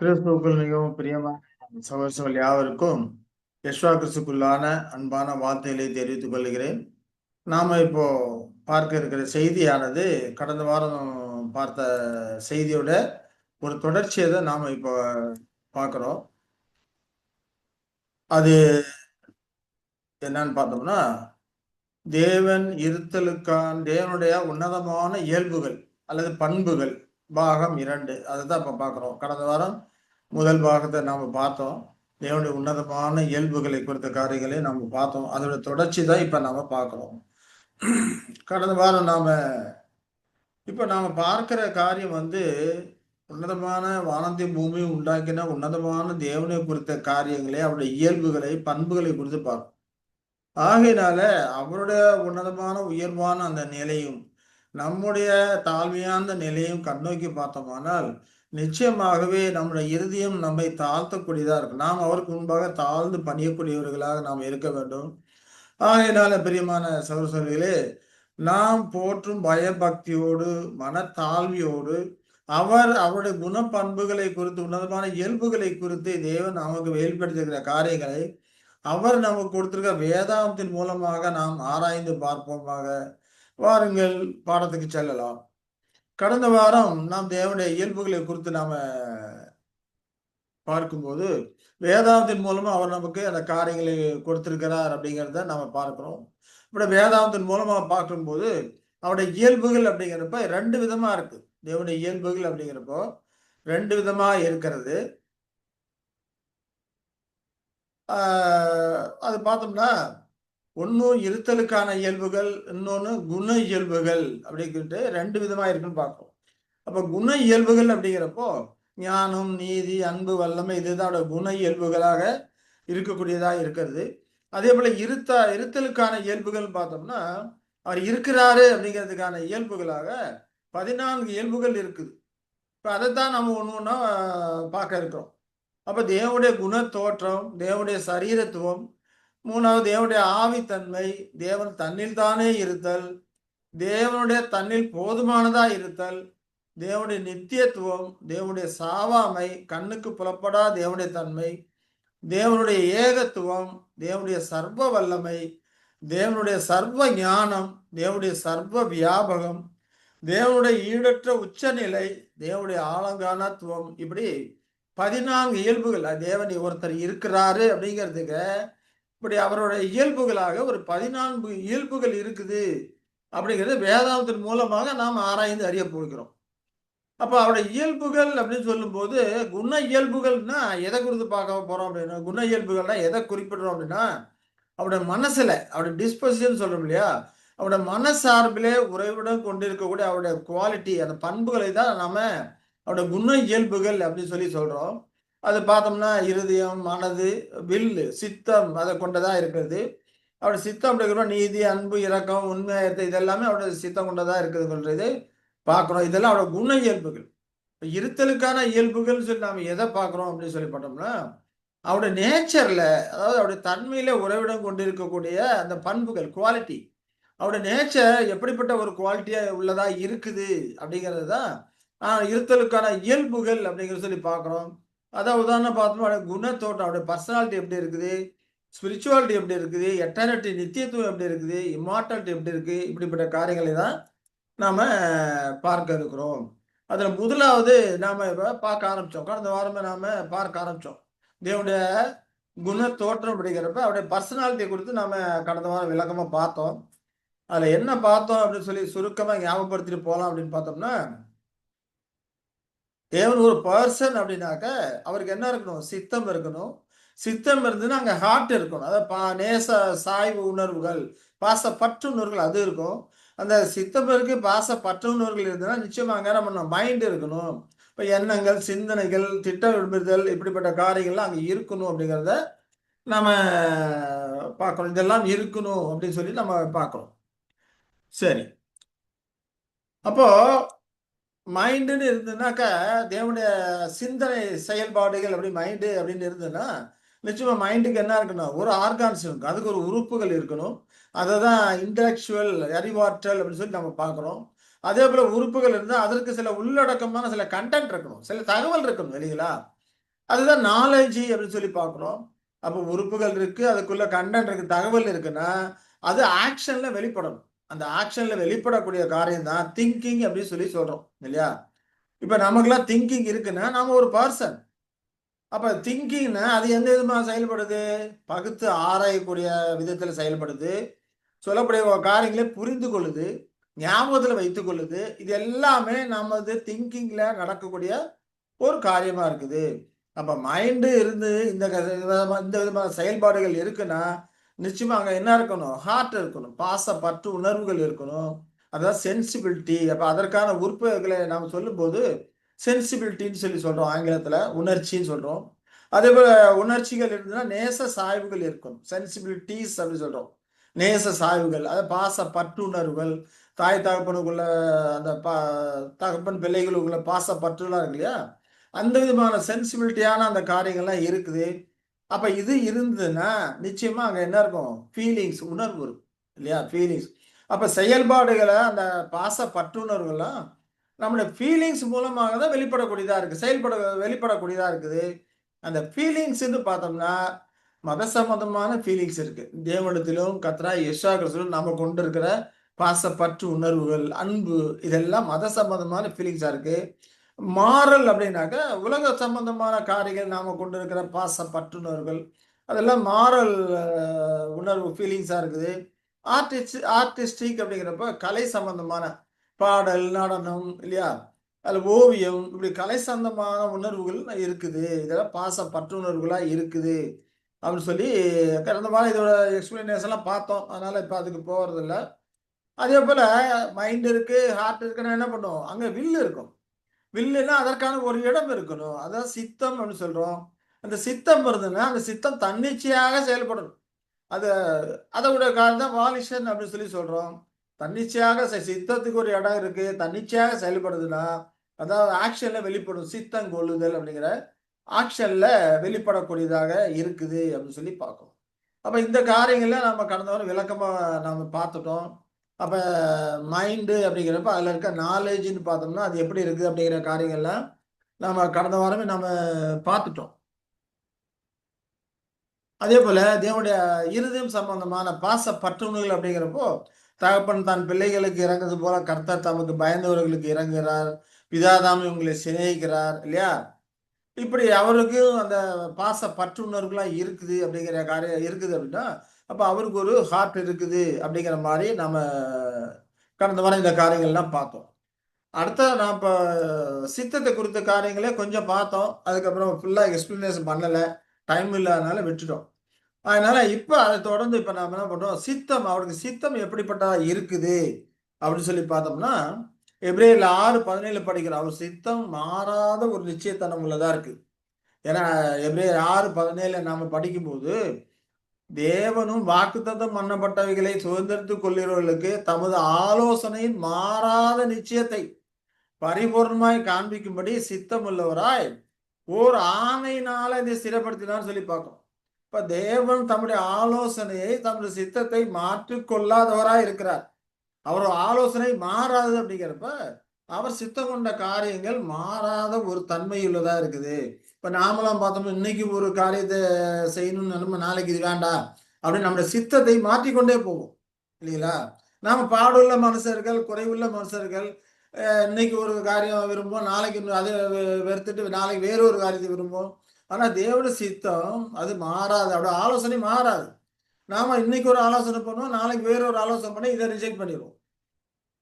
கிறிஸ்துவுக்குள் மிகவும் பிரியமான சகோதரர்கள் யாவருக்கும் யெஷுவா கிறிஸ்துக்குள்ளான அன்பான வார்த்தைகளை தெரிவித்துக் கொள்கிறேன். நாம இப்போ பார்க்க இருக்கிற செய்தியானது கடந்த வாரம் பார்த்த செய்தியோட ஒரு தொடர்ச்சியை தான் நாம இப்போ பார்க்கிறோம். அது என்னன்னு பார்த்தோம்னா, தேவனுடைய உன்னதமான இயல்புகள் அல்லது பண்புகள் பாகம் 2 அதுதான் இப்ப பார்க்கிறோம். கடந்த வாரம் முதல் பாகத்தை நாம பார்த்தோம். தேவனுடைய உன்னதமான இயல்புகளை குறித்த காரியங்களை நாம பார்த்தோம். அதோட தொடர்ச்சி தான் இப்ப நாம பார்க்கிறோம். கடந்த வாரம் இப்ப நாம பார்க்கிற காரியம் உன்னதமான வானத்தையும் பூமியும் உண்டாக்கின உன்னதமான தேவனை குறித்த காரியங்களை, அவருடைய இயல்புகளை, பண்புகளை குறித்து பார்க்கிறோம். ஆகையினால அவருடைய உன்னதமான உயர்வான அந்த நிலையும் நம்முடைய தாழ்மையான நிலையும் கண்ணோக்கி பார்த்தோமானால் நிச்சயமாகவே நம்முடைய இருதயம் நம்மை தாழ்த்தக்கூடியதா இருக்கும். நாம் அவருக்கு முன்பாக தாழ்ந்து பணியக்கூடியவர்களாக நாம் இருக்க வேண்டும். ஆகையினால பிரியமான சகோதரர்களே, நாம் போற்றும் பயபக்தியோடு மனத்தாழ்மையோடு அவருடைய குணப்பண்புகளை குறித்து உன்னதமான இயல்புகளை குறித்து தேவன் நமக்கு வெளிப்படுத்தியிருக்கிற காரியங்களை அவர் நமக்கு கொடுத்திருக்க வேதாகமத்தின் மூலமாக நாம் ஆராய்ந்து பார்ப்போமாக. வாருங்கள் பாடத்துக்கு செல்லலாம். கடந்த வாரம் நாம் தேவனுடைய இயல்புகளை குறித்து நாம பார்க்கும்போது வேதாகமத்தின் மூலமா அவர் நமக்கு அந்த காரியங்களை கொடுத்திருக்கிறார் அப்படிங்கிறத நாம பார்க்கிறோம். இப்படி வேதாகமத்தின் மூலமா பார்க்கும்போது அவருடைய இயல்புகள் அப்படிங்கிறப்ப 2 விதமா இருக்கு. தேவனுடைய இயல்புகள் அப்படிங்கிறப்போ 2 விதமா இருக்கிறது. அது பார்த்தோம்னா ஒன்னு இருத்தலுக்கான இயல்புகள், இன்னொன்னு குண இயல்புகள் அப்படின்ட்டு 2 விதமா இருக்குன்னு பார்க்கிறோம். அப்ப குண இயல்புகள் அப்படிங்கிறப்போ ஞானம், நீதி, அன்பு, வல்லமை இதுதான் குண இயல்புகளாக இருக்கக்கூடியதா இருக்கிறது. அதே போல இருத்தலுக்கான இயல்புகள் பார்த்தோம்னா அவர் இருக்கிறாரு அப்படிங்கிறதுக்கான இயல்புகளாக 14 இயல்புகள் இருக்குது. இப்ப அதைத்தான் நம்ம ஒண்ணு ஒண்ணா பார்க்க இருக்கிறோம். அப்ப தேவனுடைய குணத்தோற்றம், தேவனுடைய சரீரத்துவம், 3வது தேவனுடைய ஆவித்தன்மை, தேவன் தன்னில் தானே இருத்தல், தேவனுடைய தன்னில் போதுமானதா இருத்தல், தேவனுடைய நித்தியத்துவம், தேவனுடைய சாவாமை, கண்ணுக்கு புலப்படா தேவனுடைய தன்மை, தேவனுடைய ஏகத்துவம், தேவனுடைய சர்வ வல்லமை, தேவனுடைய சர்வ ஞானம், தேவனுடைய சர்வ வியாபகம், தேவனுடைய ஈடற்ற உச்சநிலை, தேவனுடைய ஆலங்கானத்துவம், இப்படி 14 இயல்புகள். தேவன் ஒருத்தர் இருக்கிறாரு அப்படிங்கிறதுக்கு இப்படி அவருடைய இயல்புகளாக ஒரு 14 இயல்புகள் இருக்குது அப்படிங்கிறது வேதாந்தத்தின் மூலமாக நாம் ஆராய்ந்து அறிய போகிறோம். அப்ப அவருடைய இயல்புகள் அப்படின்னு சொல்லும்போது குண இயல்புகள்னா எதை குறித்து பார்க்க போறோம் அப்படின்னா, குண இயல்புகள்னா எதை குறிப்பிடுறோம் அப்படின்னா அவருடைய மனசுல அவருடைய டிஸ்பொசிஷன் சொல்றோம் இல்லையா, அவருடைய மனசார்பிலே உறைவிடம் கொண்டிருக்கக்கூடிய அவருடைய குவாலிட்டி, அந்த பண்புகளை தான் நாம அவருடைய குண இயல்புகள் அப்படின்னு சொல்லி சொல்றோம். அது பார்த்தோம்னா இருதயம், மனது, வில்லு, சித்தம் அதை கொண்டதா இருக்கிறது. அவருடைய சித்தம் அப்படிங்கிற நீதி, அன்பு, இரக்கம், உண்மை இதெல்லாமே அவருடைய சித்தம் கொண்டதா இருக்குதுன்றது பார்க்கிறோம். இதெல்லாம் அவருடைய குண இயல்புகள். இருத்தலுக்கான இயல்புகள் சொல்லி நாம எதை பார்க்கிறோம் அப்படின்னு சொல்லி பார்த்தோம்னா அவருடைய நேச்சர்ல, அதாவது அவருடைய தன்மையில உறைவிடம் கொண்டிருக்கக்கூடிய அந்த பண்புகள், குவாலிட்டி, அவருடைய நேச்சர் எப்படிப்பட்ட ஒரு குவாலிட்டியா உள்ளதா இருக்குது அப்படிங்கிறது தான் இருத்தலுக்கான இயல்புகள் அப்படிங்கிறத சொல்லி பார்க்கிறோம். அதான் உதாரணம் பார்த்தோம்னா அவருடைய குணத்தோட்டம், அவருடைய பர்சனாலிட்டி எப்படி இருக்குது, ஸ்பிரிச்சுவாலிட்டி எப்படி இருக்குது, எட்டர்னிட்டி நித்தியத்துவம் எப்படி இருக்குது, இம்மார்டாலிட்டி எப்படி இருக்கு, இப்படிப்பட்ட காரியங்களை தான் நாம பார்க்க இருக்கிறோம். அதுல முதலாவது நாம இப்ப பார்க்க ஆரம்பிச்சோம். கடந்த வாரமே நாம பார்க்க ஆரம்பிச்சோம். தேவனுடைய குண தோற்றம் அப்படிங்கிறப்ப அவருடைய பர்சனாலிட்டி குறித்து நாம கடந்த வாரம் விளக்கமா பார்த்தோம். அதுல என்ன பார்த்தோம் அப்படின்னு சொல்லி சுருக்கமா ஞாபகப்படுத்திட்டு போலாம் அப்படின்னு பார்த்தோம்னா, தேவன் ஒரு பர்சன் அப்படின்னாக்க அவருக்கு என்ன இருக்கணும், சித்தம் இருக்கணும். சித்தம் இருந்ததுன்னா அங்க ஹார்ட் இருக்கணும். அதாவது நேச சாய்வு உணர்வுகள், பாச பற்று உணர்வுகள் அது இருக்கும். அந்த சித்தம் இருக்கு, பாச பற்று உணர்வுகள் இருந்ததுன்னா நிச்சயமா அங்க என்ன பண்ணணும், மைண்ட் இருக்கணும். இப்ப எண்ணங்கள், சிந்தனைகள், திட்டமிடுதல் இப்படிப்பட்ட காரியங்கள்லாம் அங்க இருக்கணும் அப்படிங்கிறத நாம பார்க்கணும். இதெல்லாம் இருக்கணும் அப்படின்னு சொல்லி நம்ம பார்க்கிறோம். சரி. அப்போ மைண்டுன்னு இருந்ததுனாக்கா தேவனுடைய சிந்தனை செயல்பாடுகள் அப்படி மைண்டு அப்படின்னு இருந்ததுன்னா நிச்சயமா மைண்டுக்கு என்ன இருக்கணும், ஒரு ஆர்கான்ஸ் இருக்கும், அதுக்கு ஒரு உறுப்புகள் இருக்கணும். அதை தான் இன்டலெக்சுவல் அறிவாற்றல் அப்படின்னு சொல்லி நம்ம பார்க்குறோம். அதே போல உறுப்புகள் இருந்தால் அதற்கு சில உள்ளடக்கமான சில கண்டென்ட் இருக்கணும், சில தகவல் இருக்கணும் இல்லைங்களா? அதுதான் நாலேஜ் அப்படின்னு சொல்லி பார்க்குறோம். அப்போ உறுப்புகள் இருக்கு, அதுக்குள்ள கண்டென்ட் இருக்கு, தகவல் இருக்குன்னா, அது ஆக்ஷன்ல வெளிப்படணும். அந்த ஆக்ஷன்ல வெளிப்படக்கூடிய காரியம் தான் திங்கிங் அப்படின்னு சொல்லி சொல்றோம் இல்லையா? இப்ப நமக்கெல்லாம் திங்கிங் இருக்குன்னா, நாம ஒரு பர்சன். அப்ப திங்கிங்னா அது எந்த விதமா செயல்படுது? பகுத்து ஆராயக்கூடிய விதத்துல செயல்படுது. சொல்லக்கூடிய காரியங்களை புரிந்து கொள்ளுது, ஞாபகத்துல வைத்துக் கொள்ளுது. இது எல்லாமே நமது திங்கிங்ல நடக்கக்கூடிய ஒரு காரியமா இருக்குது. அப்ப மைண்ட் இருந்து இந்த விதமான செயல்பாடுகள் இருக்குன்னா, நிச்சயமா அங்க என்ன இருக்கணும்? ஹார்ட் இருக்கணும். பாசப்பற்று உணர்வுகள் இருக்கணும். அதாவது சென்சிபிலிட்டி. அப்ப அதற்கான உறுப்புகளை நாம சொல்லும்போது, சென்சிபிலிட்டின்னு சொல்லி சொல்றோம் ஆங்கிலத்துல. உணர்ச்சின்னு சொல்றோம். அதேபோல உணர்ச்சிகள் இருந்ததுன்னா, நேச சாய்வுகள் இருக்கணும். சென்சிபிலிட்டீஸ் அப்படின்னு சொல்றோம். நேச சாய்வுகள். அதாவது பாசப்பற்றுணர்வுகள், தாய் தகப்பனுக்குள்ள அந்த தகப்பன் பிள்ளைகளுக்குள்ள பாசப்பற்றுலாம் இருக்கு இல்லையா? அந்த விதமான சென்சிபிலிட்டியான அந்த காரியங்கள்லாம் இருக்குது. அப்ப இது இருந்ததுன்னா, நிச்சயமா அங்க என்ன இருக்கும்? ஃபீலிங்ஸ் உணர்வு இருக்கும். இல்லையா? ஃபீலிங்ஸ். அப்ப செயல்பாடுகள அந்த பாச பற்றுணர்வுலாம் நம்முடைய ஃபீலிங்ஸ் மூலமாக தான் வெளிப்படக்கூடியதா இருக்கு. வெளிப்படக்கூடியதா இருக்குது. அந்த ஃபீலிங்ஸ்ன்னு பார்த்தோம்னா, மத சம்பந்தமான ஃபீலிங்ஸ் இருக்கு. தேவனிடத்திலும் கர்த்தராகிய இயேசு கிறிஸ்துவிலும் நாம கொண்டிருக்கிற பாசப்பற்று உணர்வுகள், அன்பு இதெல்லாம் மத சம்பந்தமான ஃபீலிங்ஸா இருக்கு. மாறல் அப்படின்னாக்க, உலக சம்பந்தமான காரியங்கள் நாம கொண்டிருக்கிற பாச பற்றுணர்வுகள், அதெல்லாம் மாறல் உணர்வு ஃபீலிங்ஸா இருக்குது. ஆர்டிஸ்டிக் அப்படிங்கிறப்ப கலை சம்பந்தமான பாடல், நடனம் இல்லையா? அதுல ஓவியம் இப்படி கலை சம்பந்தமான உணர்வுகள் இருக்குது. இதெல்லாம் பாச பற்றுணர்வுகளா இருக்குது. அப்படின்னு சொல்லி கடந்த வாரம் இதோட எக்ஸ்பிளனேஷன்லாம் பார்த்தோம். அதனால இப்ப அதுக்கு போறதில்ல. அதேபோல மைண்ட் இருக்கு, ஹார்ட் இருக்குன்னா என்ன பண்ணும்? அங்க வில் இருக்கும். வில்லுன்னா அதற்கான ஒரு இடம் இருக்கணும். அதான் சித்தம் அப்படின்னு சொல்றோம். அந்த சித்தம் இருந்ததுன்னா, அந்த சித்தம் தன்னிச்சையாக செயல்படணும். அத அதோட காரணம் தான் வாலிஷன் அப்படின்னு சொல்லி சொல்றோம். தன்னிச்சையாக சித்தத்துக்கு ஒரு இடம் இருக்கு. தன்னிச்சையாக செயல்படுதுன்னா, அதாவது ஆக்ஷன்ல வெளிப்படும். சித்தம் கொள்ளுதல் அப்படிங்கிற ஆக்ஷன்ல வெளிப்படக்கூடியதாக இருக்குது அப்படின்னு சொல்லி பார்க்கிறோம். அப்ப இந்த காரியங்கள நம்ம கடந்த வாரம் விளக்கமா நாம பார்த்துட்டோம். அப்ப மைண்டு அப்படிங்கிறப்ப அதுல இருக்க நாலேட்ஜ்ன்னு பார்த்தோம்னா, அது எப்படி இருக்குது அப்படிங்கிற காரியங்கள்லாம் நாம கடந்த வாரமே நாம பார்த்துட்டோம். அதேபோல தேவனுடைய இருதயம் சம்பந்தமான பாச பற்றுணர்கள் அப்படிங்கிறப்போ, தகப்பன் தன் பிள்ளைகளுக்கு இறங்குறது போல கர்த்தர் தமக்கு பயந்தவர்களுக்கு இறங்குகிறார். பிதா தாமே உங்களை சிநேகிக்கிறார் இல்லையா? இப்படி அவருக்கும் அந்த பாச பற்றுணர்வுலாம் இருக்குது அப்படிங்கிற காரியம் இருக்குது அப்படின்னா, அப்ப அவருக்கு ஒரு ஹார்ட் இருக்குது அப்படிங்கிற மாரி நம்ம கடந்த வாரம் இந்த காரியங்கள்லாம் பார்த்தோம். அடுத்தது நான் இப்ப சித்தத்த குறித்த காரியங்களே கொஞ்சம் பார்த்தோம். அதுக்கப்புறம் ஃபுல்லா எக்ஸ்ப்ளனேஷன் பண்ணல. டைம் இல்லாதனால விட்டுட்டோம். அதனால இப்ப அத தொடர்ந்து இப்ப நாம என்ன பண்றோம், சித்தம் அவருக்கு சித்தம் எப்படிப்பட்டதா இருக்குது அப்படின்னு சொல்லி பார்த்தோம்னா, எபிரேயர்ல 6:17 படிக்கிறோம். அவர் சித்தம் மாறாத ஒரு நிச்சயத்தனம் உள்ளதா இருக்கு. ஏன்னா எபிரேயர் 6:17 நாம படிக்கும்போது, தேவனும் வாக்குத்தத்தம் பண்ணப்பட்டவைகளை சுதந்திரித்துக் கொள்கிறவர்களுக்கு தமது ஆலோசனையின் மாறாத நிச்சயத்தை பரிபூர்ணமாய் காண்பிக்கும்படி சித்தமுள்ளவராய் ஓர் ஆணையினால இதை ஸ்திரப்படுத்தினான்னு சொல்லி பார்க்கிறோம். இப்ப தேவன் தம்முடைய ஆலோசனையை தம்முடைய சித்தத்தை மாற்றிக் கொள்ளாதவராய் இருக்கிறார். அவர் ஆலோசனை மாறாது அப்படிங்கிறப்ப அவர் சித்தம் கொண்ட காரியங்கள் மாறாத ஒரு தன்மையுள்ளதா இருக்குது. இப்ப நாமெல்லாம் பார்த்தோம்னா இன்னைக்கு ஒரு காரியத்தை செய்யணும்னு நம்ம நாளைக்கு இது வேண்டாம் அப்படின்னு நம்முடைய சித்தத்தை மாற்றிக்கொண்டே போவோம் இல்லைங்களா? நாம பாடுள்ள மனுஷர்கள், குறைவுள்ள மனுஷர்கள். இன்னைக்கு ஒரு காரியம் விரும்புவோம், நாளைக்கு அதை வெறுத்துட்டு நாளைக்கு வேறொரு காரியத்தை விரும்புவோம். ஆனா தேவனுடைய சித்தம் அது மாறாது. அவருடைய ஆலோசனை மாறாது. நாம இன்னைக்கு ஒரு ஆலோசனை பண்ணுவோம், நாளைக்கு வேறொரு ஆலோசனை பண்ணி இதை ரிஜெக்ட் பண்ணிடுவோம்.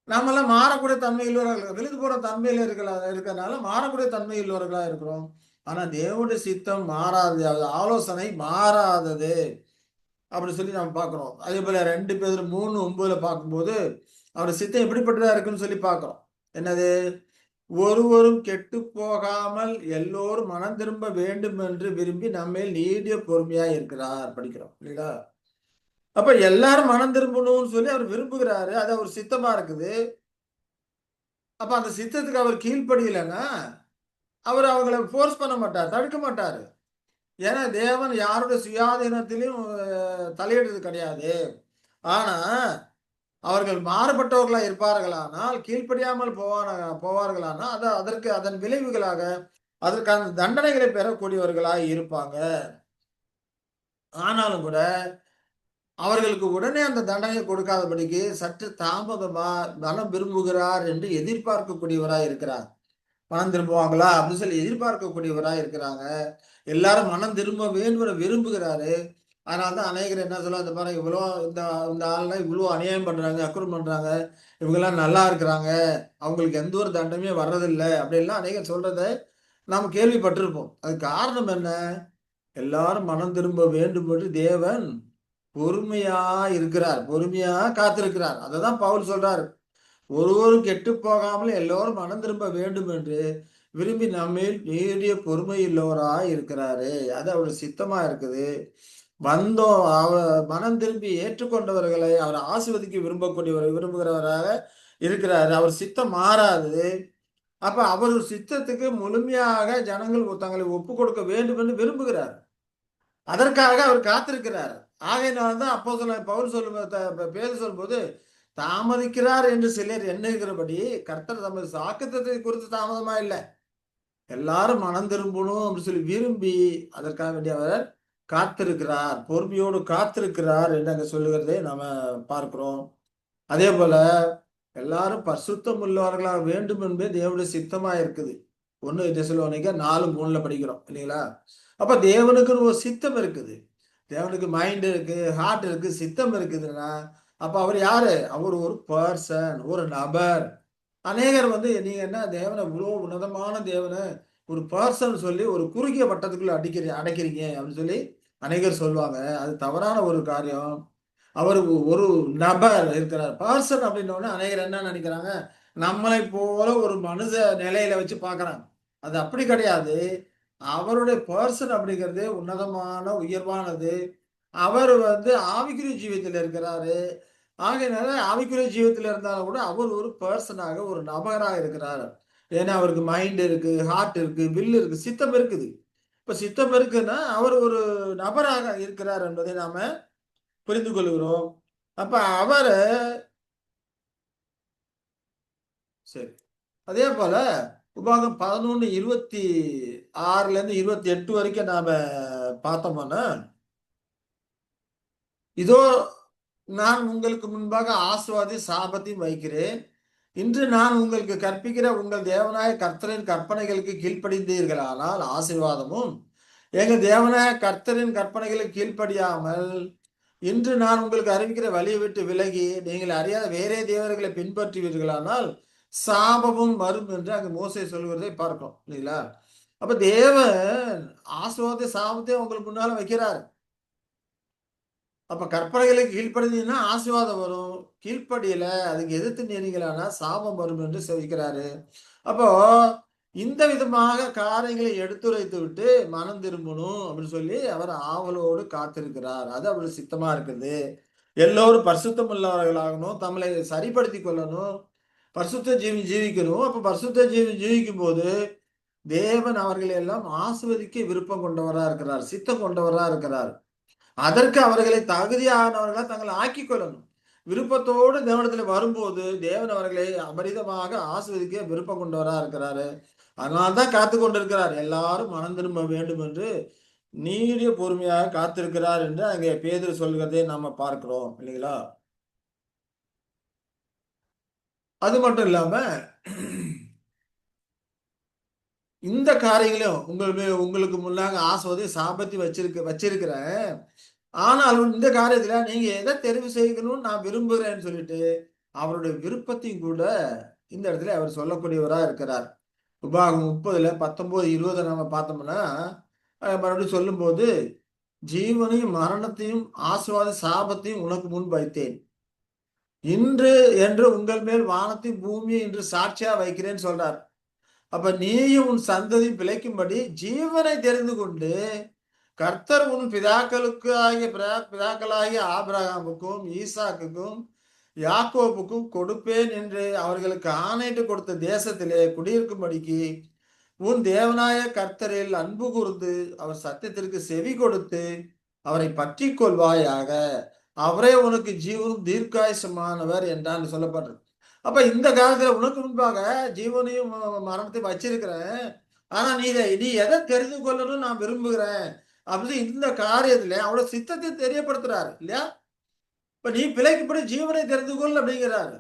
நாமெல்லாம் மாறக்கூடிய தன்மை உள்ளவர்கள், விழுது போற தன்மையில இருக்கறனால மாறக்கூடிய தன்மை உள்ளவர்களா இருக்கிறோம். ஆனா தேவனுடைய சித்தம் மாறாது. அது ஆலோசனை மாறாதது. அப்படி சொல்லி நம்ம பார்க்கிறோம். அதே போல 2 பேதுரு 3:9 பார்க்கும்போது, அவர் சித்தம் எப்படிப்பட்டதா இருக்குன்னு சொல்லி பார்க்கிறோம். என்னது? ஒருவரும் கெட்டுப் போகாமல் எல்லோரும் மனம் திரும்ப வேண்டும் என்று விரும்பி நம்மேல் நீடிய பொறுமையாய் இருக்கிறார் படிக்கிறோம். இல்லைங்களா? அப்ப எல்லாரும் மனம் திரும்பணும்னு சொல்லி அவர் விரும்புகிறாரு. அது அவர் சித்தமா இருக்குது. அப்ப அந்த சித்தத்துக்கு அவர் கீழ்ப்படியலைன்னா, அவர் அவங்கள ஃபோர்ஸ் பண்ண மாட்டார். தடுக்க மாட்டாரு. ஏன்னா தேவன் யாருடைய சுயாதீனத்திலும் தலையிடுறது கிடையாது. ஆனா அவர்கள் மாறுபட்டவர்களா இருப்பார்களானால், கீழ்ப்படியாமல் போவார்களானால் அதற்கு அதன் விளைவுகளாக அதற்கான தண்டனைகளை பெறக்கூடியவர்களாய் இருப்பாங்க. ஆனாலும் கூட அவர்களுக்கு உடனே அந்த தண்டனை கொடுக்காதபடிக்கு சற்று தாமதமா மனம் விரும்புகிறார் என்று எதிர்பார்க்கக்கூடியவராய் இருக்கிறார். மனம் திரும்புவாங்களா அப்படின்னு சொல்லி எதிர்பார்க்கக்கூடியவராய் இருக்கிறாங்க. எல்லாரும் மனம் திரும்ப வேண்டும் விரும்புகிறாரு. அதனால தான் அநேகர் என்ன சொல்லுவாங்க, இந்த பாருங்க இவ்வளோ இந்த இந்த ஆள்லாம் இவ்வளோ அநியாயம் பண்றாங்க, அக்கிரமம் பண்றாங்க. இவங்கெல்லாம் நல்லா இருக்கிறாங்க. அவங்களுக்கு எந்த ஒரு தண்டனையுமே வர்றதில்ல. அப்படின்லாம் அநேகர் சொல்றத நாம் கேள்விப்பட்டிருப்போம். அதுக்கு காரணம் என்ன? எல்லாரும் மனம் திரும்ப வேண்டும் என்று தேவன் பொறுமையா இருக்கிறார். பொறுமையா காத்திருக்கிறார். அததான் பவுல் சொல்றாரு. ஒருவரும் கெட்டுப் போகாமல் எல்லோரும் மனம் திரும்ப வேண்டும் என்று விரும்பி நம்மில் நீடிய பொறுமை உள்ளவராய் இருக்கிறாரு. அது அவருடைய சித்தமா இருக்குது. வந்தோம் மனம் திரும்பி ஏற்றுக்கொண்டவர்களை அவர் ஆசீர்வதிக்க விரும்புகிறவராக இருக்கிறாரு. அவர் சித்தம் மாறாது. அப்ப அவர் சித்தத்துக்கு முழுமையாக ஜனங்கள் தங்களை ஒப்புக் கொடுக்க வேண்டும் என்று விரும்புகிறார். அதற்காக அவர் காத்திருக்கிறார். ஆகையினால்தான் அப்போஸ்தலன் பவுல் பேதுரு சொல்லும்போது, தாமதிக்கிறார் என்று சிலர் எண்ணுகிறபடி கர்த்தர் தமது வாக்குத்தத்தத்தை குறித்து தாமதமா இல்ல. எல்லாரும் மனம் திரும்பணும் அப்படின்னு சொல்லி விரும்பி அதற்காக வேண்டி அவர் காத்திருக்கிறார். பொறுமையோடு காத்திருக்கிறார் என்று அங்க சொல்லுகிறதை நாம பார்க்கிறோம். அதே போல எல்லாரும் பரிசுத்தம் உள்ளவர்களாக வேண்டும் என்பது தேவனுடைய சித்தமா இருக்குது. 1 தெசலோனிக்கர் 4:3 படிக்கிறோம் இல்லைங்களா? அப்ப தேவனுக்குன்னு ஒரு சித்தம் இருக்குது. தேவனுக்கு மைண்ட் இருக்கு, ஹார்ட் இருக்கு, சித்தம் இருக்குதுன்னா அப்ப அவர் யாரு? அவர் ஒரு பர்சன், ஒரு நபர். அநேகர் நீங்க என்ன தேவனை இவ்வளோ உன்னதமான தேவனை ஒரு பர்சன் சொல்லி ஒரு குறுகிய வட்டத்துக்குள்ள அடைக்கிறீங்க அப்படின்னு சொல்லி அநேகர் சொல்லுவாங்க. அது தவறான ஒரு காரியம். அவர் ஒரு நபர் இருக்கிறார். பர்சன் அப்படின்னோடனே அநேகர் என்ன நினைக்கிறாங்க, நம்மளை போல ஒரு மனுஷ நிலையில வச்சு பார்க்கறாங்க. அது அப்படி கிடையாது. அவருடைய பர்சன் அப்படிங்கிறது உன்னதமான உயர்வானது. அவர் ஆவிக்குரிய ஜீவியத்தில் இருக்கிறாரு. ஆகையினால ஆவிக்குரிய ஜீவியத்தில் இருந்தாலும் கூட அவர் ஒரு பர்சனாக ஒரு நபராக இருக்கிறார். ஏன்னா அவருக்கு மைண்ட் இருக்கு, ஹார்ட் இருக்கு, வில் இருக்கு, சித்தம் இருக்குது. இப்ப சித்தம் இருக்குன்னா அவர் ஒரு நபராக இருக்கிறார் என்பதை நாம புரிந்து கொள்கிறோம். அப்ப அவரு சரி. அதே போல உபாகம் 11:26 28 வரைக்கும் நாம பார்த்தோம்னா, இதோ நான் உங்களுக்கு முன்பாக ஆசீர்வாதி சாபத்தையும் வைக்கிறேன். இன்று நான் உங்களுக்கு கற்பிக்கிற உங்கள் தேவனாய கர்த்தரின் கற்பனைகளுக்கு கீழ்ப்படிந்தீர்களானால் ஆசீர்வாதமும், எங்க தேவனாய கர்த்தரின் கற்பனைகளுக்கு கீழ்ப்படியாமல் இன்று நான் உங்களுக்கு அறிவிக்கிற வழியை விட்டு விலகி நீங்கள் அறியாத வேறே தேவர்களை பின்பற்றுவீர்களானால் சாபமும் வரும் என்று அங்கு மோசே சொல்கிறதை பார்க்கிறோம் இல்லைங்களா? அப்ப தேவன் ஆசீர்வாதத்தை சாபத்தையும் உங்களுக்கு முன்னால வைக்கிறார். அப்ப கற்பனைகளுக்கு கீழ்ப்படிந்தீங்கன்னா ஆசீர்வாதம் வரும். கீழ்ப்படியல அதுக்கு எதிர்த்து நின்னீங்களானா சாபம் வரும் என்று சொல்லிக்கிறாரு. அப்போ இந்த விதமாக காரியங்களை எடுத்துரைத்து விட்டு மனம் திரும்பணும் அப்படின்னு சொல்லி அவர் ஆவலோடு காத்திருக்கிறார். அது அவருடைய சித்தமா இருக்குது. எல்லோரும் பரிசுத்தம் உள்ளவர்களாகணும், தம்மை சரிப்படுத்திக் கொள்ளணும், பரிசுத்த ஜீவிக்கணும். அப்ப பரிசுத்த ஜீவிக்கும் போது தேவன் அவர்களை எல்லாம் ஆசீர்வதிக்க விருப்பம் கொண்டவரா இருக்கிறார், சித்தம் கொண்டவரா இருக்கிறார். அதற்கு அவர்களை தகுதியானவர்களா தங்களை ஆக்கிக் கொள்ளணும். விருப்பத்தோடு தேவனிடத்துல வரும்போது தேவன் அவர்களை அபரிதமாக ஆசீர்வதிக்க விருப்பம் கொண்டவரா இருக்கிறாரு. அதனால்தான் காத்து கொண்டிருக்கிறார். எல்லாரும் மனம் திரும்ப வேண்டும் என்று நீடிய பொறுமையாக காத்திருக்கிறார் என்று அங்கே பேதுரு சொல்கிறதை நாம பார்க்கிறோம் இல்லைங்களா? அது மட்டும் இல்லாம இந்த காரியங்களையும் உங்களுக்கு முன்னாக ஆசீர்வாதி சாபத்தி வச்சிருக்கிறேன். ஆனாலும் இந்த காரியத்துல நீங்க எதை தெரிவு செய்யணும்னு நான் விரும்புகிறேன்னு சொல்லிட்டு அவருடைய விருப்பத்தையும் கூட இந்த இடத்துல அவர் சொல்லக்கூடியவரா இருக்கிறார். உபாகம் 30 19 20 நம்ம பார்த்தோம்னா மறுபடியும் சொல்லும்போது, ஜீவனையும் மரணத்தையும் ஆசீர்வாத சாபத்தையும் உனக்கு முன் வைத்தேன். இன்று என்று உங்கள் மேல் வானத்தையும் பூமியை இன்று சாட்சியா வைக்கிறேன்னு சொல்றார். அப்ப நீயும் உன் சந்ததி பிழைக்கும்படி ஜீவனை தெரிந்து கொண்டு கர்த்தர் உன் பிதாக்களாகிய ஆபிரகாமுக்கும் ஈசாக்குக்கும் யாக்கோபுக்கும் கொடுப்பேன் என்று அவர்களுக்கு ஆணையிட்டு கொடுத்த தேசத்திலே குடியிருக்கும்படிக்கு உன் தேவனாய கர்த்தரில் அன்பு கூர்ந்து அவர் சத்தியத்திற்கு செவி கொடுத்து அவரை பற்றி கொள்வாயாக. அவரே உனக்கு ஜீவனும் தீர்க்காயுசமானவர் என்றான்னு சொல்லப்படுறது. அப்ப இந்த காலத்துல உனக்கு முன்பாக ஜீவனையும் மரணத்தையும் வச்சிருக்கிறேன். ஆனா நீ எதை தெரிந்து கொள்ளணும்னு நான் விரும்புகிறேன் அப்படின்னு இந்த காரியத்துல அவ்வளவு சித்தத்தை தெரியப்படுத்துறாரு இல்லையா? இப்ப நீ பிழைக்கும்படி ஜீவனை தெரிந்து கொள் அப்படிங்கிறாரு.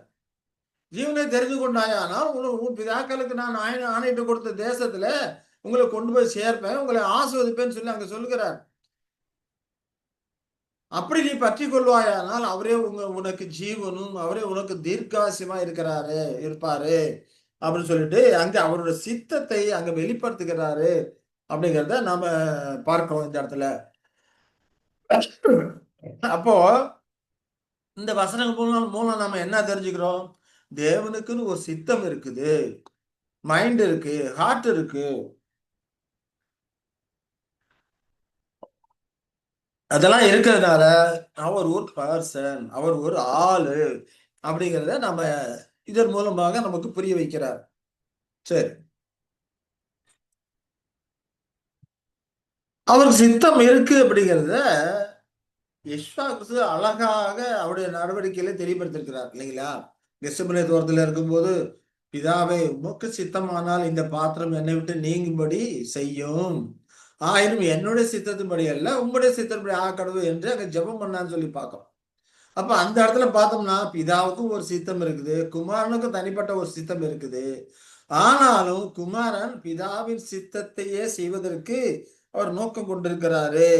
ஜீவனை தெரிந்து கொண்டாயானால் உன் பிதாக்களுக்கு நான் ஆணையிட்டு கொடுத்த தேசத்துல உங்களை கொண்டு போய் சேர்ப்பேன், உங்களை ஆஸ்வதிப்பேன்னு சொல்லி அங்க சொல்லுகிறார். அப்படி நீ பற்றி கொள்வாயானால் அவரே உனக்கு ஜீவனும் அவரே உனக்கு தீர்க்காசியமா இருப்பாரு அப்படின்னு சொல்லிட்டு அங்க அவரோட சித்தத்தை அங்க வெளிப்படுத்துகிறாரு அப்படிங்கிறத நாம பார்க்கிறோம் இந்த இடத்துல. அப்போ இந்த வசனங்கள் மூலம் நம்ம என்ன தெரிஞ்சுக்கிறோம்? தேவனுக்குன்னு ஒரு சித்தம் இருக்குது, மைண்ட் இருக்கு, ஹார்ட் இருக்கு. அதெல்லாம் இருக்கிறதுனால அவர் ஒரு பர்சன், அவர் ஒரு ஆளு அப்படிங்கிறத நம்ம இதன் மூலமாக நமக்கு புரிய வைக்கிறார். சரி, அவருக்கு சித்தம் இருக்கு அப்படிங்கிறத யெஷுவா கிறிஸ்து அழகாக அவருடைய நடவடிக்கையில தெளிவுபடுத்திருக்கிறார் இல்லைங்களா? கெத்செமனே தோட்டத்துல இருக்கும்போது, பிதாவே உமக்கு சித்தமானால் இந்த பாத்திரம் என்னை விட்டு நீங்கும்படி செய்யும், ஆயினும் என்னுடைய சித்தத்தின்படி அல்ல உங்களுடைய சித்தத்தின்படி ஆக்கடவு என்று அங்க ஜெபம் பண்ணான்னு சொல்லி பார்க்கிறோம். அப்ப அந்த இடத்துல பார்த்தோம்னா பிதாவுக்கும் ஒரு சித்தம் இருக்குது, குமாரனுக்கும் தனிப்பட்ட ஒரு சித்தம் இருக்குது. ஆனாலும் குமாரன் பிதாவின் சித்தத்தையே செய்வதற்கு அவர் நோக்கம் கொண்டிருக்கிறாரு.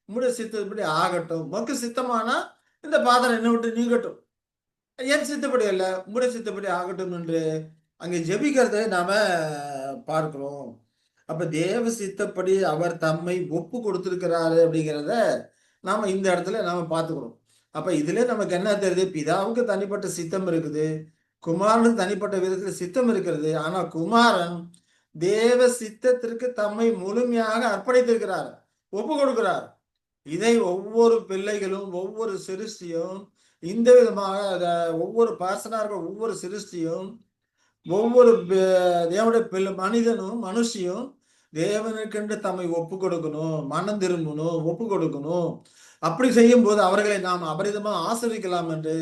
உம்முடைய சித்தப்படி ஆகட்டும், உமக்கு சித்தமானா இந்த பாத்திரம் என்ன விட்டு நீங்கட்டும், என் சித்தப்படி அல்ல உம்முடைய சித்தப்படி ஆகட்டும் என்று அங்கே ஜெபிக்கிறதை நாம பார்க்கிறோம். அப்ப தேவ சித்தப்படி அவர் தம்மை ஒப்பு கொடுத்திருக்கிறாரு அப்படிங்கிறத நாம இந்த இடத்துல நாம பார்த்துக்கிறோம். அப்ப இதுல நமக்கு என்ன தெரியுது? பிதாவுக்கு தனிப்பட்ட சித்தம் இருக்குது, குமாரனுக்கு தனிப்பட்ட விதத்துல சித்தம் இருக்கிறது. ஆனா குமாரன் தேவ சித்தத்திற்கு தம்மை முழுமையாக அர்ப்பணித்திருக்கிறார், ஒப்பு கொடுக்கிறார். இதை ஒவ்வொரு பிள்ளைகளும் ஒவ்வொரு சிருஷ்டியும் இந்த விதமாக ஒவ்வொரு பாசனார்கள் ஒவ்வொரு சிருஷ்டியும் ஒவ்வொரு தேவனுடைய மனிதனும் மனுஷியும் தேவனுக்கென்று தம்மை ஒப்பு கொடுக்கணும், மனம் திரும்பணும், ஒப்பு கொடுக்கணும். அப்படி செய்யும் போது அவர்களை நாம் அபரிதமா ஆசிரிக்கலாம் என்று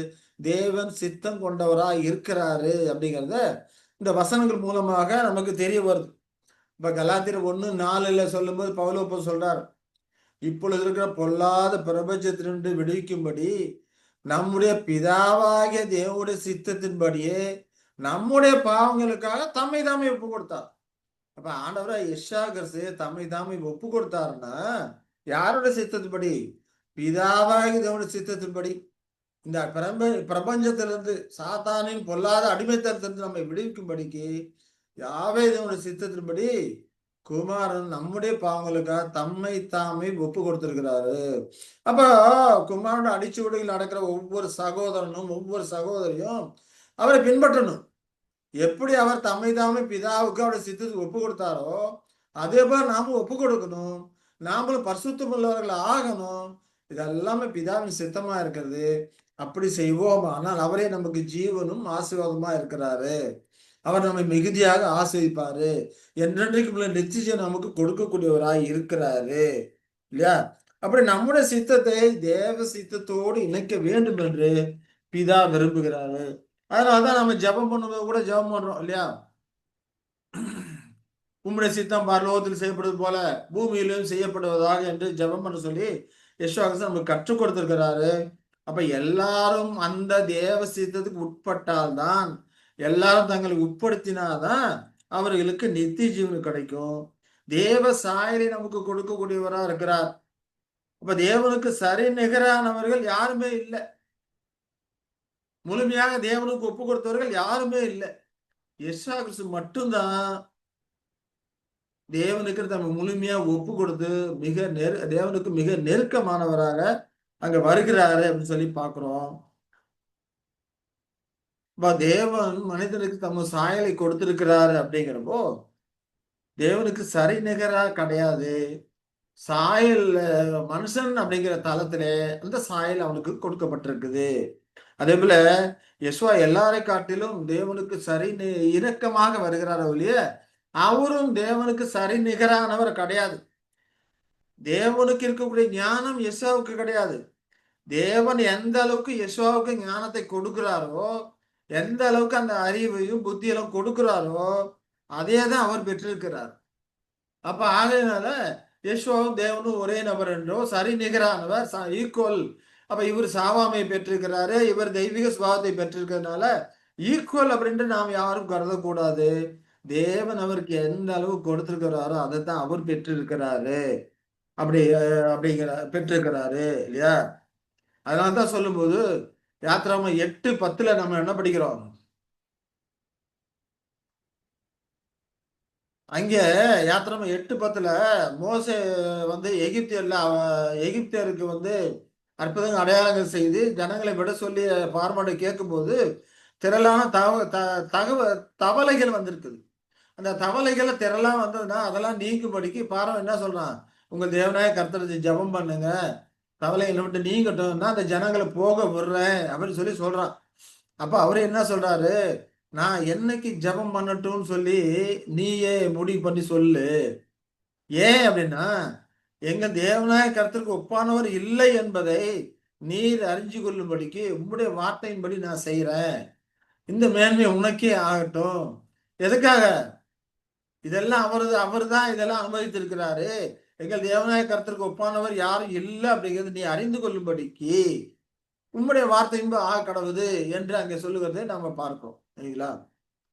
தேவன் சித்தம் கொண்டவராய் இருக்கிறாரு அப்படிங்கிறத இந்த வசனங்கள் மூலமாக நமக்கு தெரிய வருது. இப்ப கலாத்தியர் 1:4 சொல்லும்போது பவுல் சொல்றார், இப்பொழுது இருக்கிற பொல்லாத பிரபஞ்சத்தினின்று விடுவிக்கும்படி நம்முடைய பிதாவாகிய தேவனுடைய சித்தத்தின்படியே நம்முடைய பாவங்களுக்காக தம்மை தாமே ஒப்பு கொடுத்தார். அப்ப ஆண்டவரா யெஷுவா கிறிஸ்து தம்மை தாமே ஒப்பு கொடுத்தாருன்னா யாருடைய சித்தத்தின்படி? பிதாவாகிய தேவனுடைய சித்தத்தின்படி. இந்த பிரபஞ்சத்திலிருந்து சாத்தானின் பொல்லாத அடிமைத்தனத்திலிருந்து நம்மை விடுவிக்கும்படிக்கு யாவே தேவனுடைய சித்தத்தின்படி குமாரன் நம்முடைய பாவங்களுக்காக தம்மை தாமே ஒப்பு கொடுத்திருக்கிறாரு. அப்ப குமாரனோட அடிச்சுவடியில் நடக்கிற ஒவ்வொரு சகோதரனும் ஒவ்வொரு சகோதரியும் அவரை பின்பற்றணும். எப்படி அவர் தம்மை தாமே பிதாவுக்கு அவருடைய சித்தத்துக்கு ஒப்பு கொடுத்தாரோ அதே போல நாமும் ஒப்பு கொடுக்கணும், நாமளும் பரிசுத்தம் உள்ளவர்கள் ஆகணும். இதெல்லாமே பிதாவின் சித்தமா இருக்கிறது. அப்படி செய்வோம் ஆனால் அவரே நமக்கு ஜீவனும் ஆசீர்வாதமா இருக்கிறாரு. அவர் நம்மை மிகுதியாக ஆசிரிப்பாரு, என்றென்றைக்கு நிச்சயம் நமக்கு கொடுக்கக்கூடியவராய் இருக்கிறாரு இல்லையா? அப்படி நம்முடைய சித்தத்தை தேவ சித்தத்தோடு இணைக்க வேண்டும் என்று பிதா விரும்புகிறாரு. அதனாலதான் நம்ம ஜெபம் பண்ணும்போது கூட ஜெபம் பண்றோம் இல்லையா? உம்முடைய சித்தம் பரலோகத்தில் செய்யப்படுவது போல பூமியிலும் செய்யப்படுவதாக என்று ஜெபம் பண்ண சொல்லி யெஷுவா நமக்கு கற்றுக் கொடுத்திருக்கிறாரு. அப்ப எல்லாரும் அந்த தேவ சித்தத்துக்கு உட்பட்டால்தான், எல்லாரும் தங்களுக்கு உட்படுத்தினாதான் அவர்களுக்கு நித்திய ஜீவன் கிடைக்கும். தேவ சாயலை நமக்கு கொடுக்கக்கூடியவரா இருக்கிறார். அப்ப தேவனுக்கு சரி நிகரானவர்கள் யாருமே இல்லை. முழுமையாக தேவனுக்கு ஒப்பு கொடுத்தவர்கள் யாருமே இல்லை. யெஷுவா கிறிஸ்து மட்டும்தான் தேவனுக்கு நம்ம முழுமையா ஒப்பு கொடுத்து தேவனுக்கு மிக நெருக்கமானவராக அங்க வருகிறாரு அப்படின்னு சொல்லி பாக்குறோம். தேவன் மனிதனுக்கு தம்ம சாயலை கொடுத்திருக்கிறாரு அப்படிங்கிறப்போ தேவனுக்கு சரி நிகரா கிடையாது. சாயல் மனுஷன் அப்படிங்கிற தளத்திலே அந்த சாயல் அவனுக்கு கொடுக்கப்பட்டிருக்குது. அதே போல யெஷுவா எல்லாரை காட்டிலும் தேவனுக்கு சரி இணக்கமாக வருகிறார் ஒழிய அவரும் தேவனுக்கு சரி நிகரானவர் கிடையாது. தேவனுக்கு இருக்கக்கூடிய ஞானம் யெஷுவாவுக்கு கிடையாது. தேவன் எந்த அளவுக்கு யெஷுவாவுக்கு ஞானத்தை கொடுக்கிறாரோ, எந்த அளவுக்கு அந்த அறிவையும் புத்தியெல்லாம் கொடுக்கிறாரோ, அதே தான் அவர் பெற்றிருக்கிறார். அப்ப ஆகையினால யெஷுவாவும் தேவனும் ஒரே நபர் என்றோ சரி நிகரானவர், ஈக்குவல். அப்ப இவர் சாவாமை பெற்றிருக்கிறாரு, இவர் தெய்வீக சுபாவத்தை பெற்றிருக்கிறதுனால ஈக்குவல் அப்படின்ட்டு நாம் யாரும் கருதக்கூடாது. தேவன் அவருக்கு எந்த அளவு கொடுத்திருக்கிறாரோ அதைத்தான் அவர் பெற்றிருக்கிறாரு. அப்படி அப்படிங்கிற பெற்றிருக்கிறாரு இல்லையா? அதனாலதான் சொல்லும்போது யாத்திராகமம் 8:10 நம்ம என்ன படிக்கிறோம்? அங்கே யாத்திராகமம் 8:10 மோசே வந்து எகிப்தியருக்கு வந்து அற்புதங்கள் அடையாளங்கள் செய்து ஜனங்களை விட சொல்லி பார்மோனை கேட்கும்போது திரளான தவளைகள் வந்திருக்குது. அந்த தவளைகளை திரளாம் வந்ததுன்னா அதெல்லாம் நீக்கும்படிக்கு பார்வன் என்ன சொல்றான்? உங்க தேவனாய கர்த்தரை ஜெபம் பண்ணுங்க, தவளைகளை விட்டு நீங்கட்டும்னா அந்த ஜனங்களை போக விடுறேன் அப்படின்னு சொல்லி சொல்றான். அப்ப அவரு என்ன சொல்றாரு? நான் என்னைக்கு ஜெபம் பண்ணட்டும்னு சொல்லி நீயே முடிவு பண்ணி சொல்லு. ஏன் அப்படின்னா, எங்க தேவனாய கர்த்தருக்கு ஒப்பானவர் இல்லை என்பதை நீர் அறிஞ்சு கொள்ளும்படிக்கு உம்முடைய வார்த்தையின்படி நான் செய்யறேன். இந்த மேன்மை உனக்கே ஆகட்டும். எதுக்காக? இதெல்லாம் அவர்தான் இதெல்லாம் அனுமதித்திருக்கிறாரு. எங்கள் தேவனாய கர்த்தருக்கு ஒப்பானவர் யாரும் இல்லை அப்படிங்கிறது நீ அறிந்து கொள்ளும்படிக்கு உம்முடைய வார்த்தையின்படி ஆக கடவுது என்று அங்கே சொல்லுகிறதை நம்ம பார்க்கிறோம். சரிங்களா?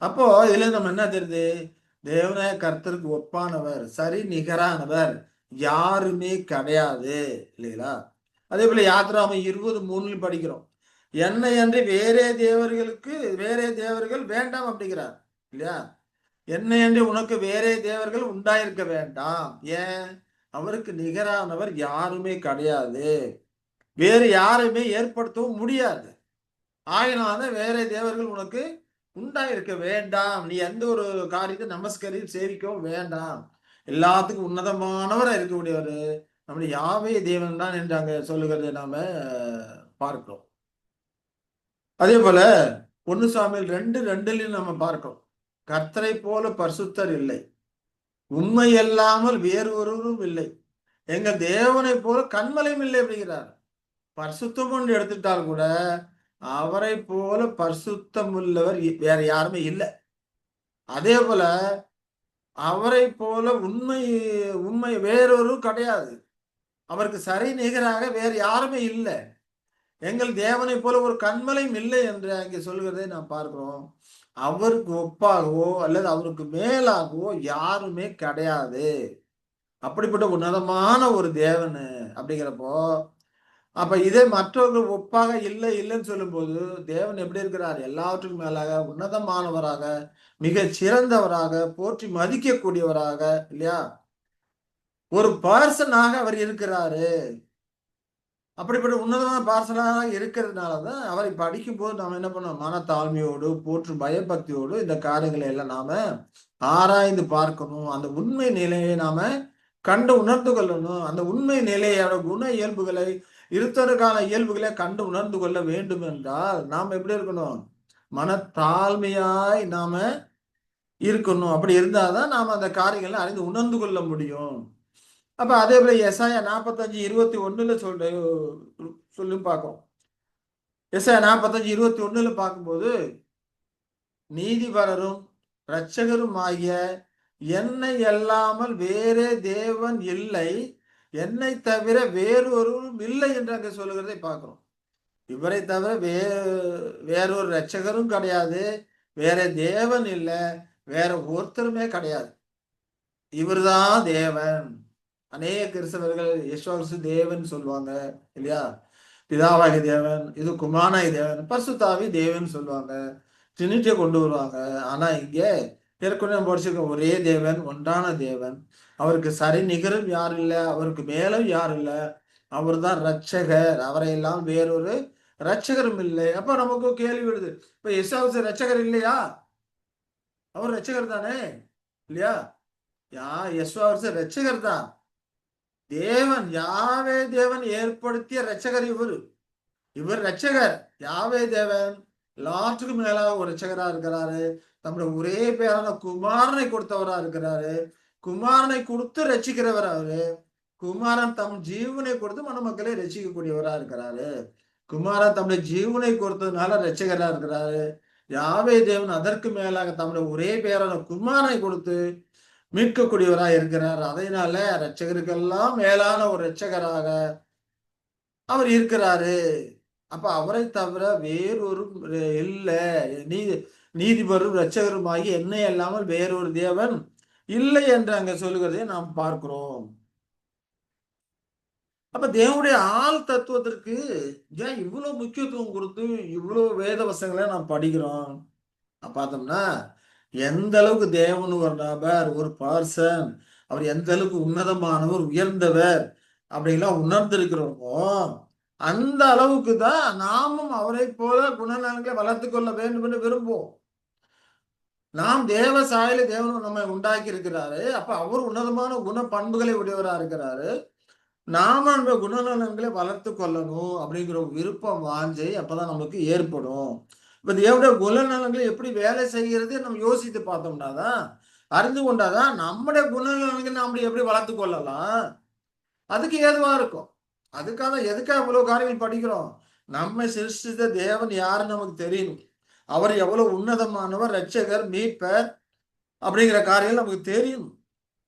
அப்போ இதுல நம்ம என்ன தெரியுது? தேவனாய கர்த்தருக்கு ஒப்பானவர், சரி நிகரானவர் யாருமே கிடையாது இல்லைங்களா? அதே போல யாத்திராகமம் 20:3 படிக்கிறோம். என்னை அன்றி வேறே தேவர்கள் வேண்டாம் அப்படிங்கிறார் இல்லையா? என்னை அன்றி உனக்கு வேறே தேவர்கள் உண்டாயிருக்க வேண்டாம். ஏன்? அவருக்கு நிகரானவர் யாருமே கிடையாது. வேறு யாருமே ஏற்படுத்தவும் முடியாது. ஆயினால வேறே தேவர்கள் உனக்கு உண்டாயிருக்க வேண்டாம். நீ எந்த ஒரு காரியத்தை நமஸ்கரி சேவிக்கவும் வேண்டாம். எல்லாத்துக்கும் உன்னதமானவராக இருக்கக்கூடியவர் நம்முடைய யாவே தேவன் தான் என்று அங்க சொல்லுகிறதை நாம பார்க்கிறோம். அதே போல 1 சாமுவேல் 2:2 நம்ம பார்க்கிறோம். கர்த்தரை போல பரிசுத்தர் இல்லை, உண்மை அல்லாமல் வேறு ஒருவரும் இல்லை, எங்க தேவனை போல கன்மலையும் இல்லை அப்படிங்கிறார். பரிசுத்தம் என்று எடுத்துட்டால் கூட அவரை போல பரிசுத்தம் உள்ளவர் வேற யாருமே இல்லை. அதே போல அவரை போல உண்மை வேறொரு கிடையாது. அவருக்கு சரி நிகராக வேறு யாருமே இல்லை. எங்கள் தேவனை போல ஒரு கன்மலையும் இல்லை என்று அங்கே சொல்கிறதை நாம் பார்க்கிறோம். அவருக்கு ஒப்பாகவோ அல்லது அவருக்கு மேலாகவோ யாருமே கிடையாது. அப்படிப்பட்ட உன்னதமான ஒரு தேவன் அப்படிங்கிறப்போ, அப்ப இதே மற்றவர்கள் ஒப்பாக இல்லை இல்லைன்னு சொல்லும்போது தேவன் எப்படி இருக்கிறார்? எல்லாவற்றுக்கும் மேலாக உன்னதமானவராக, மிக சிறந்தவராக, போற்றி மதிக்கக்கூடியவராக இல்லையா? ஒரு பர்சனாக அவர் இருக்கிறாரு. அப்படிப்பட்ட உன்னதமான பார்சலாக இருக்கிறதுனாலதான் அவரை படிக்கும்போது நாம என்ன பண்ணோம்? மனத்தாழ்மையோடு போற்று பயபக்தியோடு இந்த காரியங்களை எல்லாம் நாம ஆராய்ந்து பார்க்கணும். அந்த உண்மை நிலையை நாம கண்டு உணர்ந்து கொள்ளணும். அந்த உண்மை நிலையோட குண இயல்புகளை இருத்தருக்கான இயல்புகளை கண்டு உணர்ந்து கொள்ள வேண்டும் என்றால் நாம் எப்படி இருக்கணும்? மனத்தாழ்மையாய் நாம இருக்கணும். அப்படி இருந்தாதான் நாம அந்த காரியங்களை அறிந்து உணர்ந்து கொள்ள முடியும். அப்ப அதே போல எசாயா 45:21 சொல்லி பார்க்கும். எசாயா 45:21 பார்க்கும்போது நீதிபரரும் இரட்சகரும் ஆகிய என்னை அல்லாமல் வேறே தேவன் இல்லை, என்னை தவிர வேறொருவரும் இல்லை என்று அங்கே சொல்லுகிறதை பார்க்கிறோம். இவரை தவிர வேறொரு இரட்சகரும் கிடையாது, வேற தேவன் இல்லை, வேற ஒருத்தருமே கிடையாது. இவர்தான் தேவன். அநேக கிறிஸ்தவர்கள் யெஷுவா தேவன் சொல்லுவாங்க இல்லையா? பிதாவாகி தேவன், இது குமாரனாகி தேவன், பரிசுத்தாவி தேவன் சொல்லுவாங்க, ட்ரினிட்டியை கொண்டு வருவாங்க. ஆனா இங்கே ஏற்கனவே நம்ம படிச்சிருக்க ஒரே தேவன், ஒன்றான தேவன். அவருக்கு சரி நிகரும் யாரும் இல்லை, அவருக்கு மேலும் யாரும் இல்லை. அவர் தான் ரட்சகர். அவரை எல்லாம் வேறொரு ரட்சகரும் இல்லை. அப்ப நமக்கு கேள்வி விடுது, இப்ப யெஷுவா ரட்சகர் இல்லையா? அவர் ரட்சகர் தானே இல்லையா? யெஷுவா ரட்சகர் தான். தேவன் யாவே தேவன் ஏற்படுத்திய ரட்சகர் இவர் ரட்சகர். யாவே தேவன் எல்லாத்துக்கும் மேலாக ஒரு ரட்சகரா இருக்கிறாரு. நம்முடைய ஒரே பேரான குமாரனை கொடுத்தவரா இருக்கிறாரு. குமாரனை கொடுத்து ரட்சிக்கிறவர் அவரு. குமாரன் தம் ஜீவனை கொடுத்து மணமக்களை ரசிக்கக்கூடியவரா இருக்கிறாரு. குமாரன் தம்முடைய ஜீவனை கொடுத்ததுனால ரட்சகரா இருக்கிறாரு. யாவே தேவன் அதற்கு மேலாக தம்முடைய ஒரே பேரான குமாரனை கொடுத்து மீட்கக்கூடியவரா இருக்கிறார். அதனால ரட்சகருக்கெல்லாம் மேலான ஒரு ரட்சகராக அவர் இருக்கிறாரு. அப்ப அவரை தவிர வேறொரு இல்லை. நீதிபரும் இரட்சகருமாகி என்னை அல்லாமல் வேறொரு தேவன் இல்லை என்று அங்க சொல்லுகிறதை நாம் பார்க்கிறோம். அப்ப தேவனுடைய ஆள் தத்துவத்திற்கு ஏன் இவ்வளவு முக்கியத்துவம் கொடுத்து இவ்வளவு வேத வசங்களை நாம் படிக்கிறோம் பார்த்தோம்னா, எந்த அளவுக்கு தேவன் ஒரு நபர், ஒரு பர்சன், அவர் எந்த அளவுக்கு உன்னதமானவர், உயர்ந்தவர் அப்படின்லாம் உணர்ந்திருக்கிறோமோ அந்த அளவுக்கு தான் நாமும் அவரை போல குணநலன்களை வளர்த்து கொள்ள வேண்டும் என்று விரும்புவோம். நாம் தேவ சாயல தேவன் நம்மை உண்டாக்கி இருக்கிறாரு. அப்ப அவர் உன்னதமான குண பண்புகளை உடையவரா இருக்கிறாரு. நாம அந்த குணநலன்களை வளர்த்து கொள்ளணும் அப்படிங்கிற விருப்பம் வாஞ்சை அப்பதான் நமக்கு ஏற்படும். இப்ப தேவனுடைய குணநலன்களை எப்படி வேலை செய்கிறது நம்ம யோசித்து பார்த்தோம்னா தான், அறிந்து கொண்டாதான் நம்முடைய குணநலன்களை நாம எப்படி வளர்த்து கொள்ளலாம், அதுக்கு ஏதுவா இருக்கும். அதுக்காக எதுக்காக இவ்வளவு காரியங்கள் படிக்கிறோம்? நம்மை சிருஷ்டித்த தேவன் யாருன்னு நமக்கு தெரியணும். அவர் எவ்வளவு உன்னதமானவர், ரட்சகர், மீட்பர் அப்படிங்கிற காரியம் நமக்கு தெரியும்.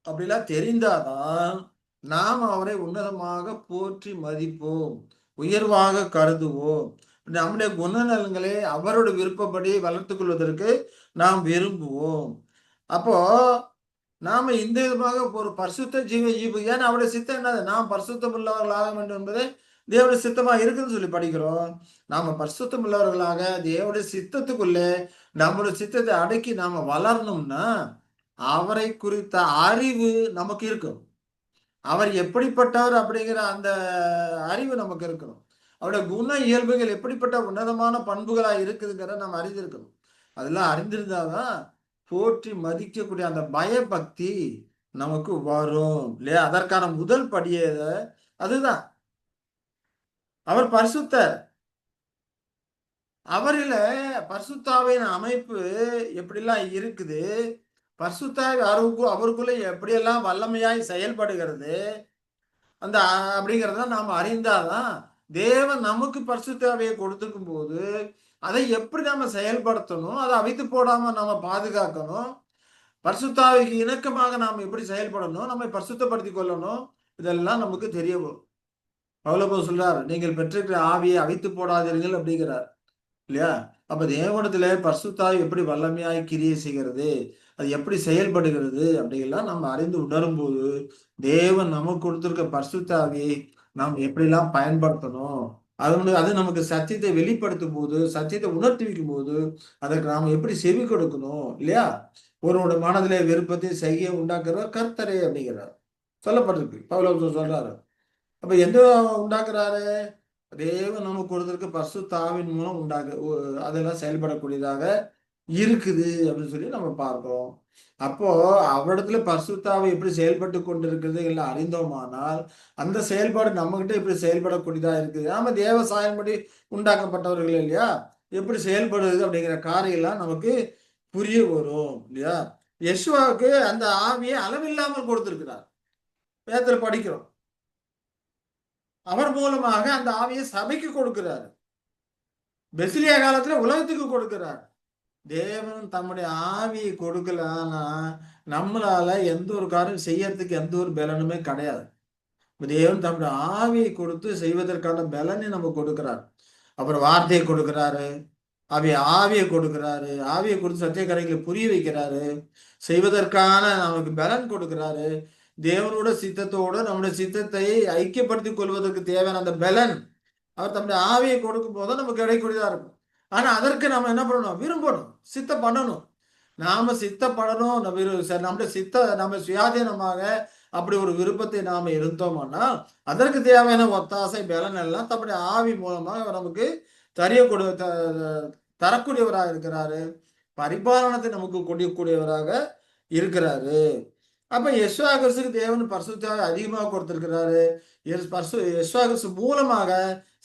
அப்படிலாம் தெரிந்தாதான் நாம் அவரை உன்னதமாக போற்றி மதிப்போம், உயர்வாக கருதுவோம். நம்முடைய குணநலன்களை அவரோட விருப்பப்படி வளர்த்து கொள்வதற்கு நாம் விரும்புவோம். அப்போ நாம இந்த விதமாக ஒரு பரிசுத்த ஜீவ ஏன்னா அவருடைய சித்தம் என்னது? நாம் பரிசுத்தம் உள்ளவர்களாக வேண்டும் என்பதை தேவனுடைய சித்தமா இருக்குன்னு சொல்லி படிக்கிறோம். நாம பரிசுத்தம் உள்ளவர்களாக தேவனுடைய சித்தத்துக்குள்ளே நம்மளுடைய சித்தத்தை அடக்கி நாம வளரணும்னா அவரை குறித்த அறிவு நமக்கு இருக்கும். அவர் எப்படிப்பட்டவர் அப்படிங்கிற அந்த அறிவு நமக்கு இருக்கணும். அவருடைய குண இயல்புகள் எப்படிப்பட்ட உன்னதமான பண்புகளா இருக்குதுங்கிறத நம்ம அறிந்திருக்கணும். அதெல்லாம் அறிந்திருந்தாதான் போற்றி மதிக்கக்கூடிய அந்த பயபக்தி நமக்கு வரும் இல்லையா? அதற்கான முதல் படியே அதுதான். அவர் பரிசுத்தர். அவரில பரிசுத்தாவின் அமைப்பு எப்படிலாம் இருக்குது, பரிசுத்தாவி அவருக்குள்ள எப்படியெல்லாம் வல்லமையாய் செயல்படுகிறது அந்த அப்படிங்கிறத நாம் அறிந்தாதான் தேவன் நமக்கு பரிசுத்தாவியை கொடுத்துக்கும் போது அதை எப்படி நாம செயல்படுத்தணும், அதை அவித்து போடாம நாம பாதுகாக்கணும், பரிசுத்தாவிக்கு இணக்கமாக நாம் எப்படி செயல்படணும், நம்மை பரிசுத்தப்படுத்தி கொள்ளணும், இதெல்லாம் நமக்கு தெரிய வரும். பவுல் சொல்றார், நீங்கள் பெற்றிருக்கிற ஆவியை அவித்து போடாதீர்கள் அப்படிங்கிறார் இல்லையா? அப்ப தேவனிடத்துல பரிசுத்தாவி எப்படி வல்லமையாய் கிரியை செய்கிறது, அது எப்படி செயல்படுகிறது அப்படிங்கலாம் நம்ம அறிந்து உணரும் போது தேவன் நமக்கு கொடுத்திருக்க பரிசுத்தாவியை நாம் எப்படிலாம் பயன்படுத்தணும், அது நமக்கு சத்தியத்தை வெளிப்படுத்தும் போது, சத்தியத்தை உணர்த்தி வைக்கும் போது அதற்கு நாம எப்படி செவி கொடுக்கணும் இல்லையா? ஒருவருடைய மனதிலே விருப்பத்தை செய்ய உண்டாக்குறவர் கர்த்தரே அப்படிங்கிறார் சொல்லப்பட்டிருக்கு. பவுல் சொல்றாரு. அப்ப எந்த உண்டாக்குறாரு? தேவன் நமக்கு கொடுத்திருக்க பரிசுத்தாவின் மூலம் அதெல்லாம் செயல்படக்கூடியதாக இருக்குது அப்படின்னு சொல்லி நம்ம பார்க்கிறோம். அப்போ அவரிடத்துல பரிசுத்தாவை எப்படி செயல்பட்டு கொண்டிருக்கிறது எல்லாம் அறிந்தோமானால் அந்த செயல்பாடு நம்ம கிட்ட எப்படி செயல்படக்கூடியதா இருக்குது, நாம தேவ சாயன்படி உண்டாக்கப்பட்டவர்கள் இல்லையா, எப்படி செயல்படுது அப்படிங்கிற காரியெல்லாம் நமக்கு புரிய வரும் இல்லையா? யெசுவாவுக்கு அந்த ஆவியை அளவில்லாமல் கொடுத்திருக்கிறார். வேதத்துல படிக்கிறோம். அவர் மூலமாக அந்த ஆவியை சபைக்கு கொடுக்கிறார். பெசிலியா காலத்துல உலகத்துக்கு கொடுக்கிறார். தேவன் தம்முடைய ஆவியை கொடுக்கலன்னா நம்மளால எந்த ஒரு காரியம் செய்யறதுக்கு எந்த ஒரு பலனுமே கிடையாது. தேவன் தம்முடைய ஆவியை கொடுத்து செய்வதற்கான பலனை நம்ம கொடுக்கிறார். அப்புறம் வார்த்தையை கொடுக்கிறாரு, ஆவியை கொடுக்கிறாரு, ஆவியை கொடுத்து சத்திய காரியங்களை புரிய வைக்கிறாரு, செய்வதற்கான நமக்கு பலன் கொடுக்கிறாரு. தேவனோட சித்தத்தோடு நம்முடைய சித்தத்தை ஐக்கியப்படுத்திக் கொள்வதற்கு தேவையான அந்த பலன் அவர் தம்முடைய ஆவியை கொடுக்கும் போது நமக்கு கிடைக்கூடியதா இருக்கும். ஆனா அதற்கு நம்ம என்ன பண்ணணும்? விரும்பணும், சித்த பண்ணணும். நாம சித்தப்படணும், நம்முடைய நம்ம சுயாதீனமாக அப்படி ஒரு விருப்பத்தை நாம இருந்தோம்னா அதற்கு தேவையான ஒத்தாசை பலன் எல்லாம் தம்முடைய ஆவி மூலமாக நமக்கு தரக்கூடியவராக இருக்கிறாரு. பரிபாலனத்தை நமக்கு கொடுக்கக்கூடியவராக இருக்கிறாரு. அப்ப யெசுவா கிறிஸ்துக்கு தேவன் பரிசுத்தாவை அதிகமாக கொடுத்திருக்கிறாரு. யெசுவா கிறிஸ்து மூலமாக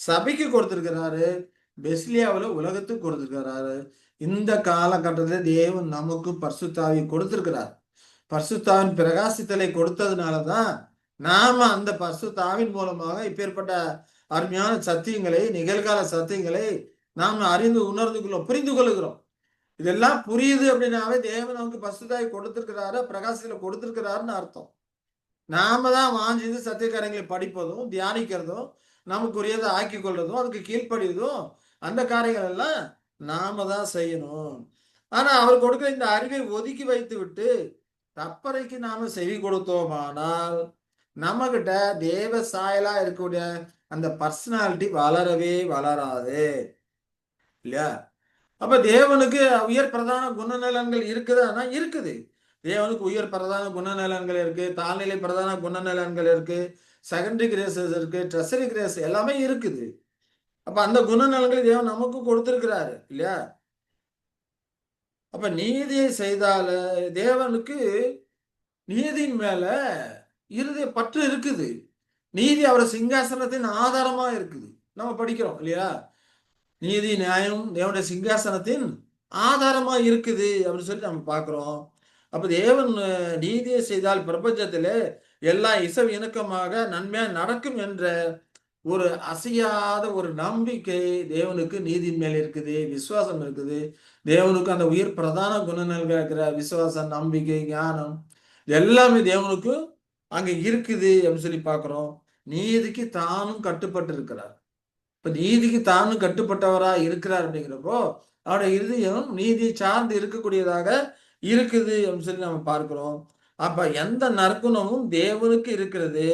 சபைக்கு கொடுத்திருக்கிறாரு. பெஸ்லியாவில் உலகத்துக்கு கொடுத்திருக்கிறாரு. இந்த காலகட்டத்தில் தேவன் நமக்கு பரிசுத்தாவை கொடுத்திருக்கிறார். பரிசுத்தாவின் பிரகாசித்தலை கொடுத்ததுனாலதான் நாம அந்த பரிசுத்தாவின் மூலமாக இப்பேற்பட்ட அருமையான சத்தியங்களை, நிகழ்கால சத்தியங்களை நாம் அறிந்து உணர்ந்து கொள்ளும், புரிந்து கொள்கிறோம். இதெல்லாம் புரியுது அப்படின்னாவே தேவன் நமக்கு பரிசுத்தாய் கொடுத்திருக்கிறாரு, பிரகாசத்துல கொடுத்திருக்கிறாருன்னு அர்த்தம். நாம தான் வாஞ்சித்து சத்தியக்காரங்களை படிப்பதும், தியானிக்கிறதும், நமக்குரியதை ஆக்கி கொள்றதும், அதுக்கு கீழ்ப்படிவதும், அந்த காரியங்கள் எல்லாம் நாம தான் செய்யணும். ஆனா அவர் கொடுக்கிற இந்த அறிவை ஒதுக்கி வைத்து விட்டு கற்பனைக்கு நாம செவி கொடுத்தோமானால் நம்ம கிட்ட தேவ சாயலா இருக்கக்கூடிய அந்த பர்சனாலிட்டி வளரவே வளராது, இல்லையா? அப்ப தேவனுக்கு உயர் பிரதான குணநலன்கள் இருக்குதானா? இருக்குது. தேவனுக்கு உயர் பிரதான குணநலன்கள் இருக்கு, தாழ்நிலை பிரதான குணநலன்கள் இருக்கு, செகண்டரி கிரேசஸ் இருக்கு, ட்ரெஷரி கிரேஸ் எல்லாமே இருக்குது. அப்ப அந்த குணநலன்களை தேவன் நமக்கு கொடுத்திருக்கிறாரு, இல்லையா? அப்ப நீதியை செய்தால தேவனுக்கு நீதியின் மேல இருதய பற்று இருக்குது. நீதி அவர சிங்காசனத்தின் ஆதாரமா இருக்குது. நம்ம படிக்கிறோம் இல்லையா? நீதி நியாயம் தேவனுடைய சிங்காசனத்தின் ஆதாரமா இருக்குது அப்படின்னு சொல்லி நம்ம பார்க்கிறோம். அப்ப தேவன் நீதியை செய்தால் பிரபஞ்சத்திலே எல்லாம் இசை இணக்கமாக நன்மையா நடக்கும் என்ற ஒரு அசையாத ஒரு நம்பிக்கை தேவனுக்கு நீதியின் மேல் இருக்குது, விசுவாசம் இருக்குது. தேவனுக்கு அந்த உயிர் பிரதான குணநலன்கள் இருக்கிற விசுவாசம், நம்பிக்கை, ஞானம் எல்லாமே தேவனுக்கு அங்க இருக்குது அப்படின்னு சொல்லி பார்க்கிறோம். நீதிக்கு தானும் கட்டுப்பட்டு இருக்கிறார். இப்ப நீதிக்கு தானும் கட்டுப்பட்டவரா இருக்கிறார் அப்படிங்கிறப்போ அவருடைய இருதயம் நீதியை சார்ந்து இருக்கக்கூடியதாக இருக்குது அப்படின்னு சொல்லி நம்ம பார்க்கிறோம். அப்ப எந்த நற்குணமும் தேவனுக்கு இருக்கிறது,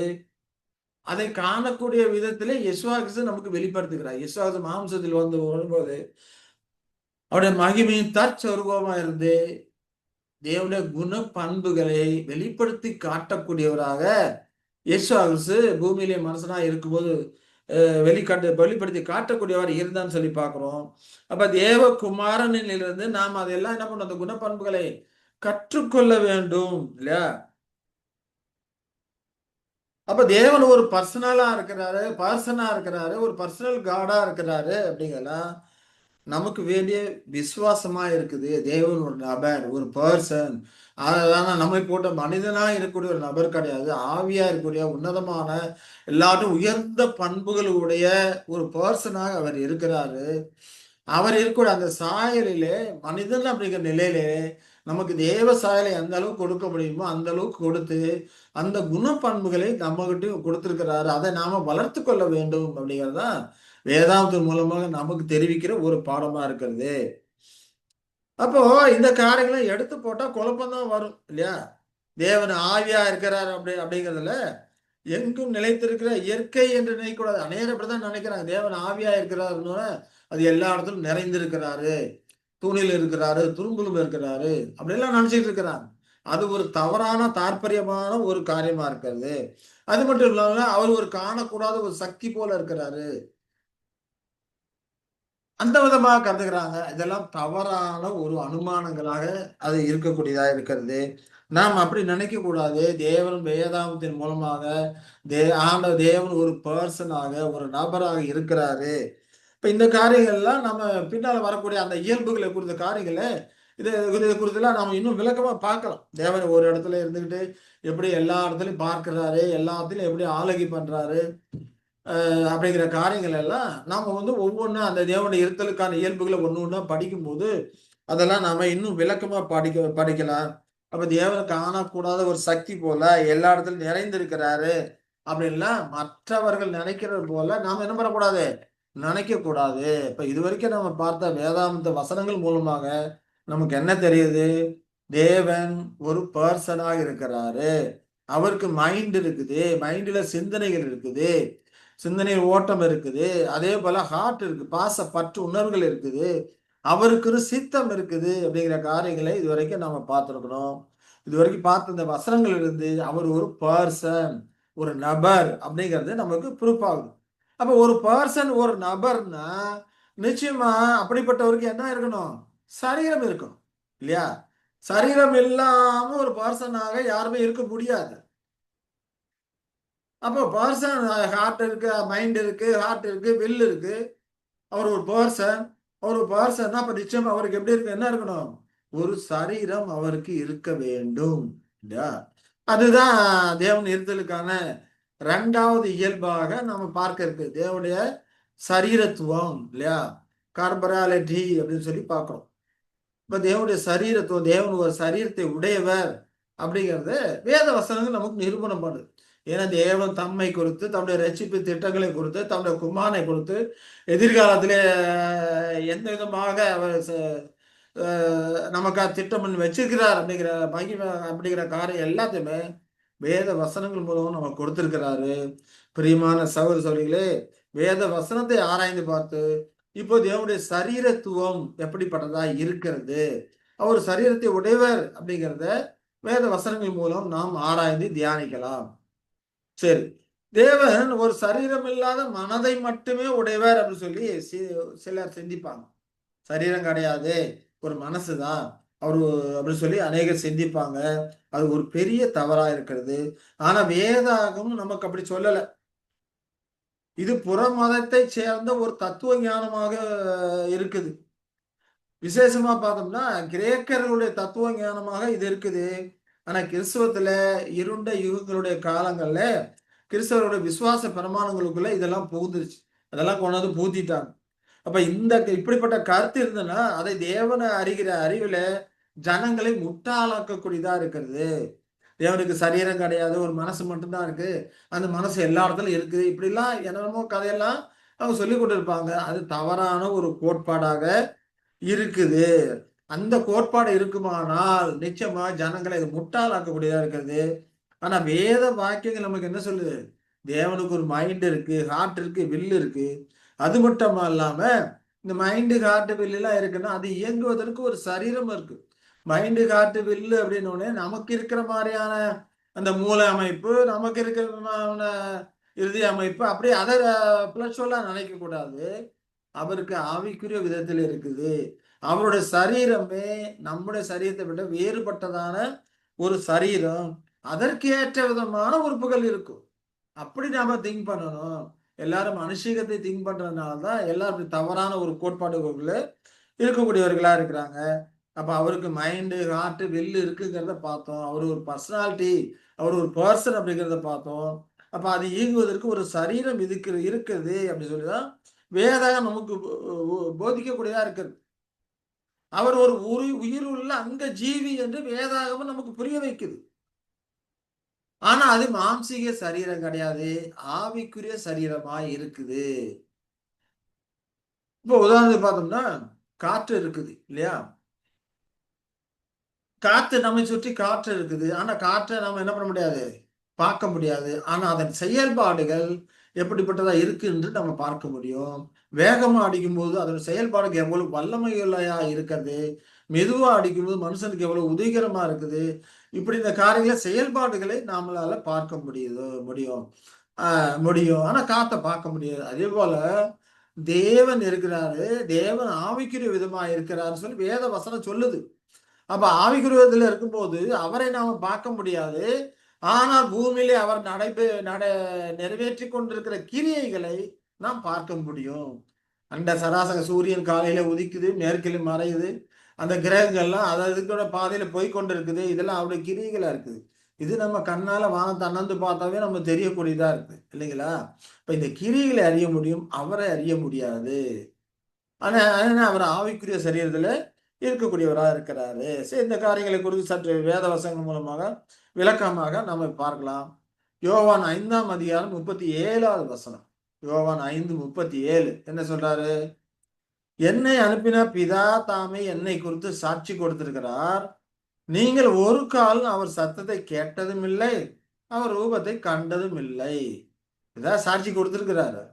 அதை காணக்கூடிய விதத்திலே யெசுவா கிறிஸ்து நமக்கு வெளிப்படுத்துகிறார். யெசுவா மாம்சத்தில் வந்து வரும்போது அவருடைய மகிமையின் தற்சொரூபமா இருந்து தேவனுடைய குண பண்புகளை வெளிப்படுத்தி காட்டக்கூடியவராக யேசுவா கிறிஸ்து பூமியிலே மனுஷனா இருக்கும்போது வெளிப்படுத்தி காட்டக்கூடியவர் இருந்தான்னு சொல்லி பார்க்கிறோம். அப்ப தேவகுமாரனிலிருந்து நாம் அதெல்லாம் என்ன பண்ணணும், அந்த குணப்பண்புகளை கற்றுக்கொள்ள வேண்டும், இல்லையா? அப்ப தேவன் ஒரு பர்சனா இருக்கிறாரு, ஒரு பர்சனல் காடா இருக்கிறாரு அப்படிங்கலாம் நமக்கு வேண்டிய விசுவாசமா இருக்குது. தேவன் ஒரு நபர், ஒரு பர்சன். ஆனா நம்மை போட்ட மனிதனா இருக்கக்கூடிய ஒரு நபர் கிடையாது. ஆவியா இருக்கக்கூடிய உன்னதமான எல்லாரும் உயர்ந்த பண்புகளுடைய ஒரு பர்சனாக அவர் இருக்கிறாரு. அவர் இருக்கக்கூடிய அந்த சாயலிலே மனிதன் அப்படிங்கிற நிலையிலே நமக்கு தேவ சாயலை எந்த அளவுக்கு கொடுக்க முடியுமோ அந்த அளவுக்கு கொடுத்து அந்த குணப்பண்புகளை நம்மகிட்ட கொடுத்திருக்கிறாரு. அதை நாம வளர்த்து கொள்ள வேண்டும் அப்படிங்கிறதா வேதாந்தத்தின் மூலமாக நமக்கு தெரிவிக்கிற ஒரு பாடமா இருக்கிறது. அப்போ இந்த காரியங்களை எடுத்து போட்டா குழப்பம்தான் வரும், இல்லையா? தேவன் ஆவியா இருக்கிறார் அப்படிங்கிறதுல எங்கும் நிலைத்திருக்கிற இயற்கை என்று நினைக்கக்கூடாது. அநேகர் அப்படிதான் நினைக்கிறாங்க. தேவன் ஆவியா இருக்கிறாருன்னு அது எல்லா இடத்திலும் நிறைந்திருக்கிறாரு, தூணில் இருக்கிறாரு, துரும்பிலும் இருக்கிறாரு அப்படியெல்லாம் நினைச்சிட்டு இருக்கிறாங்க. அது ஒரு தவறான தாற்பயமான ஒரு காரியமா இருக்கிறது. அது மட்டும் இல்லாம அவர் ஒரு காணக்கூடாத ஒரு சக்தி போல இருக்கிறாரு, அந்த விதமாக கருதுகிறாங்க. இதெல்லாம் தவறான ஒரு அனுமானங்களாக அது இருக்கக்கூடியதா இருக்கிறது. நாம் அப்படி நினைக்க கூடாது. தேவன் வேதாகமத்தின் மூலமாக தேவன் ஒரு பர்சனாக ஒரு நபராக இருக்கிறாரு. இப்ப இந்த காரியங்கள்லாம் நம்ம பின்னால வரக்கூடிய அந்த இயல்புகளை குறித்த காரியங்களை இது குறித்தெல்லாம் நாம இன்னும் விளக்கமா பார்க்கலாம். தேவன் ஒரு இடத்துல இருந்துகிட்டு எப்படி எல்லா இடத்துலயும் பார்க்கிறாரு, எல்லா இடத்துலயும் எப்படி ஆளுகை பண்றாரு அப்படிங்கிற காரியங்கள் எல்லாம் நாம வந்து ஒவ்வொன்றா அந்த தேவனுடைய இருத்தலுக்கான இயல்புகளை ஒண்ணு ஒண்ணா படிக்கும்போது அதெல்லாம் நாம இன்னும் விளக்கமா படிக்கலாம். அப்ப தேவன் காணக்கூடாத ஒரு சக்தி போல எல்லா இடத்துலயும் நிறைந்திருக்கிறாரு அப்படின்லாம் மற்றவர்கள் நினைக்கிறது போல நாம என்ன பண்ணக்கூடாது, நினைக்க கூடாது. இப்ப இதுவரைக்கும் நம்ம பார்த்த வேதாந்த வசனங்கள் மூலமாக நமக்கு என்ன தெரியுது? தேவன் ஒரு பர்சனாக இருக்கிறாரு. அவருக்கு மைண்ட் இருக்குது, மைண்ட்ல சிந்தனைகள் இருக்குது, சிந்தனை ஓட்டம் இருக்குது, அதே போல ஹார்ட் இருக்கு, பாச பற்று உணர்வுகள் இருக்குது, அவருக்கு ஒரு சித்தம் இருக்குது அப்படிங்கிற காரியங்களை இதுவரைக்கும் நம்ம பார்த்துருக்கணும். இதுவரைக்கும் பார்த்த இந்த வசனங்கள் இருந்து அவர் ஒரு பர்சன், ஒரு நபர் அப்படிங்கிறது நமக்கு ப்ரூஃப் ஆகுது. அப்ப ஒரு பர்சன் ஒரு நபர்னா நிச்சயமா அப்படிப்பட்டவருக்கு என்ன இருக்கணும், சரீரம் இருக்கணும், இல்லையா? சரீரம் இல்லாம ஒரு பர்சனாக யாருமே இருக்க முடியாது. அப்போ பர்சன் ஹார்ட் இருக்கு, மைண்ட் இருக்கு, ஹார்ட் இருக்கு, வில் இருக்கு. அவர் ஒரு பர்சன். அவர் ஒரு பர்சன்னா அப்ப நிச்சயம் அவருக்கு எப்படி இருக்கு, என்ன இருக்கணும், ஒரு சரீரம் அவருக்கு இருக்க வேண்டும், இல்லையா? அதுதான் தேவன் இருத்தலுக்கான இரண்டாவது இயல்பாக நம்ம பார்க்க இருக்கு. தேவனுடைய சரீரத்துவம் இல்லையா, கார்பராலிட்டி அப்படின்னு சொல்லி பார்க்கிறோம். இப்ப தேவனுடைய சரீரத்துவம், தேவன் ஒரு சரீரத்தை உடையவர் அப்படிங்கிறத வேத வசனங்கள் நமக்கு நிரூபணம் பண்ணுது. ஏன்னா தேவன் தம்மை குறித்து, தன்னுடைய ரட்சிப்பு திட்டங்களை குறித்து, தன்னுடைய குமாரனை கொடுத்து, எதிர்காலத்திலே எந்த விதமாக அவர் நமக்காக திட்டம் பண்ணி வச்சிருக்கிறார் அப்படிங்கிற மகிமை அப்படிங்கிற காரியம் எல்லாத்தையுமே வேத வசனங்கள் மூலம் நமக்கு கொடுத்திருக்கிறாரு. பிரியமான சகோதர சகோதரிகளே, வேத வசனத்தை ஆராய்ந்து பார்த்து இப்போ தேவனுடைய சரீரத்துவம் எப்படிப்பட்டதா இருக்கிறது, அவர் சரீரத்தை உடையவர் அப்படிங்கிறத வேத வசனங்கள் மூலம் நாம் ஆராய்ந்து தியானிக்கலாம். சரி, தேவன் ஒரு சரீரம் இல்லாத மனதை மட்டுமே உடையவர் அப்படின்னு சொல்லி சிலர் சிந்திப்பாங்க. சரீரம் கிடையாது, ஒரு மனசுதான் அவரு அப்படின்னு சொல்லி அநேகர் சிந்திப்பாங்க. அது ஒரு பெரிய தவறா இருக்கிறது. ஆனா வேதாகம் நமக்கு அப்படி சொல்லல. இது புற மதத்தை சேர்ந்த ஒரு தத்துவ ஞானமாக இருக்குது. விசேஷமா பார்த்தோம்னா கிரேக்கர்களுடைய தத்துவ ஞானமாக இது இருக்குது. ஆனா கிறிஸ்தவத்துல இருண்ட யுகங்களுடைய காலங்கள்ல கிறிஸ்தவருடைய விசுவாச பிரமாணங்களுக்குள்ள இதெல்லாம் புகுந்துருச்சு. அதெல்லாம் கொண்டாந்து பூத்திட்டாங்க. அப்ப இப்படிப்பட்ட கருத்து இருந்ததுன்னா அதை தேவனை அறிகிற அறிவுல ஜனங்களை முட்டாளாக்கக்கூடியதா இருக்கிறது. தேவனுக்கு சரீரம் கிடையாது, ஒரு மனசு மட்டும்தான் இருக்கு, அந்த மனசு எல்லா இடத்துலயும் இருக்குது, இப்படிலாம் என்னென்னமோ கதையெல்லாம் அவங்க சொல்லி கொண்டு இருப்பாங்க. அது தவறான ஒரு கோட்பாடாக இருக்குது. அந்த கோட்பாடு இருக்குமானால் நிச்சயமா ஜனங்களை அது முட்டாளாக்கக்கூடியதா இருக்கிறது. ஆனா வேத வாக்கியங்கள் நமக்கு என்ன சொல்லுது? தேவனுக்கு ஒரு மைண்ட் இருக்கு, ஹார்ட் இருக்கு, வில் இருக்கு. அது மட்டும் இல்லாம இந்த மைண்டு, ஹார்ட், வில் எல்லாம் இருக்குன்னா அது இயங்குவதற்கு ஒரு சரீரம் இருக்கு. மைண்டு, ஹார்ட், வில்லு அப்படின்னு நமக்கு இருக்கிற மாதிரியான அந்த மூளை அமைப்பு, நமக்கு இருக்கிற இறுதி அமைப்பு அப்படி அதை பிளஸ்வெல்லாம் நினைக்க கூடாது. அவருக்கு ஆவிக்குரிய விதத்தில் இருக்குது. அவருடைய சரீரமே நம்முடைய சரீரத்தை விட வேறுபட்டதான ஒரு சரீரம். அதற்கேற்ற விதமான உறுப்புகள் இருக்கும். அப்படி நாம திங்க் பண்ணணும். எல்லாரும் மனுஷீகத்தை திங்க் பண்றதுனாலதான் எல்லாரும் தவறான ஒரு கோட்பாடுகளுக்குள்ள இருக்கக்கூடியவர்களா இருக்கிறாங்க. அப்ப அவருக்கு மைண்டு, ஹார்ட், வில்லு இருக்குங்கிறத பார்த்தோம். அவர் ஒரு பர்சனாலிட்டி, அவர் ஒரு பர்சன் அப்படிங்கிறத பார்த்தோம். அப்ப அது இயங்குவதற்கு ஒரு சரீரம் இருக்குது அப்படின்னு சொல்லிதான் வேதம் நமக்கு போதிக்கக்கூடியதா இருக்குது. அவர் ஒரு உயிர் உள்ள அங்க ஜீவி என்று வேதாகமும் நமக்கு புரிய வைக்குது. ஆனா அது மாம்சீக சரீரம் கிடையாது, ஆவிக்குரிய சரீரமா இருக்குது. இப்போ உதாரணத்துக்கு பார்த்தோம்னா காற்று இருக்குது இல்லையா, காற்று நம்மை சுற்றி காற்று இருக்குது. ஆனா காற்றை நம்ம என்ன பண்ண முடியாது, பார்க்க முடியாது. ஆனா அதன் செயல்பாடுகள் எப்படிப்பட்டதா இருக்கு என்று நம்ம பார்க்க முடியும். வேகமா அடிக்கும்போது அதன் செயல்பாடுக்கு எவ்வளவு வல்லமையுள்ளயா இருக்கிறது, மெதுவா அடிக்கும்போது மனுஷனுக்கு எவ்வளவு உதவிகரமா இருக்குது. இப்படி இந்த காரியங்கள செயல்பாடுகளை நம்மளால பார்க்க முடியும். முடியும். ஆனா காத்தை பார்க்க முடியாது. அதே போல தேவன் இருக்கிறாரு, தேவன் ஆவிக்குரிய விதமா இருக்கிறாருன்னு சொல்லி வேத வசனம் சொல்லுது. அப்ப ஆவிக்குரிய விதத்துல இருக்கும்போது அவரை நாம பார்க்க முடியாது. ஆனால் பூமியிலே அவர் நிறைவேற்றி கொண்டிருக்கிற கிரியைகளை நாம் பார்க்க முடியும். அந்த சராசர சூரியன் காலையில உதிக்குது, மேற்கில மறையுது, அந்த கிரகங்கள்லாம் அதுக்கூட பாதையில போய் கொண்டு இருக்குது. இதெல்லாம் அவருடைய கிரியைகளா இருக்குது. இது நம்ம கண்ணால வானத்தை அண்ணந்து பார்த்தாவே நம்ம தெரியக்கூடியதா இருக்கு இல்லைங்களா? இப்ப இந்த கிரியைகளை அறிய முடியும், அவரை அறிய முடியாது. ஆனா அவர் ஆவிக்குரிய சரீரத்துல இருக்கக்கூடியவராக இருக்கிறாரு. சரி, இந்த காரியங்களை குறித்து சற்று வேத வசனங்கள் மூலமாக விளக்கமாக நம்ம பார்க்கலாம். யோவான் 5ஆம் அதிகாரம் 37வது வசனம். யோவான் 5:37 என்ன சொல்றாரு? என்னை அனுப்பின பிதா தாமே என்னை குறித்து சாட்சி கொடுத்திருக்கிறார். நீங்கள் ஒரு காலம் அவர் சத்தத்தை கேட்டதும் இல்லை, அவர் ரூபத்தை கண்டதும் இல்லை. இதான் சாட்சி கொடுத்திருக்கிறாரு.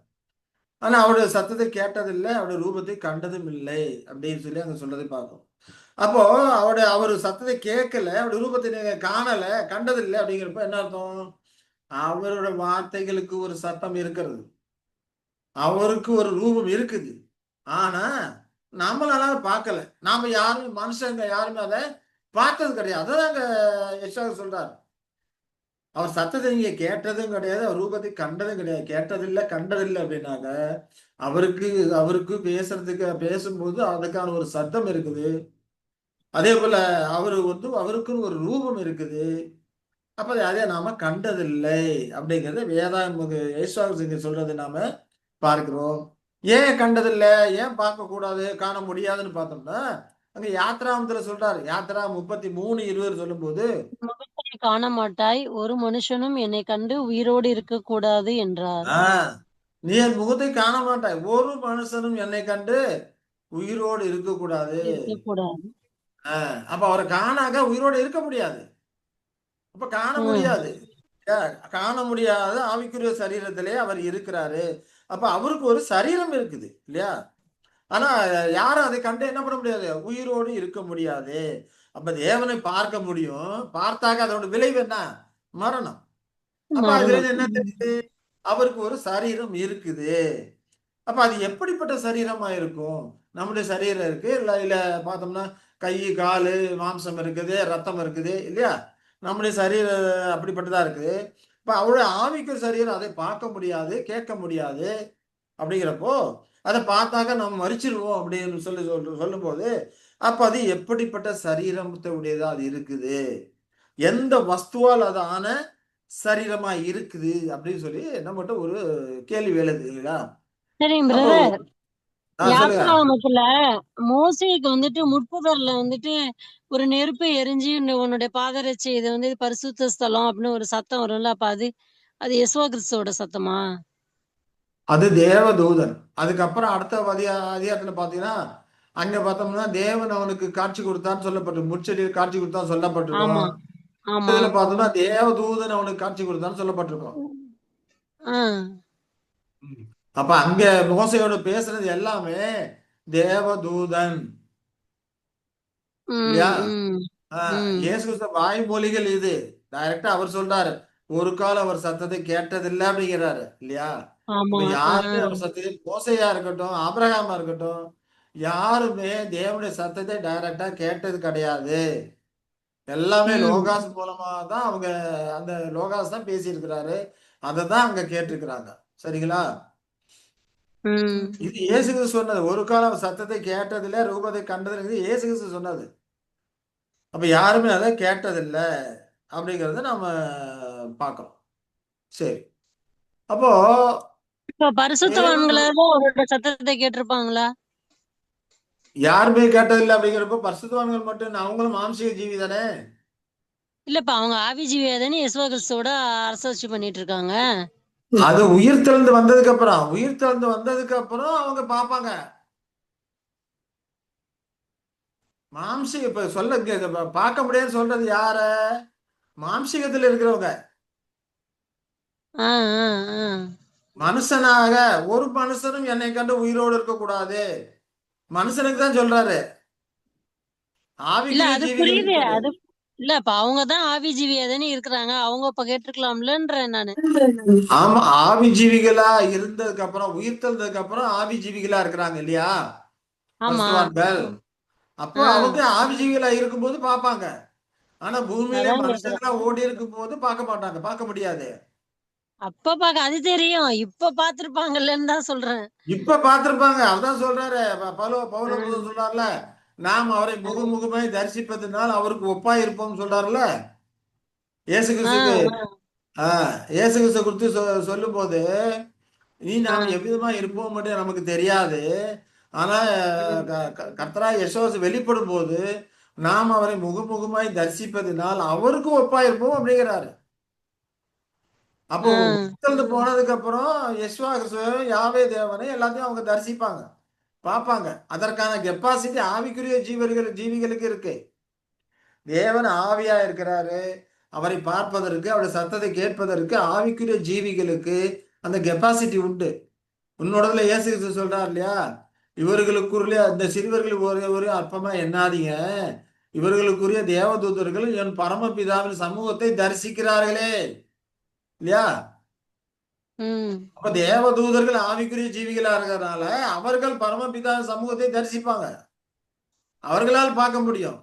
ஆனா அவருடைய சத்தத்தை கேட்டதில்லை, அவருடைய ரூபத்தை கண்டதும் இல்லை அப்படின்னு சொல்லி அங்க சொல்றதை பார்க்கும். அப்போ அவர் சத்தத்தை கேட்கல, அவருடைய ரூபத்தை நீங்க காணல, கண்டதில்லை அப்படிங்கிறப்ப என்ன அர்த்தம்? அவரோட வார்த்தைகளுக்கு ஒரு சத்தம் இருக்கிறது, அவருக்கு ஒரு ரூபம் இருக்குது. ஆனா நம்மளால பார்க்கல. நாம யாரும் மனுஷங்க யாருமே அதை பார்த்தது கிடையாது. அதான் அங்க யெஷயா சொல்றாரு. அவர் சத்தத்தை நீங்க கேட்டதும் கிடையாது, அவர் ரூபத்தை கண்டதும் கிடையாது. கேட்டதில்லை, கண்டதில்லை அப்படின்னாக்க அவருக்கு அவருக்கு பேசும்போது அதுக்கான ஒரு சத்தம் இருக்குது. அதே போல அவருக்குன்னு ஒரு ரூபம் இருக்குது. அப்ப அதை நாம கண்டதில்லை அப்படிங்கிறது வேதாகம இயேசுவாக சொல்றது நாம பார்க்கிறோம். ஏன் கண்டதில்லை, ஏன் பார்க்க கூடாது, காண முடியாதுன்னு பார்த்தோம்னா, அங்க யாத்ராமத்துல சொல்றாரு. யாத்ரா 33:20 சொல்லும்போது, முகத்தை காண மாட்டாய், ஒரு மனுஷனும் என்னை கண்டு உயிரோடு இருக்கக்கூடாது என்றார். நீ என் முகத்தை காண மாட்டாய், ஒரு மனுஷனும் என்னை கண்டு உயிரோடு இருக்கக்கூடாது. இருக்கக்கூடாது. அப்ப அவரை காணாக உயிரோடு இருக்க முடியாது. அப்ப காண முடியாது. காண முடியாத ஆவிக்குரிய சரீரத்திலே அவர் இருக்கிறாரு. அப்ப அவருக்கு ஒரு சரீரம் இருக்குது இல்லையா? ஆனா யாரும் அதை கண்டு என்ன பண்ண முடியாது, உயிரோடு இருக்க முடியாது. அப்ப தேவனை பார்க்க முடியும். பார்த்தாக அதோட விளைவு என்ன? மரணம். அப்ப அதுல மரணம். என்ன தெரியுது? அவருக்கு ஒரு சரீரம் இருக்குது. அப்ப அது எப்படிப்பட்ட சரீரமா இருக்கும்? நம்முடைய சரீரம் இருக்கு இல்ல இல்ல பார்த்தோம்னா கை காலு மாம்சம் இருக்குது, ரத்தம் இருக்குது இல்லையா? நம்முடைய சரீரம் அப்படிப்பட்டதா இருக்குது. இப்ப அவருடைய ஆவிக்கு சரீரம் அதை பார்க்க முடியாது, கேட்க முடியாது. அப்படிங்கிறப்போ அதை பார்த்தாக்க நம்ம மறிச்சிருவோம் அப்படின்னு சொல்லும்போது, அப்ப அது எப்படிப்பட்ட சரீரத்தை உடையதா அது இருக்குது, எந்த வஸ்துவால் அது ஆன சரீரமா இருக்குது அப்படின்னு சொல்லி நம்மகிட்ட ஒரு கேள்வி எழுது இல்லையா? சரிங்க அப்போ பிரதர். சொல்லுங்க. யாத்ராகமத்துல மோசேக்கு வந்துட்டு முட்புதர்ல வந்துட்டு ஒரு நெருப்பு எரிஞ்சு உன்னுடைய பாதரட்சை இது வந்து பரிசுத்த ஸ்தலம் அப்படின்னு ஒரு சத்தம் வரும்ல. அப்ப அது அது யேசுவா கிறிஸ்துவோட சத்தமா? அது தேவதூதன். அதுக்கப்புறம் அடுத்த அதிகாரத்துல பாத்தீங்கன்னா, அங்க பார்த்தோம்னா தேவன் அவனுக்கு காட்சி கொடுத்தான்னு சொல்லப்பட்டு முட்செடியில் காட்சி கொடுத்தான்னு ஆமா, சொல்லப்பட்டிருக்கோம். ஆமா. இதுல பார்த்தோம்னா தேவதூதன் அவனுக்கு காட்சி கொடுத்தான்னு சொல்லப்பட்டிருக்கோம். ஆ. ம். அப்ப அங்க மோசையோட பேசுறது எல்லாமே தேவதூதன் ம், இல்லையா? ம், ம். இயேசு கிறிஸ்து வாய்மொழிகள் இது. டைரக்டா அவர் சொல்றாரு. ஒரு காலம் அவர் சத்தத்தை கேட்டதில்லை அப்படிங்கிறாரு இல்லையா? ஆமா. அப்ப ஆ. யாருமே அவர் சத்தத்தை மோசையா இருக்கட்டும், ஆபிரகாமா இருக்கட்டும், யாருமே தேவனுடைய சத்தத்தை டைரக்டா கேட்டது கிடையாது. எல்லாமே ம், லோகாஸ் மூலமா தான் அவங்க அந்த லோகாஸ் தான் பேசியிருக்கிறாரு. அதை தான் அங்க கேட்டிருக்கிறாங்க. சரிங்களா? ம். இது இயேசு கிறிஸ்து சொன்னது. ஒரு காலம் சத்தத்தை கேட்டதில்லை, ரூபத்தை கண்டதில்லை. இயேசு கிறிஸ்து சொன்னது. அப்ப யாருமே அதை கேட்டதில்ல அப்படிங்கிறத நாம பார்க்கிறோம். சரி. அப்போ இப்ப தேவன் பரிசுத்தவான்களாவது அவரோட சத்தத்தை கேட்டிருப்பாங்களா? யாருமே கேட்டதில்லை அப்படிங்கிறப்போ பரிசுத்தவான்கள் மட்டும் அவங்களும் மாம்சீக ஜீவி தானே. இல்லப்ப அவங்க ஆவிஜீவியா தானே யேசுவா கிறிஸ்துவோட அரசாட்சி பண்ணிட்டு இருக்காங்க. அது உயிர் தெழுந்து வந்ததுக்கு அப்புறம் அவங்க பார்ப்பாங்க. மாம்சீக இப்ப பார்க்க முடியாதுன்னு சொல்றது யார? மாம்சீகத்தில் இருக்கிறவங்க. ஆ, ஆ, ஆ. மனுஷனாக ஒரு மனுஷனும் என்னை கண்டு உயிரோடு இருக்கக்கூடாது. மனுஷனுக்கு தான் சொல்றாரு, இல்ல ஆவிக்குரிய அது ஜீவிகளுக்கு புரியுது. சொல்லு. அது இல்ல இப்ப அவங்கதான் ஆவிஜீவியா தானே இருக்கிறாங்க. அவங்க இப்ப கேட்டிருக்கலாம்லன்றேன் நானு. ஆமா, ஆவி ஜீவிகளா இருந்ததுக்கு அப்புறம் உயிர் தெழுந்ததுக்கு அப்புறம் ஆவி ஜீவிகளா இருக்கிறாங்க இல்லையா? ஆமா. பரிசுத்தவான்கள். அப்போ ஆ. அவங்க ஆவி ஜீவிகளா இருக்கும்போது பார்ப்பாங்க. ஆனா பூமியிலே அதான் கேக்குறேன். மனுஷங்களா ஓடி இருக்கும் போது பார்க்க மாட்டாங்க, பார்க்க முடியாது. அப்ப பாக்க அது தெரியும். இப்ப பாத்திருப்பாங்கல்லன்னு தான் சொல்றேன். இப்ப பார்த்திருப்பாங்க. அதான் சொல்றாரு பவுல ம், சொல்றாருல, நாம் அவரை ம். முகமுகமாய் தரிசிப்பதனால் அவருக்கு ஒப்பாய் இருப்போம் சொல்றாருல இயேசு ஆ, கிறிஸ்துக்கு. ஆ. இயேசு கிறிஸ்து குறித்து சொல்லும் போது, நீ ஆ. நாம் எவ்விதமா இருப்போம் மட்டும் நமக்கு தெரியாது. ஆனா ம், கர்த்தராகிய இயேசு வெளிப்படும் போது நாம் அவரை முகமுகமாய் தரிசிப்பதினால் அவருக்கு ஒப்பாயிருப்போம் அப்படிங்கிறாரு. அப்போ ஆ. உயிர்த்தெழுந்து போனதுக்கு அப்புறம் யெசுவா கிறிஸ்துவையும் யாவே தேவனை எல்லாத்தையும் அவங்க தரிசிப்பாங்க, பார்ப்பாங்க. அதற்கான கெப்பாசிட்டி ஆவிக்குரிய ஜீவிகளுக்கு இருக்கு. தேவன் ஆவியா இருக்கிறாரு. அவரை பார்ப்பதற்கு, அவருடைய சத்தத்தை கேட்பதற்கு ஆவிக்குரிய ஜீவிகளுக்கு அந்த கெப்பாசிட்டி உண்டு. உன்னோடதுல இயேசு கிறிஸ்து சொல்றார் இல்லையா? இவர்களுக்குரிய அந்த சிறுவர்கள் ஒரு ஒரு அற்பமா எண்ணாதீங்க. இவர்களுக்குரிய தேவதூதர்கள் என் பரமபிதாவின் சமூகத்தை தரிசிக்கிறார்களே இல்லையா? ம். அப்ப தேவதூதர்கள் ஆவிக்குரிய ஜீவிகளா இருக்கிறதுனால அவர்கள் பரமபிதாவின் சமூகத்தை தரிசிப்பாங்க. அவர்களால் பார்க்க முடியும்.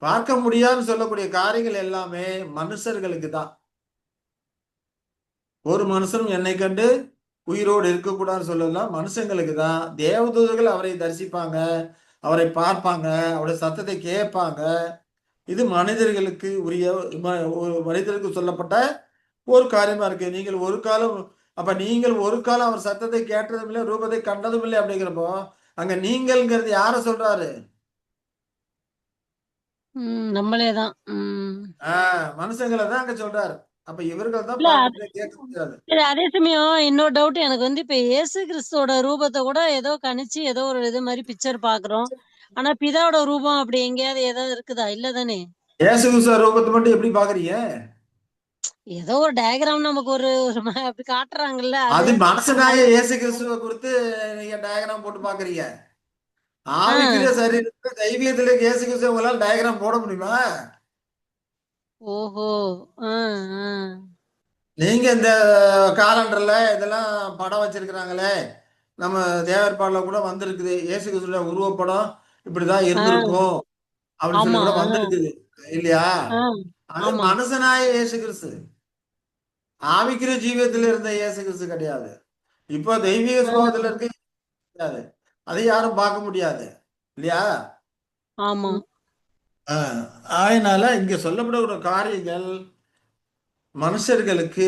பார்க்க முடியாதுன்னு சொல்லக்கூடிய காரியங்கள் எல்லாமே மனுஷர்களுக்கு தான். ஒரு மனுஷனும் என்னை கண்டு உயிரோடு இருக்கக்கூடாதுன்னு சொல்லலாம் மனுஷங்களுக்கு தான். தேவதூதர்கள் அவரை தரிசிப்பாங்க, அவரை பார்ப்பாங்க, அவருடைய சத்தத்தை கேட்பாங்க. இது மனிதர்களுக்கு உரிய ஒரு மனிதருக்கு சொல்லப்பட்ட ஒரு காரியமா இருக்கு. நீங்கள் ஒரு காலம் அப்ப நீங்கள் ஒரு காலம் அவர் சத்தத்தை கேட்டதும் இல்லை, ரூபத்தை கண்டதும் இல்லை அப்படிங்கிறப்போ அங்க நீங்கள்ங்கிறது யார சொல்றாரு? நம்மளேதான். மனுஷங்களை தான் அங்க சொல்றாரு. அப்ப இவர்கள் தான் இல்ல பார்க்க அது முடியாது, கேட்க முடியாது. இல்ல அதே சமயம் இன்னொரு டவுட் எனக்கு வந்து இப்ப இயேசு கிறிஸ்துவோட ரூபத்தை கூட ஏதோ கணிச்சு ஏதோ ஒரு இது மாதிரி பிக்சர் பாக்குறோம். ஆனா பிதாவோட ரூபம் அப்படி எங்கேயாவது ஏதாவது இருக்குதா? இல்லதானே? இயேசு கிறிஸ்து ரூபத்தை மட்டும் எப்படி பாக்குறீங்க? ஏதோ ஒரு டயக்ராம் நமக்கு ஒரு அப்படி காட்டுறாங்கல்ல அது. அது மனசனாய இயேசு கிறிஸ்துவை குறித்து நீங்க டயக்ராம் போட்டு பாக்குறீங்க. ஆவிக்குரிய ஆஹ் சரீரத்துல தெய்வீகத்துல இயேசு கிறிஸ்துவ உங்களால டயக்ராம் போட முடியுமா? ஓஹோ. ஆஹ் ஆஹ் நீங்க இந்த காலண்டர்ல இதெல்லாம் படம் வச்சிருக்கிறாங்களே, நம்ம தேவற்பாடுல கூட வந்திருக்குது. இயேசு கிறிஸ்துவோட உருவப்படம் இப்படிதான் ஆஹ் இருந்திருக்கும் அப்படின்னு சொல்லி ஆமா. கூட வந்திருக்குது இல்லையா? ஆஹ் அது ஆமா. மனுஷனாய இயேசு கிறிஸ்து, ஆவிக்குரிய ஜீவியத்தில் இருந்த இயேசு கிறிஸ்து கிடையாது. இப்போ தெய்வீக சுபாவத்துல ஆஹ் இருக்க கிடையாது. அதை யாரும் பார்க்க முடியாது இல்லையா? ஆமா. அதனால இங்க சொல்லப்படுகிற காரியங்கள் மனுஷர்களுக்கு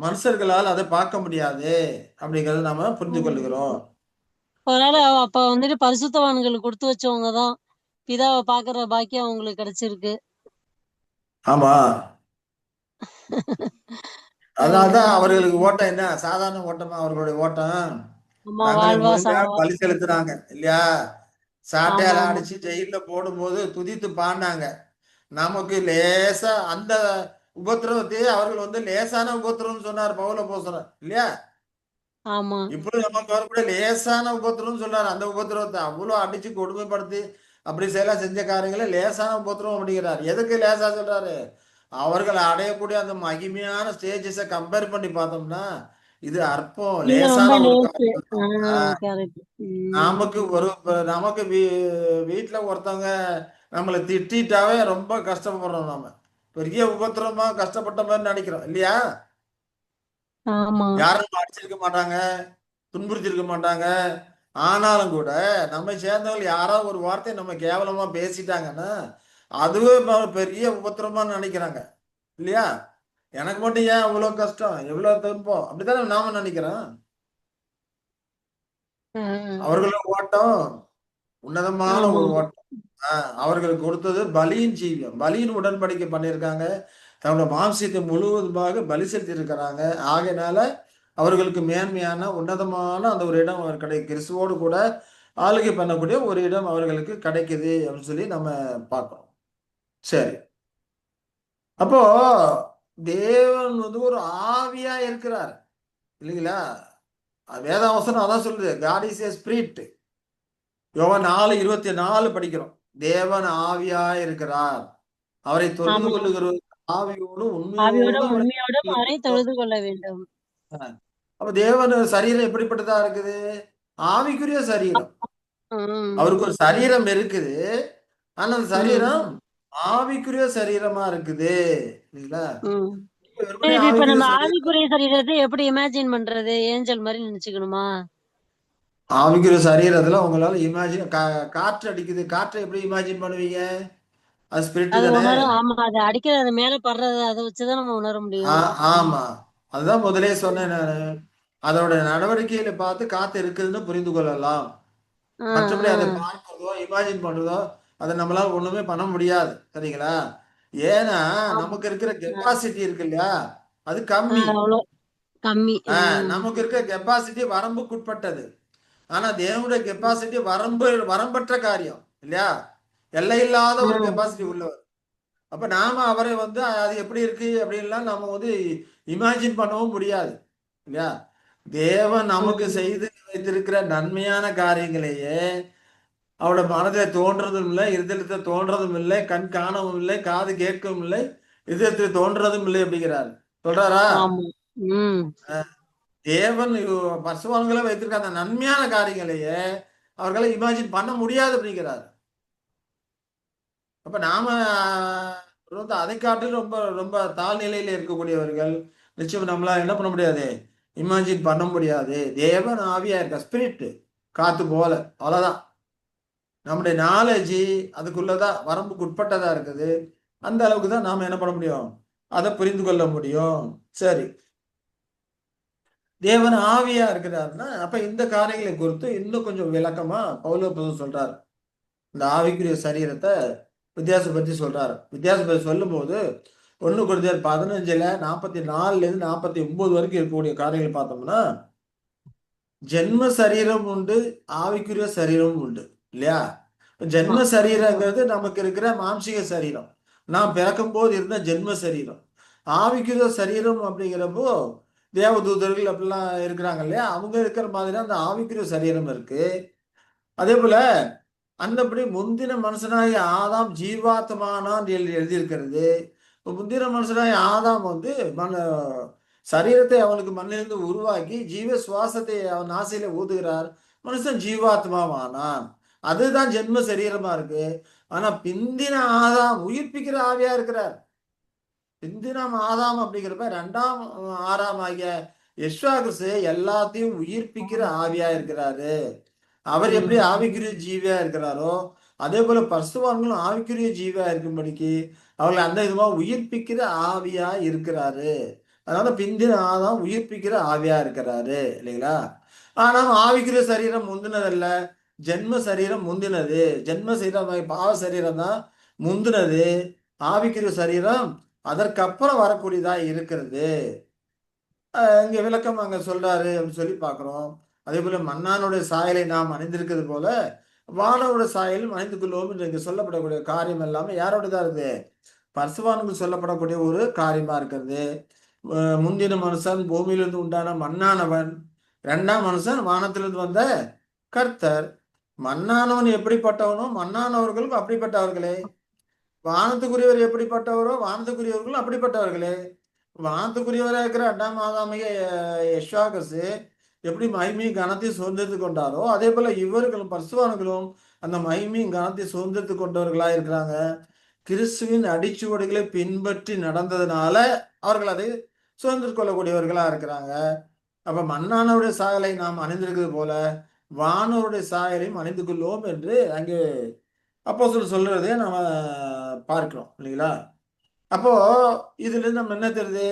மனுஷர்களால் அதை பார்க்க முடியாது அப்படிங்கறத நாம புரிந்து கொள்கிறோம். அதனால அப்ப வந்துட்டு பரிசுத்தவான்களுக்கு கொடுத்து வச்சவங்க தான் பிதாவை பாக்குற பாக்கியம் அவங்களுக்கு கிடைச்சிருக்கு. ஆமா, அதனால்தான் உம் அவர்களுக்கு ஓட்டம் என்ன சாதாரண ஓட்டமா அவர்களுடைய ஓட்டம்? ஆமா. தங்களை வாழ்வா முழுமையா சாவா. பலி செலுத்துறாங்க இல்லையா? ஆமா சாட்டையால ஆமா. அடிச்சு ஜெயில போடும்போது துதித்து பாடினாங்க. நமக்கு லேசா அந்த உபத்திரவத்தையே அவர்கள் லேசான உபத்திரவம் சொன்னார் பவுல போசனம் இல்லையா? ஆமா. இப்படி நமக்கு வரக்கூடிய லேசான உபத்திரவம் சொன்னார். அந்த உபத்திரவத்தை அவ்வளவு அடிச்சு கொடுமைப்படுத்தி அப்படி செய்யலாம் செஞ்ச காரியங்களை லேசான உபத்திரவம் அப்படிங்கிறார். எதுக்கு லேசா சொல்றாரு? அவர்கள் அடையக்கூடிய அந்த மகிமையான ஸ்டேஜஸை கம்பேர் பண்ணி பார்த்தோம்னா இது அற்பம், இது ரொம்ப லேசான ஒரு லேசு. காரியம். ஆஹ் கரெக்ட். நமக்கு நமக்கு வீட்டுல ஒருத்தவங்க நம்மளை திட்டாவே ரொம்ப கஷ்டப்படுறோம். நாம பெரிய உபத்திரமா கஷ்டப்பட்ட மாதிரி நினைக்கிறோம் இல்லையா? ஆமா. யாரும் நம்ம அடிச்சிருக்க மாட்டாங்க, துன்புறுத்திருக்க மாட்டாங்க. ஆனாலும் கூட நம்மை சேர்ந்தவங்க யாராவது ஒரு வார்த்தை நம்ம கேவலமா பேசிட்டாங்கன்னா அதுவே பெரிய உபத்திரமா நினைக்கிறாங்க இல்லையா? எனக்கு மட்டும் ஏன் அவ்வளவு கஷ்டம், எவ்வளவு துன்பம் அப்படித்தானே நாம நினைக்கிறோம். ஆஹ் அவர்களோட ஓட்டம் உன்னதமான ஆமா. ஒரு ஓட்டம். அவர்களுக்கு கொடுத்தது பலியின் ஜீவியம், பலியின் உடன்படிக்கை பண்ணியிருக்காங்க. தன்னோட மாம்சத்தை முழுவதுமாக பலி செலுத்தி இருக்கிறாங்க. ஆகையினால அவர்களுக்கு மேன்மையான உன்னதமான அந்த ஒரு இடம் அவர் கிறிஸ்துவோடு கூட ஆளுகை பண்ணக்கூடிய ஒரு இடம் அவர்களுக்கு கிடைக்குது அப்படின்னு சொல்லி நம்ம பார்க்கிறோம். சரி, அப்போ தேவன் ஒரு ஆவியா இருக்கிறார் இல்லைங்களா? வேதாவசனம் அதான் சொல்லுது, காட் இஸ் ஏ ஸ்பிரிட். யோவான் 4:24 படிக்கிறோம். தேவன் ஆவியா இருக்கிறார், அவரை தொழுது ஆமா. கொள்ளுகிற ஆவியோடும் ஆவியோடும் உண்மையோடும் அவரை உண்மையோடும் அவரை தொழுது கொள்ள வேண்டும். அப்ப தேவன் சரீரம் எப்படிப்பட்டதா இருக்குது? ஆவிக்குரிய சரீரம். உம் அவருக்கு ஒரு சரீரம் இருக்குது. ஆனா அந்த உம் சரீரம் ஆவிக்குரிய சரீரமா இருக்குது இல்லைங்களா? உம் வெறுமனே இப்ப ஆவிக்குரிய நம்ம சரீரம். ஆவிக்குரிய சரீரத்தை எப்படி இமேஜின் பண்றது? ஏஞ்சல் மாதிரி நினைச்சுக்கணுமா? ஆவிக்குரிய சரீரத்துல உங்களால காற்று அடிக்குது, காற்றை எப்படி இமேஜின் பண்ணுவீங்க? அது ஸ்பிரிட் அது தானே. உணரும். ஆமா, அது அடிக்கிறது அது மேல படுறது அதை வச்சுதான் நம்ம உணர முடியும். ஆமா, அதுதான் முதலே சொன்னேன் நானு. அதோட நடவடிக்கையில பார்த்து காத்து இருக்குதுன்னு புரிந்து கொள்ளலாம். ஆஹ் மற்றபடி அதை ஆஹ் பார்க்கிறதோ இமேஜின் பண்றதோ அதை நம்மளால ஒண்ணுமே பண்ண முடியாது. சரிங்களா? ஏன்னா ஆமா. நமக்கு இருக்கிற ஆஹ் கெப்பாசிட்டி இருக்கு இல்லையா, அது கம்மி. அவ்வளோ கம்மி. நமக்கு இருக்க கெப்பாசிட்டி வரம்புக்குட்பட்டது. ஆனா தேவனுடைய கெப்பாசிட்டி வரம்பற்ற காரியம் இல்லையா? எல்லையில்லாத ஒரு ஆஹ் கெப்பாசிட்டி உள்ளவர். அப்ப நாம அவரை அது எப்படி இருக்கு அப்படின்லாம் நம்ம இமேஜின் பண்ணவும் முடியாது இல்லையா? தேவன் நமக்கு உம் செய்து வைத்திருக்கிற நன்மையான காரியங்களையே அவரோட மனதில் தோன்றதும் இல்லை, இருதயத்தில் தோன்றதும் இல்லை, கண் காணவும் இல்லை, காது கேட்கவும் இல்லை, இதயத்தில் தோன்றதும் இல்லை அப்படிங்கிறார். சொல்றாரா? ஆமா. உம் தேவன் பசுவான்களை வைத்திருக்க அந்த நன்மையான காரியங்களையே அவர்களை இமேஜின் பண்ண முடியாது அப்படிங்கிறார். அப்ப நாம அதை காட்டிலும் ரொம்ப ரொம்ப தாழ்நிலையில இருக்கக்கூடியவர்கள். நிச்சயம் நம்மளால என்ன பண்ண முடியாது, இமேஜின் பண்ண முடியாது. தேவன் ஆவியா இருக்க ஸ்பிரிட், காத்து போல, அவ்வளவுதான். நம்முடைய நாலேஜ் அதுக்குள்ளதான் வரம்புக்கு உட்பட்டதா இருக்குது. அந்த அளவுக்கு தான் நாம என்ன பண்ண முடியும், அதை புரிந்து கொள்ள முடியும். சரி, தேவன் ஆவியா இருக்கிறாருன்னா அப்ப இந்த காரியங்களை குறித்து இன்னும் கொஞ்சம் விளக்கமா பவுல் அப்போஸ்தலன் சொல்றாரு. இந்த ஆவிக்குரிய சரீரத்தை வித்தியாசப்படுத்தி சொல்றாரு. வித்தியாசப்படுத்தி சொல்லும் போது 1 கொரிந்தியர் 15 44 49 வரைக்கும் இருக்கக்கூடிய காரியங்களை பார்த்தோம்னா, ஜென்ம சரீரம் உண்டு, ஆவிக்குரிய சரீரம் உண்டு இல்லையா? ஜென்ம சரீரங்கிறது நமக்கு இருக்கிற மாம்சீக சரீரம். நாம் பிறக்கும் போது இருந்த ஜென்ம சரீரம். ஆவிக்குரிய சரீரம் அப்படிங்கிறப்போ தேவதூதர்கள் அப்படிலாம் இருக்கிறாங்க இல்லையா? அவங்க இருக்கிற மாதிரி அந்த ஆவிக்குரிய சரீரம் இருக்கு. அதே போல அந்தபடி முந்தின மனுஷனாகிய ஆதாம் ஜீவாத்மானான் என்று எழுதியிருக்கிறது. முந்தின மனுஷனாகிய ஆதாம் வந்து சரீரத்தை அவனுக்கு மண்ணிலிருந்து உருவாக்கி ஜீவ சுவாசத்தை அவன் ஆசையில ஊதுகிறார். மனுஷன் ஜீவாத்மாவானான். அதுதான் ஜென்ம சரீரமா இருக்கு. ஆனா பிந்தின ஆதாம் உயிர்ப்பிக்கிற ஆவியா இருக்கிறார். பிந்தினம் ஆதாம் அப்படிங்கிறப்ப 2ஆம் ஆறாம் ஆகிய யெஷுவா கிறிஸ்து எல்லாத்தையும் உயிர்ப்பிக்கிற ஆவியா இருக்கிறாரு. அவர் எப்படி ஆவிக்குரிய ஜீவியா இருக்கிறாரோ அதே போல பரிசுத்தவான்களும் ஆவிக்குரிய ஜீவியா இருக்கும்படிக்கு அவர்களை அந்த விதமா உயிர்ப்பிக்கிற ஆவியா இருக்கிறாரு. அதனால பிந்தின ஆதாம் உயிர்ப்பிக்கிற ஆவியா இருக்கிறாரு இல்லைங்களா? ஆனா ஆவிக்குரிய சரீரம் முந்தினதல்ல, ஜென்ம சரீரம் முந்தினது. ஜென்ம சரீரம் பாவ சரீரம் தான் முந்தினது. ஆவிக்குரிய சரீரம் அதற்கப்புறம் வரக்கூடியதா இருக்கிறது. இங்க விளக்கம் அங்க சொல்றாரு அப்படின்னு சொல்லி பார்க்கிறோம். அதே போல மன்னானுடைய சாயலை நாம் அணிந்திருக்கிறது போல வானோட சாயலும் அணிந்து கொள்வோம் என்று இங்க சொல்லப்படக்கூடிய காரியம் எல்லாமே யாரோடதா இருக்குது? பரிசுத்தவான்களுக்கு சொல்லப்படக்கூடிய ஒரு காரியமா இருக்கிறது. முந்தின மனுஷன் பூமியிலிருந்து உண்டான மண்ணானவன், 2ஆம் மனுஷன் வானத்திலிருந்து வந்த கர்த்தர். மண்ணானவன் எப்படிப்பட்டவனோ மண்ணானவர்களும் அப்படிப்பட்டவர்களே. வானத்துக்குரியவர் எப்படிப்பட்டவரோ வானத்துக்குரியவர்களும் அப்படிப்பட்டவர்களே. வானத்துக்குரியவராக இருக்கிற 2ஆம் ஆதாமிய யெஷுவா கிறிஸ்து எப்படி மகிமையும் கனத்தையும் சுதந்திரத்து கொண்டாரோ அதே போல இவர்களும் பரிசுத்தவான்களும் அந்த மகிமையும் கனத்தையும் சுதந்திரத்து கொண்டவர்களா இருக்கிறாங்க. கிறிஸ்துவின் அடிச்சுவடுகளை பின்பற்றி நடந்ததுனால அவர்கள் அதை சுதந்திர கொள்ளக்கூடியவர்களா இருக்கிறாங்க. அப்ப மண்ணானவருடைய சாயலை நாம் அணிந்திருக்கிறது போல வானவருடைய சாயலையும் அணிந்து கொள்வோம் என்று அங்கே அப்போஸ்தலர் சொல்றதே நம்ம பார்க்கிறோம் இல்லைங்களா? அப்போ இதுல இருந்து நம்ம என்ன தெரியுது?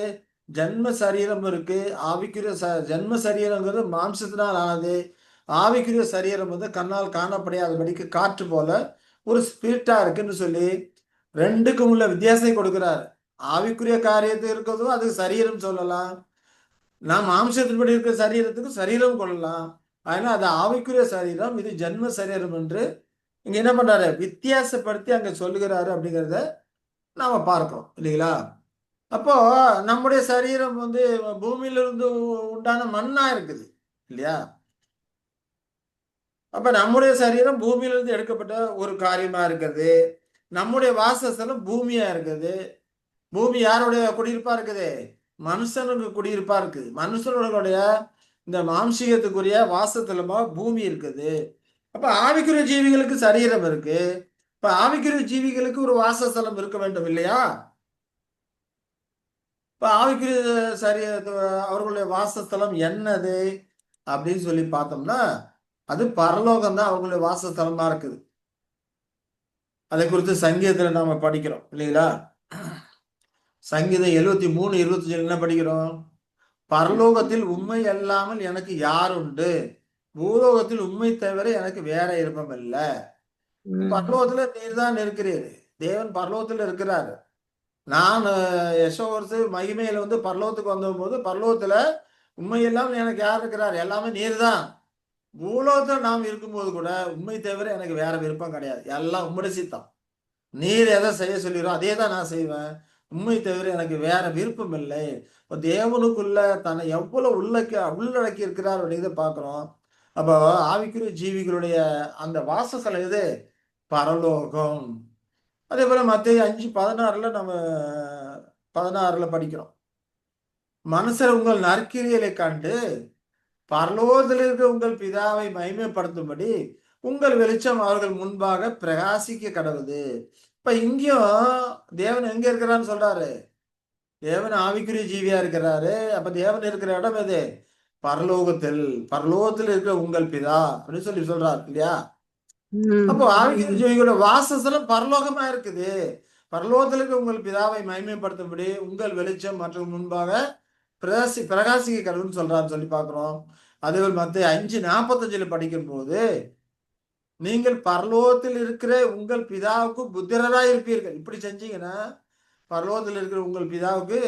ஜென்ம சரீரம் இருக்கு, ஆவிக்குரிய ஜென்ம சரீரங்கிறது மாம்சத்தினால் ஆனது. ஆவிக்குரிய சரீரம் வந்து கண்ணால் காணப்படையாதபடிக்கு காற்று போல ஒரு ஸ்பிரிட்டா இருக்குன்னு சொல்லி ரெண்டுக்கும் உள்ள வித்தியாசத்தை கொடுக்கிறார். ஆவிக்குரிய காரியத்து இருக்கிறதும் அதுக்கு சரீரம் சொல்லலாம். நாம் மாம்சத்தின்படி இருக்கிற சரீரத்துக்கு சரீரம் கொள்ளலாம். அதனால அது ஆவிக்குரிய சரீரம், இது ஜென்ம சரீரம் என்று இங்க என்ன பண்றாரு? வித்தியாசப்படுத்தி அங்க சொல்லுகிறாரு அப்படிங்கிறத நாம பார்க்கிறோம் இல்லைங்களா? அப்போ நம்முடைய சரீரம் வந்து பூமியிலிருந்து உண்டான மண்ணா இருக்குது இல்லையா? அப்ப நம்முடைய சரீரம் பூமியிலிருந்து எடுக்கப்பட்ட ஒரு காரியமா இருக்குது. நம்முடைய வாசஸ்தலம் பூமியா இருக்குது. பூமி யாருடைய குடியிருப்பா இருக்குது? மனுஷனுக்கு குடியிருப்பா இருக்குது. மனுஷனுடைய இந்த மாம்சீகத்துக்குரிய வாசத்தலமா பூமி இருக்குது. அப்ப ஆவிக்குரிய ஜீவிகளுக்கு சரீரம் இருக்கு. இப்ப ஆவிக்குரிய ஜீவிகளுக்கு ஒரு வாசஸ்தலம் இருக்க வேண்டும் இல்லையா? இப்ப ஆவிக்குரிய சரி அவர்களுடைய வாசஸ்தலம் என்னது அப்படின்னு சொல்லி பார்த்தோம்னா அது பரலோகம் தான் அவர்களுடைய வாசஸ்தலமா இருக்குது. அதை குறித்து சங்கீதத்துல நாம படிக்கிறோம் இல்லைங்களா? சங்கீதம் 73:25 என்ன படிக்கிறோம்? பரலோகத்தில் உண்மை அல்லாமல் எனக்கு யார் உண்டு? பூலோகத்தில் உண்மை தவிர எனக்கு வேற இருப்பம் இல்லை. பரலோகத்துல நீர் தான் இருக்கிறீர். தேவன் பரலோகத்துல இருக்கிறாரு. நான் யசோவர்ஸ் மகிமையில வந்து பரலோகத்துக்கு வந்தபோது பரலோகத்துல உண்மையெல்லாம் எனக்கு யார் இருக்கிறார்? எல்லாமே நீர் தான். பூலோகத்துல நாம் இருக்கும்போது கூட உண்மை தவிர எனக்கு வேற விருப்பம் கிடையாது. எல்லாம் உம்முடைய சித்தம். நீர் எதை செய்ய சொல்லிடுறோம் அதே தான் நான் செய்வேன். உண்மை தவிர எனக்கு வேற விருப்பம் இல்லை. தேவனுக்குள்ள தன்னை எவ்வளவு உள்ளடக்கி இருக்கிறார் அப்படிங்கிறத பார்க்கிறோம். அப்போ ஆவிக்குரிய ஜீவிகளுடைய அந்த வாசஸ்தலம் எது? பரலோகம். அதே போல மத்தேயு 5:16 நம்ம 16 படிக்கிறோம். மனுஷர் உங்கள் நற்கிரியலை கண்டு பரலோகத்தில் இருக்கிற உங்கள் பிதாவை மகிமைப்படுத்தும்படி உங்கள் வெளிச்சம் அவர்கள் முன்பாக பிரகாசிக்க கடவுது. இப்ப இங்கேயும் தேவன் எங்க இருக்கிறான்னு சொல்றாரு? தேவன் ஆவிக்குரிய ஜீவியா இருக்கிறாரு. அப்ப தேவன் இருக்கிற இடம் எது? பரலோகத்தில். பரலோகத்தில் இருக்கிற உங்கள் பிதா அப்படின்னு சொல்லி சொல்றாரு இல்லையா? அப்போ ம். ஆவிக்குரிய ஜீவிகளோட வாசஸ்தலம் பரலோகமா இருக்குது. பரலோகத்தில் இருக்க உங்கள் பிதாவை மகிமைப்படுத்தும்படி உங்கள் வெளிச்சம் மற்றும் முன்பாக பிரகாசிக்க கடவுள்னு சொல்றான்னு சொல்லி பார்க்கிறோம். அதேபோல் மத்திய 5:45 படிக்கும் போது நீங்கள் பரலோகத்தில் இருக்கிற உங்கள் பிதாவுக்கு புத்திரராய் இருப்பீர்கள். இப்படி செஞ்சீங்கன்னா பரலோகத்தில் இருக்கிற உங்கள் பிதாவுக்கு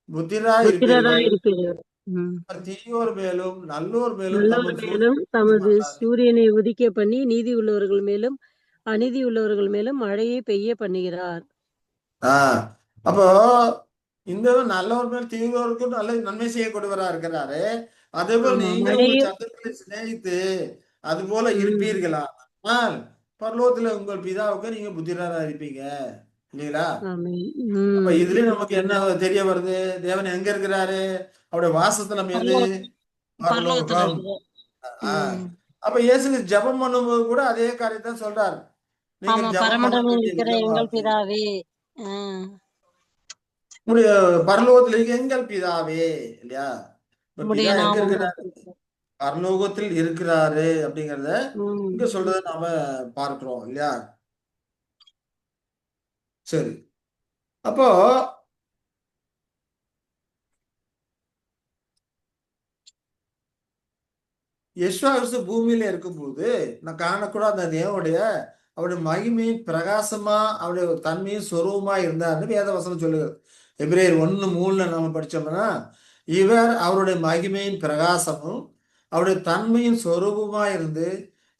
புத்திராய் புத்திரராய் இருப்பீர்கள். இருப்பீர்கள். ம். தீயோர் மேலும் நல்லோர் மேலும் நல்லோர் தமது மேலும் தமது சூரியனை உதிக்க பண்ணி நீதி உள்ளவர்கள் மேலும் அநீதி உள்ளவர்கள் மேலும் மழையை பெய்ய பண்ணுகிறார். ஆஹ் அப்போ இந்த நல்லவர் மேல் தீயோருக்கும் நல்ல நன்மை செய்யக்கூடியவரா இருக்கிறாரு. அதே போல் ஆமா. நீங்கள் உங்கள் மழையும் சத்துருக்களை சிநேகித்து அது போல ம். இருப்பீர்களா? ஆனால் பரலோகத்துல உங்கள் பிதாவுக்கு நீங்க புத்திரரா இருப்பீங்க இல்லைங்களா? ஆமென். அப்ப ம். இதுலயும் நமக்கு என்ன தெரிய வருது? தேவன் எங்க இருக்கிறாரு? அவருடைய வாசஸ்தலம் எது? பரலோகத்துல பரலோகம். இருக்குது. ஆஹ் ம். அப்ப இயேசு ஜெபம் பண்ணும்போது கூட அதே காரியத்தை சொல்றாரு. ஆமா. நீங்கள் ஜெபம் பண்ண பரமண்டலம் வேண்டிய இருக்கிற விதமா எங்கள் பிதாவே. ஆ. உங்களுடைய பரலோகத்தில் இருக்க எங்கள் பிதாவே இல்லையா? இப்ப உம்முடைய பிதா எங்க நாமம் இருக்கிறாரு? பரலோகத்தில் இருக்கிறாரு அப்படிங்கிறத ம். இங்க சொல்றதை நாம பார்க்கிறோம் இல்லையா? சரி. அப்போ யெஷுவா கிறிஸ்து பூமியில இருக்கும்போது நான் காணக்கூட அந்த தேவனுடைய அவருடைய மகிமையின் பிரகாசமா அவருடைய தன்மையும் சொரூபமா இருந்தார்னு வேதவசனம் சொல்லுகிறது. எபிரேயர் 1:3 நம்ம படிச்சோம்னா இவர் அவருடைய மகிமையின் பிரகாசமும் அவருடைய தன்மையின் சொரூபமா இருந்து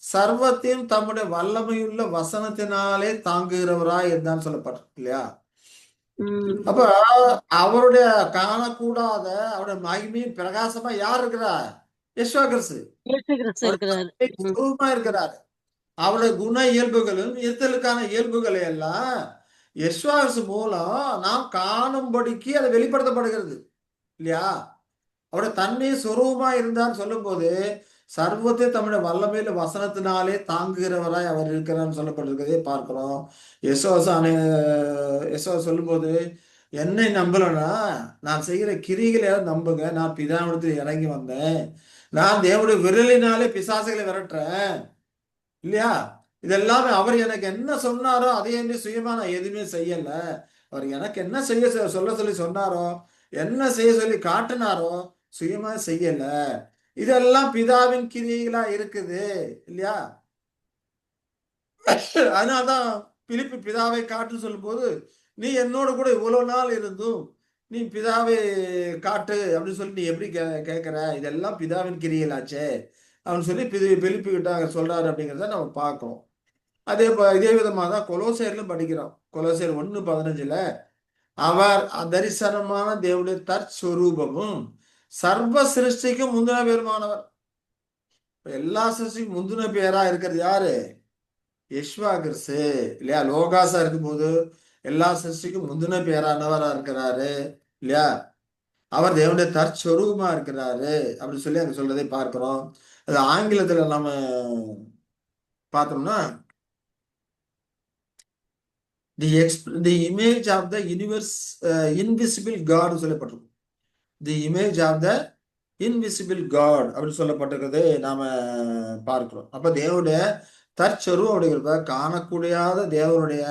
சர்வத்தையும் தம்முடைய வல்லமையுள்ள வசனத்தினாலே தாங்குகிறவராய் இருந்தான்னு சொல்லப்பட்டிருக்கு இல்லையா? ம். அப்ப அவருடைய காணக்கூடாத அவருடைய மகிமையின் பிரகாசமா யார் இருக்கிறா? யெஷுவா கிறிஸ்து. இயேசு கிறிஸ்து அவர் இருக்கிறார். ம். சொரூபமா இருக்கிறாரு. அவருடைய குண இயல்புகளும் இருத்தலுக்கான இயல்புகளை எல்லாம் யெஷுவா கிறிஸ்து மூலம் நாம் காணும்படிக்கு அது வெளிப்படுத்தப்படுகிறது இல்லையா? அவருடைய தன்மை சொரூபமா இருந்தான்னு சொல்லும்போது சர்வத்தை தம்முடைய வல்லமையில வசனத்தினாலே தாங்குகிறவராய் அவர் இருக்கிறான்னு சொல்லப்பட்டிருக்கிறதே பார்க்கிறோம். யெசோவா சொல்லும்போது என்னை நம்பலன்னா நான் செய்கிற கிரிகளை நம்புங்க. நான் பிதாவிடத்தில் இறங்கி வந்தேன். நான் தேவனுடைய விரலினாலே பிசாசுகளை விரட்டுறேன் இல்லையா? இதெல்லாமே அவர் எனக்கு என்ன சொன்னாரோ அதையே சுயமா நான் எதுவுமே செய்யல. அவர் எனக்கு என்ன செய்ய சொல்ல சொல்லி சொன்னாரோ என்ன செய்ய சொல்லி காட்டினாரோ சுயமா செய்யல. இதெல்லாம் பிதாவின் கிரியைகளா இருக்குது இல்லையா? அதனால்தான் பிலிப்பு பிதாவை காட்டு சொல்லும் போது நீ என்னோட கூட இவ்வளவு நாள் இருந்தும் நீ பிதாவை காட்டு அப்படின்னு சொல்லி நீ எப்படி கேட்கிற? இதெல்லாம் பிதாவின் கிரியைகளாச்சே அப்படின்னு சொல்லி பிலிப்பு கிட்ட சொல்றாரு அப்படிங்கிறத நம்ம பார்க்கிறோம். இதே விதமாக தான் கொலோசையர்லும் படிக்கிறோம். கொலோசையர் 1:15 அவர் தரிசனமான தேவனுடைய தற்ஸ்வரூபமும் சர்வ சிருஷ்டிக்கும் முந்தின பேருமானவர். எல்லா சிருஷ்டிக்கும் முந்தின பேரா இருக்கிறது யாரு? யெஷுவா கிறிஸ்து இல்லையா? லோகாசா இருக்கும்போது எல்லா சிருஷ்டிக்கும் முந்தின பேரானவரா இருக்கிறாரு இல்லையா? அவர் தேவனுடைய தற்ஸ்வரூபமா இருக்கிறாரு அப்படின்னு சொல்லி அங்க சொல்றதை பார்க்கிறோம். அது ஆங்கிலத்துல நம்ம பார்த்தோம்னா the image of the universe invisible God சொல்லப்பட்டிருக்கும். The image of the invisible God அப்படின்னு சொல்லப்பட்டிருக்கிறது நாம பார்க்கிறோம். அப்ப தேவனுடைய தற்சொருவம் அப்படிங்கிறத காணக்கூடியாத தேவனுடைய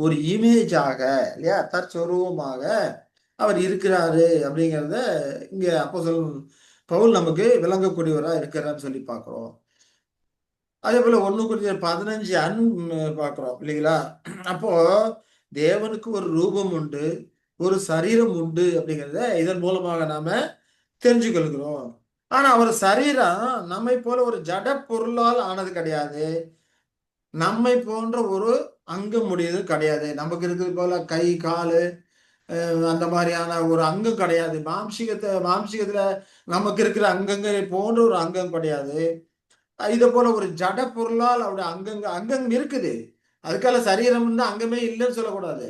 ஒரு இமேஜாக இல்லையா தற்சொருவமாக அவர் இருக்கிறாரு அப்படிங்கிறத இங்க பவுல் நமக்கு விளங்கக்கூடியவரா இருக்கிறான்னு சொல்லி பார்க்கிறோம். அதே போல 1 Corinthians 15 பார்க்கிறோம் இல்லைங்களா? அப்போ தேவனுக்கு ஒரு ரூபம் உண்டு, ஒரு சரீரம் உண்டு அப்படிங்கிறத இதன் மூலமாக நாம தெரிஞ்சு கொள்கிறோம். ஆனா அவர் சரீரம் நம்மை போல ஒரு ஜட பொருளால் ஆனது கிடையாது. நம்மை போன்ற ஒரு அங்கம் உடையது கிடையாது. நமக்கு இருக்கிறது போல கை காலு அந்த மாதிரியான ஒரு அங்கம் கிடையாது. மாம்சீகத்துல நமக்கு இருக்கிற அங்கங்களை போன்ற ஒரு அங்கம் கிடையாது. இதை போல ஒரு ஜட பொருளால் அவருடைய அங்கம் இருக்குது. அதுக்கால சரீரம் அங்கமே இல்லைன்னு சொல்லக்கூடாது.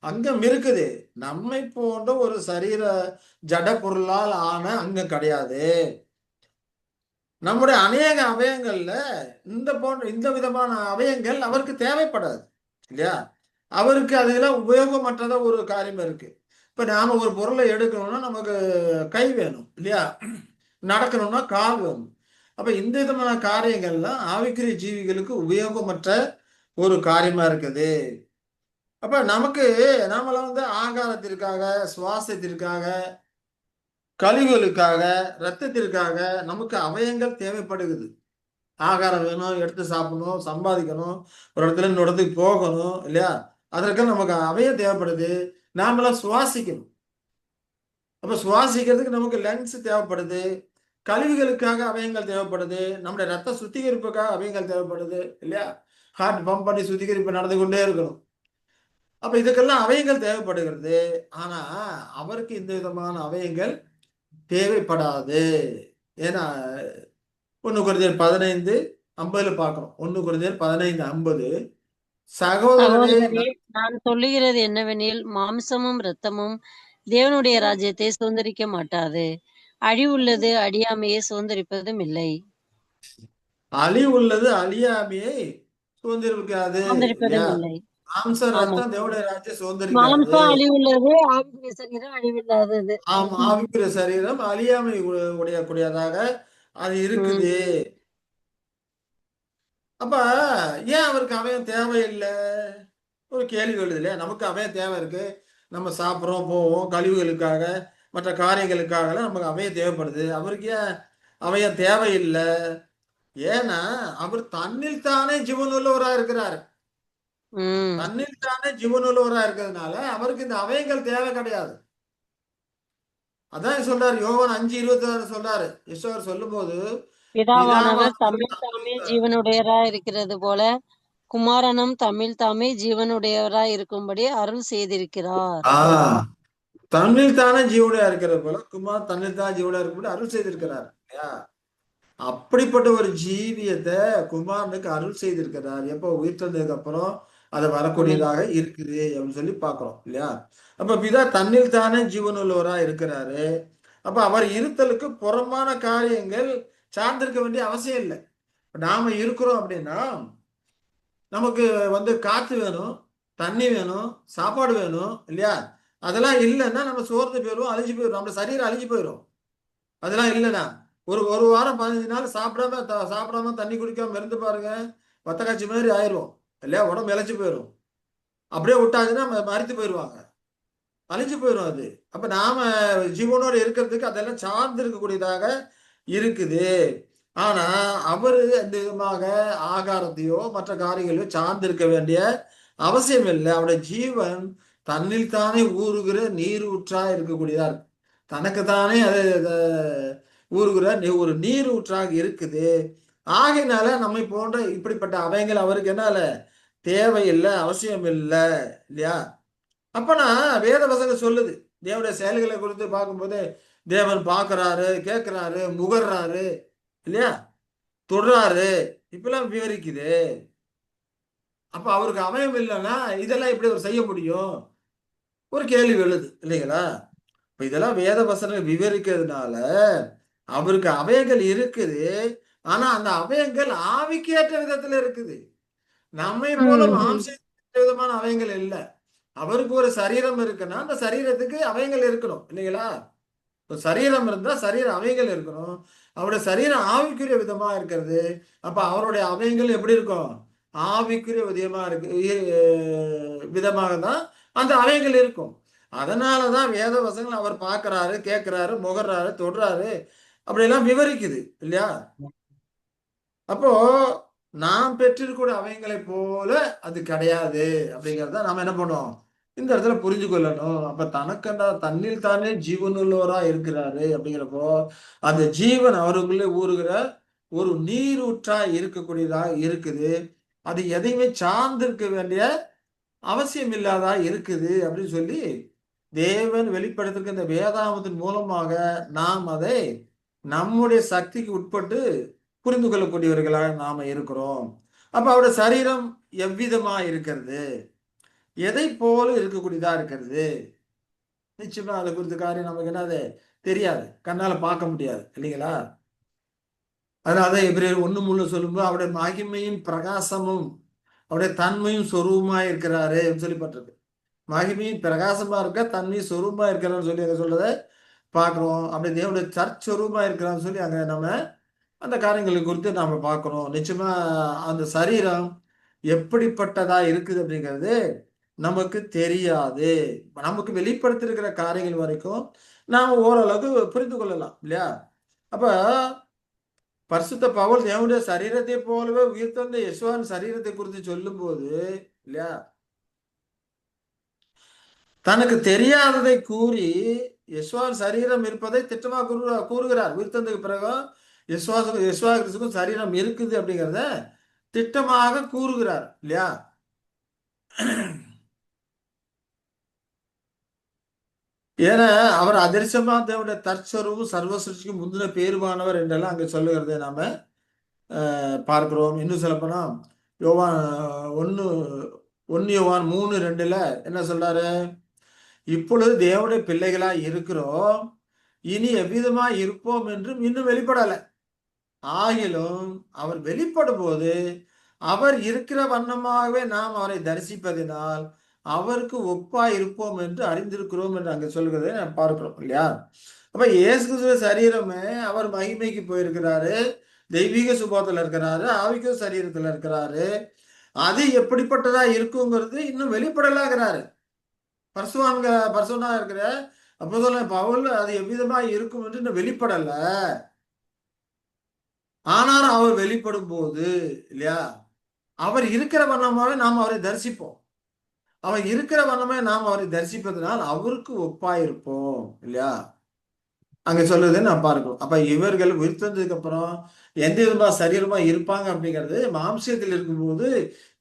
அங்கம் இருக்குது. நம்மை போன்ற ஒரு சரீர ஜட பொருளால் ஆன அங்கம் கிடையாது. நம்முடைய அநேக அவயங்கள்ல இந்த விதமான அவயங்கள் அவருக்கு தேவைப்படாது இல்லையா? அவருக்கு அதெல்லாம் உபயோகமற்றத ஒரு காரியம் இருக்கு. இப்ப நாம ஒரு பொருளை எடுக்கணும்னா நமக்கு கை வேணும் இல்லையா? நடக்கணும்னா கால் வேணும். அப்ப இந்த விதமான காரியங்கள்லாம் ஆவிக்குரிய ஜீவிகளுக்கு உபயோகமற்ற ஒரு காரியமா இருக்குது. அப்ப நமக்கு நாமெல்லாம் வந்து ஆகாரத்திற்காக, சுவாசத்திற்காக, கழிவுகளுக்காக, ரத்தத்திற்காக நமக்கு அவயங்கள் தேவைப்படுகிறது. ஆகாரம் வேணும், எடுத்து சாப்பிடணும், சம்பாதிக்கணும், ஒரு இடத்துல இன்னொரு இடத்துக்கு போகணும் இல்லையா? அதற்கெல்லாம் நமக்கு அவயம் தேவைப்படுது. நாமெல்லாம் சுவாசிக்கணும். அப்ப சுவாசிக்கிறதுக்கு நமக்கு லங்ஸ் தேவைப்படுது. கழிவுகளுக்காக அவயங்கள் தேவைப்படுது. நம்முடைய ரத்த சுத்திகரிப்புக்காக அவயங்கள் தேவைப்படுது இல்லையா? ஹார்ட் பம்ப் பண்ணி சுத்திகரிப்பு நடந்து கொண்டே இருக்கணும். அப்ப இதுக்கெல்லாம் அவயங்கள் தேவைப்படுகிறது. ஆனா, அவருக்கு இந்த விதமான அவயங்கள் தேவைப்படாது. ஏன்னா 1 கொரிந்தியர் 15:50 பார்க்கிறோம். 1 கொரிந்தியர் 15:50 சகோதரரே சகோதரரே, நான் சொல்லுகிறது என்னவெனில், மாம்சமும் இரத்தமும் தேவனுடைய ராஜ்யத்தை சுதந்தரிக்க மாட்டாது. அழிவுள்ளது அழியாமையை சுதந்தரிப்பதும் இல்லை. அழிவுள்ளது அழியாமையை சுதந்திரிக்காது இல்லையா? சுதந்தரிப்பதும் இல்லை. மாம்சம் ஆமா. ரத்தம் தேவனுடைய ராஜ்யம் சுதந்திரிக்காது. மாம்சம் அழிவுள்ளது, ஆவிக்குரிய சரீரம் அழிவில்லாதது. ஆமா, ஆவிக்குரிய சரீரம் அழியாமை உடையக்கூடியதாக அது ம். இருக்குது. அப்ப ஏன் அவருக்கு அவயம் தேவையில்லை? ஒரு கேள்வி எழுது இல்லையா? நமக்கு அவயம் தேவை இருக்கு. நம்ம சாப்பிடுறோம், போவோம், கழிவுகளுக்காக, மற்ற காரியங்களுக்காகலாம் நமக்கு அவயம் தேவைப்படுது. அவருக்கு ஏன் அவயம் தேவையில்லை? ஏன்னா, அவர் தன்னில் தானே ஜீவனுள்ளவரா இருக்கிறார். ம். தன்னில் தானே ஜீவனுள்ளவரா இருக்கிறதுனால, அவருக்கு இந்த அவயங்கள் தேவை கிடையாது. அதான் சொல்றாரு. யோவான் 5:26 சொல்றாரு. யெஷூவர் சொல்லும்போது, பிதாவானவர் பிதாவானவர் தம்மில் தாமே தம்மில் ஜீவனுடையவராய் இருக்கிறது போல, குமாரனும் தம்மில் தாமே ஜீவனுடையவராய் இருக்கும்படி அருள் செய்திருக்கிறார். ஆ தன்னில் தானே ஜீவனா இருக்கிறது போல, குமார் தன்னில் தான் ஜீவனா இருக்கும்போது அருள் செய்திருக்கிறார். இல்லையா? அப்படிப்பட்ட ஒரு ஜீவியத்தை குமாரனுக்கு அருள் செய்திருக்கிறார். எப்போ உயிர்த்தெழுந்ததுக்கு அப்புறம் அது ம். வரக்கூடியதாக இருக்குது அப்படின்னு சொல்லி பார்க்கிறோம் இல்லையா? அப்ப பிதா தன்னில் தானே ஜீவனுள்ளவரா இருக்கிறாரு. அப்ப அவர் இருத்தலுக்கு புறம்பான காரியங்கள் சார்ந்திருக்க வேண்டிய அவசியம் இல்லை. நாம இருக்கிறோம் அப்படின்னா நமக்கு வந்து காத்து வேணும், தண்ணி வேணும், சாப்பாடு வேணும் இல்லையா? அதெல்லாம் இல்லைன்னா நம்ம சோர்ந்து போயிடுவோம், அழிஞ்சு போயிடும். நம்ம சரீரம் அழிஞ்சு போயிடும். அதெல்லாம் இல்லைண்ணா. ஒரு ஒரு வாரம் 15 நாள் சாப்பிடாம தண்ணி குடிக்காம இருந்து பாருங்க. வத்த காய்ச்சி மாதிரி ஆயிரும். இல்லையா? உடம்பு இளைச்சு போயிரும். அப்படியே விட்டாச்சுன்னா மரித்து போயிருவாங்க. அழிஞ்சு போயிரும் அது. அப்ப நாம ஜீவனோட இருக்கிறதுக்கு அதெல்லாம் சார்ந்து இருக்கக்கூடியதாக இருக்குது. ஆனா, அவரு அந்த விதமாக ஆகாரத்தையோ, மற்ற காரியங்களையோ சார்ந்து இருக்க வேண்டிய அவசியம் இல்ல. அவருடைய ஜீவன் தன்னில் தானே ஊறுகிற நீர் ஊற்றா இருக்கக்கூடியதா இருக்கு. தனக்கு தானே அது ஊறுகிற ஒரு நீர் ஊற்றாக இருக்குது. ஆகையினால நம்மை போன்ற இப்படிப்பட்ட அவயங்கள் அவருக்கு என்னால தேவையில்ல, அவசியம் இல்ல. இல்லையா? அப்பனா வேத வசனம் சொல்லுது. தேவனுடைய செயல்களை குறித்து பார்க்கும்போது, தேவன் பார்க்கிறாரு, கேட்கிறாரு, முகர்றாரு, இல்லையா? தொடுறாரு. இப்படிலாம் விவரிக்குது. அப்ப அவருக்கு அவயம் இல்லைன்னா, இதெல்லாம் எப்படி அவர் செய்ய முடியும்? ஒரு கேள்வி எழுது. இல்லைங்களா? இப்ப இதெல்லாம் வேத வசனம் விவரிக்கிறதுனால, அவருக்கு அவயங்கள் இருக்குது. ஆனா, அந்த அவயங்கள் ஆவிக்கு ஏற்ற விதத்துல இருக்குது. நம்மை போல ம். மாம்ச விதமான அவயங்கள் இல்ல. அவருக்கு ஒரு சரீரம் இருக்குன்னா, அந்த சரீரத்துக்கு அவயங்கள் இருக்கணும். இல்லைங்களா? இப்ப சரீரம் இருந்தா சரீர அவயங்கள் இருக்கணும். அவருடைய சரீரம் ஆவிக்குரிய விதமா இருக்கிறது. அப்ப அவருடைய அவயங்கள் எப்படி இருக்கும்? ஆவிக்குரிய விதமா இருக்கு விதமாக தான் அந்த அவயங்கள் இருக்கும். அதனால தான் வேத வசனங்கள் அவர் பார்க்கிறாரு, கேட்கிறாரு, முகர்றாரு, தொடுறாரு அப்படியெல்லாம் விவரிக்குது. இல்லையா? அப்போ நாம் பெற்றிருக்கக்கூடிய அவயங்களைப் போல அது கிடையாது அப்படிங்கிறத நாம என்ன பண்ணுவோம்? இந்த இடத்துல புரிஞ்சு கொள்ளணும். அப்ப தனக்கென்ன தன்னில் தானே ஜீவனுள்ளவரா இருக்கிறாரு அப்படிங்கிறப்போ, அந்த ஜீவன் அவருக்குள்ளே ஊறுகிற ஒரு நீரூற்றா இருக்கக்கூடியதா இருக்குது. அது எதையுமே சார்ந்திருக்க வேண்டிய அவசியம் இல்லாததா இருக்குது அப்படின்னு சொல்லி, தேவன் வெளிப்படுத்திருக்கிற இந்த வேதாகமத்தின் மூலமாக நாம் அதை நம்முடைய சக்திக்கு உட்பட்டு புரிந்து கொள்ளக்கூடியவர்களாக நாம இருக்கிறோம். அப்ப அவருடைய சரீரம் எவ்விதமா இருக்கிறது? எதைப் போல இருக்கக்கூடியதா இருக்கிறது? நிச்சயமா அத குறித்த காரியம் நமக்கு என்னது தெரியாது. கண்ணால பார்க்க முடியாது. இல்லைங்களா? அதனால தான் எபிரேயர் 1:3 சொல்லும்போது அவருடைய மகிமையின் பிரகாசமும், அவருடைய தன்மையும் சொரூபமாய் இருக்கிறாரு அப்படின்னு சொல்லப்பட்டிருக்கு. மகிமையும் பிரகாசமா இருக்க, தன்மையும் சொரூபமா இருக்கிறான்னு சொல்லி அங்க சொல்றத பார்க்கிறோம். அப்படி தேவனுடைய சொரூபமா இருக்கிறான்னு சொல்லி அங்க நம்ம அந்த காரியங்களை குறித்து நாம பார்க்கிறோம். நிச்சயமா அந்த சரீரம் எப்படிப்பட்டதா இருக்குது அப்படிங்கிறது நமக்கு தெரியாது. நமக்கு வெளிப்படுத்திருக்கிற காரியங்கள் வரைக்கும் நாம் ஓரளவுக்கு புரிந்து கொள்ளலாம் இல்லையா? அப்ப பரிசுத்த பவுல் தேவனுடைய சரீரத்தை போலவே உயிர்த்தெழுந்த யெசுவாவின் சரீரத்தை குறித்து சொல்லும்போது இல்லையா, தனக்கு தெரியாததை கூறி யெசுவாவின் சரீரம் இருப்பதை திட்டமாக கூறுகிறார். உயிர்த்தெழுந்ததுக்கு பிறகு யெசுவா கிறிஸ்துவுக்கும் சரீரம் இருக்குது அப்படிங்கிறத திட்டமாக கூறுகிறார் இல்லையா? ஏன்னா அவர் அதிர்ஷ்டமா தேவனுடைய தற்சர்வும் சர்வ சிருஷ்டிக்கும் முந்தின பேருமானவர் என்றெல்லாம் அங்கே சொல்லுகிறதை நாம பார்க்கிறோம். இன்னும் சொல்லப்போனா யோவான் 1 யோவான் 3:2 என்ன சொல்றாரு? இப்பொழுது தேவனுடைய பிள்ளைகளா இருக்கிறோம், இனி எவ்விதமா இருப்போம் என்றும் இன்னும் வெளிப்படலை. ஆகிலும் அவர் வெளிப்படும் போது அவர் இருக்கிற வண்ணமாகவே நாம் அவரை தரிசிப்பதினால் அவருக்கு ஒப்பா இருப்போம் என்று அறிந்திருக்கிறோம் என்று அங்க சொல்கிறதை நாம் பார்க்கிறோம் இல்லையா? அப்ப இயேசு கிறிஸ்துவ சரீரமே அவர் மகிமைக்கு போயிருக்கிறாரு, தெய்வீக சுபாவத்துல இருக்கிறாரு, ஆவிக சரீரத்துல இருக்கிறாரு. அது எப்படிப்பட்டதா இருக்குங்கிறது இன்னும் வெளிப்படலாகிறாரு. பரிசுத்தனா இருக்கிற அப்போஸ்தலன் பவுல் அது எவ்விதமா இருக்கும் என்று இன்னும் வெளிப்படல. ஆனாலும் அவர் வெளிப்படும் போது இல்லையா, அவர் இருக்கிற வண்ணமாவே நாம் அவரை தரிசிப்போம். அவர் இருக்கிற வண்ணமே நாம் அவரை தரிசிப்பதனால் அவருக்கு ஒப்பாயிருப்போம் இல்லையா? அங்க சொல்லுறதை நான் பார்க்கிறோம். அப்ப இவர்கள் உயிர்த்தெழுந்ததுக்கு அப்புறம் எந்த விதமா சரீரமா இருப்பாங்க அப்படிங்கிறது மாம்சத்தில் இருக்கும்போது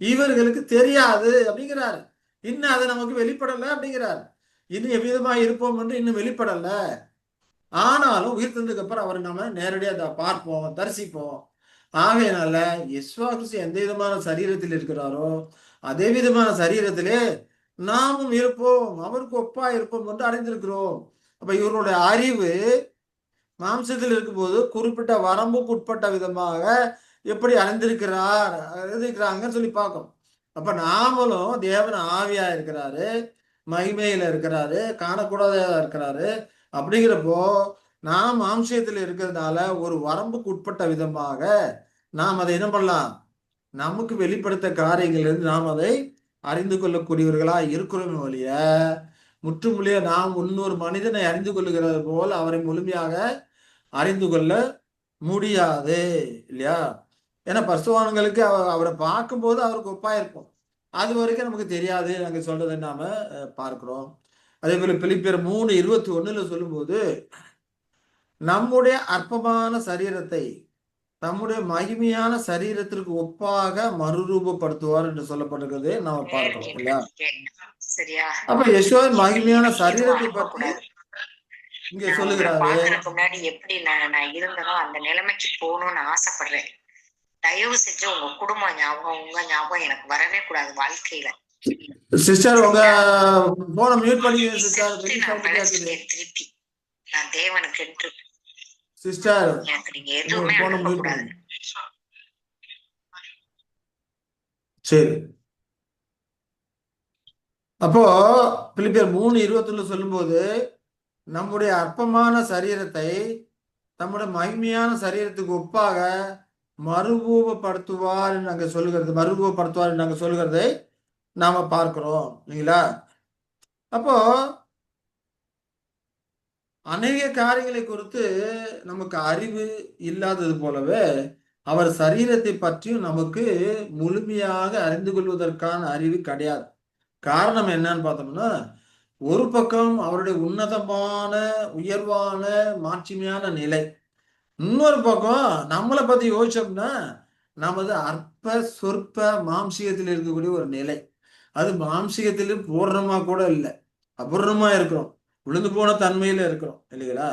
இவர்களுக்கு தெரியாது அப்படிங்கிறாரு. இன்னும் அது நமக்கு வெளிப்படல அப்படிங்கிறாரு. இன்னும் எவ்விதமா இருப்போம் என்று இன்னும் வெளிப்படல. ஆனாலும் உயிர்த்தெழுந்ததுக்கு அப்புறம் அவரை நம்ம நேரடியா பார்ப்போம், தரிசிப்போம். ஆகையினால யெசுவா கிறிஸ்து எந்த விதமான சரீரத்தில் இருக்கிறாரோ அதே விதமான சரீரத்திலே நாமும் இருப்போம், அவருக்கு ஒப்பா இருப்போம் என்று அறிந்திருக்கிறோம். அப்ப இவருடைய அறிவு மாம்சத்தில் இருக்கும்போது குறிப்பிட்ட வரம்புக்கு உட்பட்ட விதமாக எப்படி அறிந்திருக்கிறாங்கன்னு சொல்லி பார்க்கணும். அப்ப நாமளும் தேவன் ஆவியா இருக்கிறாரு, மகிமையில இருக்கிறாரு, காணக்கூடாதா இருக்கிறாரு. அப்படிங்கிறப்போ நாம் மாம்சத்தில் இருக்கிறதுனால ஒரு வரம்புக்கு உட்பட்ட விதமாக நாம் அதை என்ன பண்ணலாம், நமக்கு வெளிப்படுத்த காரியங்களிலிருந்து நாம் அதை அறிந்து கொள்ளக்கூடியவர்களா இருக்கிறோமே ஒழிய முற்றுமுழிய நாம் இன்னொரு மனிதனை அறிந்து கொள்ளுகிறது போல் அவரை முழுமையாக அறிந்து கொள்ள முடியாது இல்லையா? ஏன்னா பரிசுத்தவான்களுக்கு அவரை பார்க்கும்போது அவருக்கு ஒப்பா இருக்கும். அது வரைக்கும் நமக்கு தெரியாது நாங்க சொல்றதை நாம பார்க்கிறோம். அதே போல பிலிப்பியர் 3:21 சொல்லும்போது நம்முடைய அற்பமான சரீரத்தை நம்முடைய மகிமையான சரீரத்திற்கு ஒப்பாக மறுரூபப்படுத்துவார் என்று சொல்லப்பட்டிருக்கிறது நாம பார்க்கிறோம் இல்லையா? அப்ப யெசுவாவின் மகிமையான சரீரத்தை பற்றி இங்க சொல்லுகிறாரு. முன்னாடி எப்படி நான் இருந்தனோ அந்த நிலைமைக்கு போகணும்னு ஆசைப்படுறேன். தயவு செஞ்சு உங்க குடும்ப ஞாபகம், உங்க ஞாபகம் எனக்கு வரவே கூடாது வாழ்க்கையில. சிஸ்டர் உங்க போன மியூட் பண்ணி சிஸ்டர். திருப்பி நான் தேவனுக்கு என்று சிஸ்டர் எனக்கு நீங்க எதுவுமே அனுப்பக்கூடாது. சரி. அப்போ பிலிப்பியர் 3:21 சொல்லும்போது நம்முடைய அற்பமான சரீரத்தை நம்முடைய மகிமையான சரீரத்துக்கு ஒப்பாக மறுரூபப்படுத்துவார் நாங்க மறுரூபப்படுத்துவார் நாங்க சொல்லுகிறதை நாம பார்க்கிறோம் இல்லைங்களா? அப்போ அநேக காரியங்களை குறித்து நமக்கு அறிவு இல்லாதது போலவே அவர் சரீரத்தை பற்றியும் நமக்கு முழுமையாக அறிந்து கொள்வதற்கான அறிவு கிடையாது. காரணம் என்னன்னு பார்த்தோம்னா, ஒரு பக்கம் அவருடைய உன்னதமான உயர்வான மாட்சிமையான நிலை, இன்னொரு பக்கம் நம்மளை பத்தி யோசிச்சோம்னா நமது அற்ப சொற்ப மாம்சீகத்தில் இருக்கக்கூடிய ஒரு நிலை. அது மாம்சீகத்திலும் பூர்ணமா கூட இல்லை, அபூர்ணமா இருக்கிறோம், விழுந்து போன தன்மையில இருக்கிறோம் இல்லைங்களா,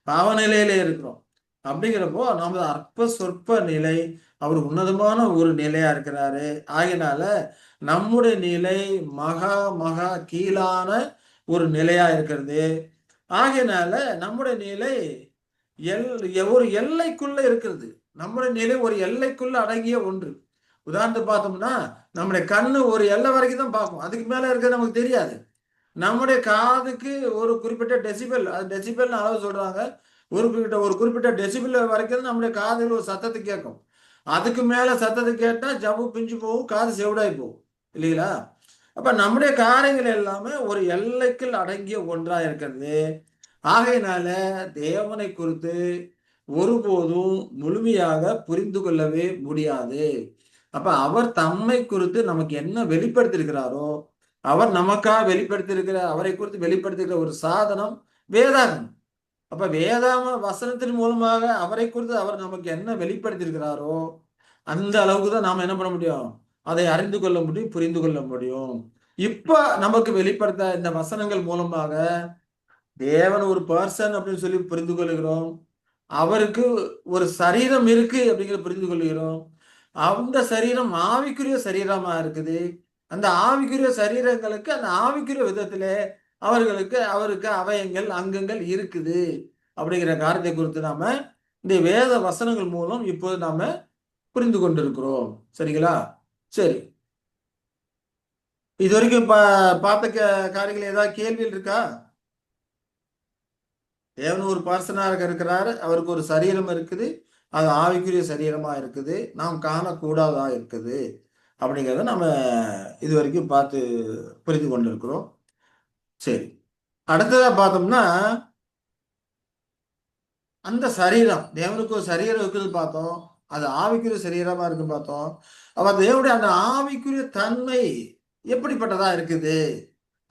பாவ நிலையில இருக்கிறோம். அப்படிங்கிறப்போ நமது அற்ப சொற்ப நிலை அவர் உன்னதமான ஒரு நிலையா இருக்கிறாரு. ஆகினால நம்முடைய நிலை மகா மகா கீழான ஒரு நிலையா இருக்கிறது. ஆகையினால நம்முடைய நிலை ஒரு எல்லைக்குள்ள இருக்கிறது. நம்முடைய நிலை ஒரு எல்லைக்குள்ள அடங்கிய ஒன்று. உதாரணத்துக்கு பார்த்தோம்னா நம்முடைய கண்ணு ஒரு எல்லை வரைக்கும் தான் பார்க்கும், அதுக்கு மேல இருக்கிறது நமக்கு தெரியாது. நம்முடைய காதுக்கு ஒரு குறிப்பிட்ட டெசிபல், அது டெசிபல் அளவு சொல்றாங்க, ஒரு குறிப்பிட்ட டெசிபிள் வரைக்கும் நம்முடைய காதில் ஒரு சத்தத்தை கேட்கும். அதுக்கு மேல சத்தத்தை கேட்டா ஜவ்வு பிஞ்சு போகும், காது செவிடாய் போகும் இல்லைங்களா? அப்ப நம்முடைய காரியங்கள் எல்லாமே ஒரு எல்லைக்குள் அடங்கிய ஒன்றா இருக்கிறது. ஆகையினால தேவனை குறித்து ஒருபோதும் முழுமையாக புரிந்து கொள்ளவே முடியாது. அப்ப அவர் தம்மை குறித்து நமக்கு என்ன வெளிப்படுத்தியிருக்கிறாரோ, அவர் நமக்காக வெளிப்படுத்தியிருக்கிற அவரை குறித்து வெளிப்படுத்துகிற ஒரு சாதனம் வேதாகம். அப்ப வேதாம வசனத்தின் மூலமாக அவரை குறித்து அவர் நமக்கு என்ன வெளிப்படுத்தியிருக்கிறாரோ, அந்த அளவுக்கு தான் நாம என்ன பண்ண முடியும்? அதை அறிந்து கொள்ள முடியும், புரிந்து கொள்ள முடியும். இப்ப நமக்கு வெளிப்படுத்த இந்த வசனங்கள் மூலமாக தேவன் ஒரு பர்சன் அப்படின்னு சொல்லி புரிந்து கொள்கிறோம். அவருக்கு ஒரு சரீரம் இருக்கு அப்படிங்கிற புரிந்து கொள்கிறோம். அந்த சரீரம் ஆவிக்குரிய சரீரமா இருக்குது. அந்த ஆவிக்குரிய சரீரங்களுக்கு அந்த ஆவிக்குரிய விதத்திலே அவருக்கு அவயங்கள் அங்கங்கள் இருக்குது அப்படிங்கிற காரியத்தை குறித்து நாம இந்த வேத வசனங்கள் மூலம் இப்போது நாம புரிந்து கொண்டிருக்கிறோம். சரிங்களா? சரி, இது வரைக்கும் பார்த்த காரியங்கள் ஏதாவது கேள்விகள் இருக்கா? தேவன் ஒரு பர்சனாக இருக்கிறாரு, அவருக்கு ஒரு சரீரம் இருக்குது, அது ஆவிக்குரிய சரீரமா இருக்குது, நாம் காணக்கூடாதா இருக்குது அப்படிங்கிறத நம்ம இது வரைக்கும் பார்த்து புரிந்து கொண்டிருக்கிறோம். சரி, அடுத்ததா பார்த்தோம்னா அந்த சரீரம், தேவனுக்கு ஒரு சரீரம் இருக்குது பார்த்தோம், அது ஆவிக்குரிய சரீரமா இருக்கு பார்த்தோம். அப்ப தேவனுடைய அந்த ஆவிக்குரிய தன்மை எப்படிப்பட்டதா இருக்குது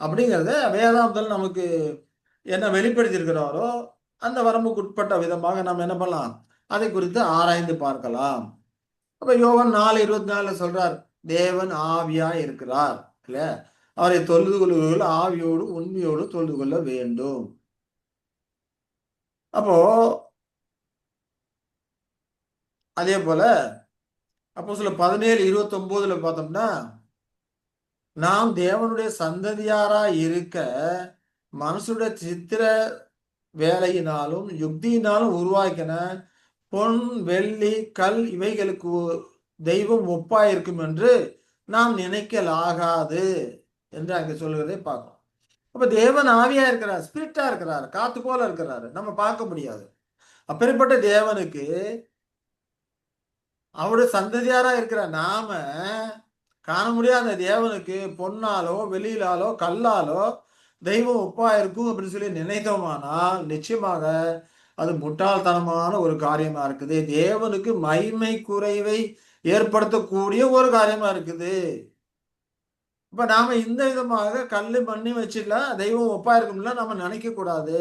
அப்படிங்கிறத வேதாந்தத்தில் நமக்கு என்ன வெளிப்படுத்தி இருக்கிறாரோ அந்த வரம்புக்கு உட்பட்ட விதமாக நம்ம என்ன பண்ணலாம், அதை குறித்து ஆராய்ந்து பார்க்கலாம். அப்ப யோவான் 4:24 சொல்றார், தேவன் ஆவியா இருக்கிறார் இல்ல, அவரை தொழுது கொள்ளுவர்கள் ஆவியோடு உண்மையோடு தொழுது கொள்ள வேண்டும். அப்போ அதே போல அப்போஸ்தலர் 17:29 பார்த்தோம்னா, நாம் தேவனுடைய சந்ததியாரா இருக்க மனுஷனுடைய சித்திர வேலையினாலும் யுக்தியினாலும் உருவாக்கின பொன் வெள்ளி கல் இவைகளுக்கு தெய்வம் ஒப்பாயிருக்கும் என்று நாம் நினைக்கலாகாது என்று அங்க சொல்லுவதை பார்க்கிறோம். அப்ப தேவன் ஆவியா இருக்கிறார், ஸ்பிரிட்டா இருக்கிறார், காத்து போல இருக்கிறாரு, நம்ம பார்க்க முடியாது. அப்படிப்பட்ட தேவனுக்கு அவருடைய சந்ததியாரா இருக்கிற நாம காண முடியாத தேவனுக்கு பொன்னாலோ வெளியிலாலோ கல்லாலோ தெய்வம் ஒப்பா இருக்கும் அப்படின்னு சொல்லி நினைத்தோமானால் நிச்சயமாக அது முட்டாள்தனமான ஒரு காரியமா இருக்குது. தேவனுக்கு மகிமை குறைவை ஏற்படுத்தக்கூடிய ஒரு காரியமா இருக்குது. இப்ப நாம இந்த விதமாக கல்லு மண்ணி வச்சுலாம் தெய்வம் ஒப்பா இருக்கும்ல நம்ம நினைக்க கூடாது.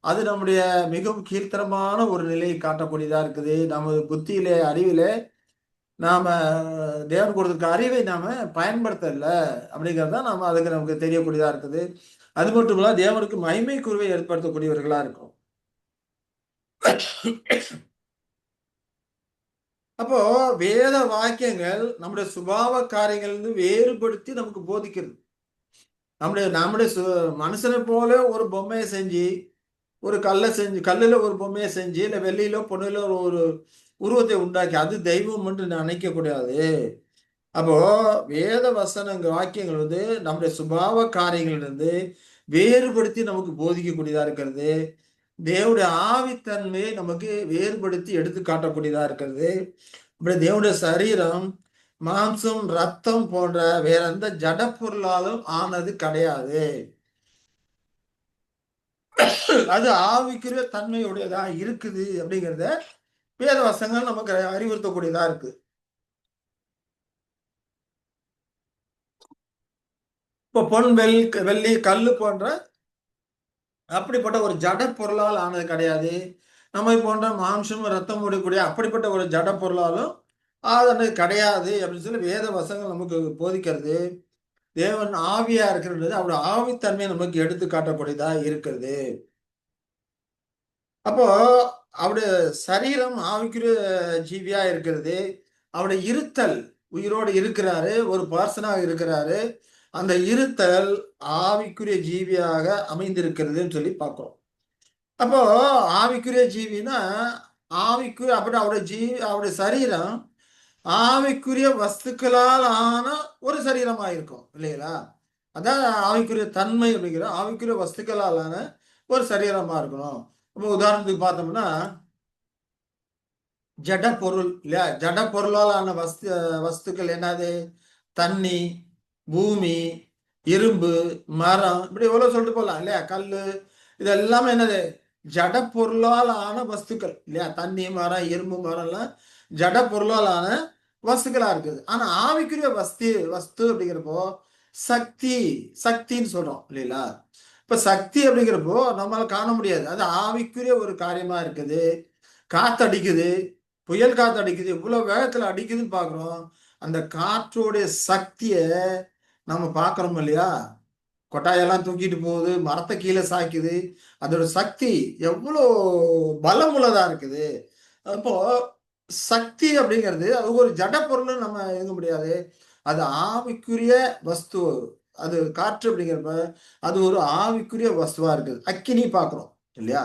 அது நம்முடைய மிகவும் கீழ்த்தரமான ஒரு நிலையை காட்டக்கூடியதா இருக்குது. நமது புத்தியிலே அறிவிலே நாம தேவன் கொடுத்திருக்க அறிவை நாம பயன்படுத்தல அப்படிங்கிறது தான் நாம அதுக்கு நமக்கு தெரியக்கூடியதா இருக்குது. அது மட்டும் இல்ல, தேவனுக்கு மகிமை குருவை ஏற்படுத்தக்கூடியவர்களா இருக்கும். அப்போ வேத வாக்கியங்கள் நம்முடைய சுபாவ காரியங்கள் இருந்து வேறுபடுத்தி நமக்கு போதிக்கிறது. நம்முடைய மனுஷனை போல ஒரு பொம்மையை செஞ்சு, ஒரு கல்லுல ஒரு பொம்மையை செஞ்சு, இல்ல வெள்ளியிலோ பொண்ணுல ஒரு உருவத்தை உண்டாக்கி அது தெய்வம் என்று நினைக்க கூடாது. அப்போ வேத வசனங்கள் வாக்கியங்கள் வந்து நம்முடைய சுபாவ காரியங்களிலிருந்து வேறுபடுத்தி நமக்கு போதிக்கக்கூடியதா இருக்கிறது. தேவனுடைய ஆவித்தன்மையை நமக்கு வேறுபடுத்தி எடுத்து காட்டக்கூடியதா இருக்கிறது. அப்படி தேவனுடைய சரீரம் மாம்சம் ரத்தம் போன்ற வேற எந்த ஜட பொருளாலும் ஆனது கிடையாது. அது ஆவிக்குரிய தன்மையுடையதா இருக்குது அப்படிங்கிறத வேத வசனங்கள் நமக்கு அறிவுறுத்தக்கூடியதா இருக்கு. இப்போ பொன் வெள்ளி கல்லு போன்ற அப்படிப்பட்ட ஒரு ஜட பொருளால் ஆனது கிடையாது. நம்மை போன்ற மாம்சம் ரத்தம் ஓடக்கூடிய அப்படிப்பட்ட ஒரு ஜட பொருளாலும் ஆனது கிடையாது அப்படின்னு சொல்லி வேத வசனங்கள் நமக்கு போதிக்கிறது. தேவன் ஆவியா இருக்கிறது, அவருடைய ஆவித்தன்மையை நமக்கு எடுத்து காட்டக்கூடியதா இருக்கிறது. அப்போ அவருடைய சரீரம் ஆவிக்குரிய ஜீவியா இருக்கிறது. அவருடைய இருத்தல், உயிரோடு இருக்கிறாரு, ஒரு பர்சனாக இருக்கிறாரு. அந்த இருத்தல் ஆவிக்குரிய ஜீவியாக அமைந்திருக்கிறதுன்னு சொல்லி பார்க்கிறோம். அப்போ ஆவிக்குரிய ஜீவினா ஆவிக்குரிய அப்படி அவருடைய சரீரம் ஆவிக்குரிய வஸ்துக்களால் ஆன ஒரு சரீரமா இருக்கும் இல்லைங்களா? அதான் ஆவிக்குரிய தன்மை அப்படிங்கிற ஆவிக்குரிய வஸ்துக்களாலான ஒரு சரீரமா இருக்கணும். இப்போ உதாரணத்துக்கு பார்த்தோம்னா ஜட பொருள் இல்லையா, ஜட பொருளால் ஆன வஸ்துக்கள் என்னது? தண்ணி, பூமி, இரும்பு, மரம், இப்படி எவ்வளவு சொல்லிட்டு போகலாம் இல்லையா, கல்லு, இது எல்லாமே என்னது? ஜட பொருளால் ஆன வஸ்துக்கள் இல்லையா. தண்ணி, மரம், இரும்பு, மரம் எல்லாம் ஜட பொருளால் ஆன வஸ்துக்களா இருக்குது. ஆனா ஆவிக்குரிய வஸ்து அப்படிங்கிறப்போ சக்தி, சக்தின்னு சொல்றோம் இல்லைங்களா. இப்ப சக்தி அப்படிங்கிறப்போ நம்மளால காண முடியாது, அது ஆவிக்குரிய ஒரு காரியமா இருக்குது. காத்தடிக்குது, புயல் காத்து அடிக்குது, இவ்வளவு வேகத்துல அடிக்குதுன்னு பாக்குறோம். அந்த காற்றோடைய சக்திய நம்ம பாக்குறோம் இல்லையா. கொட்டாயெல்லாம் தூக்கிட்டு போகுது, மரத்தை கீழே சாய்க்குது. அதோட சக்தி எவ்வளோ பலம் உள்ளதா இருக்குது. அப்போ சக்தி அப்படிங்கிறது அது ஒரு ஜட பொருள் நம்ம எழுத முடியாது, அது ஆவிக்குரிய வஸ்து. அது காற்று அப்படிங்கிறப்ப அது ஒரு ஆவிக்குரிய வஸ்துவா இருக்குது. அக்கினி பாக்குறோம் இல்லையா,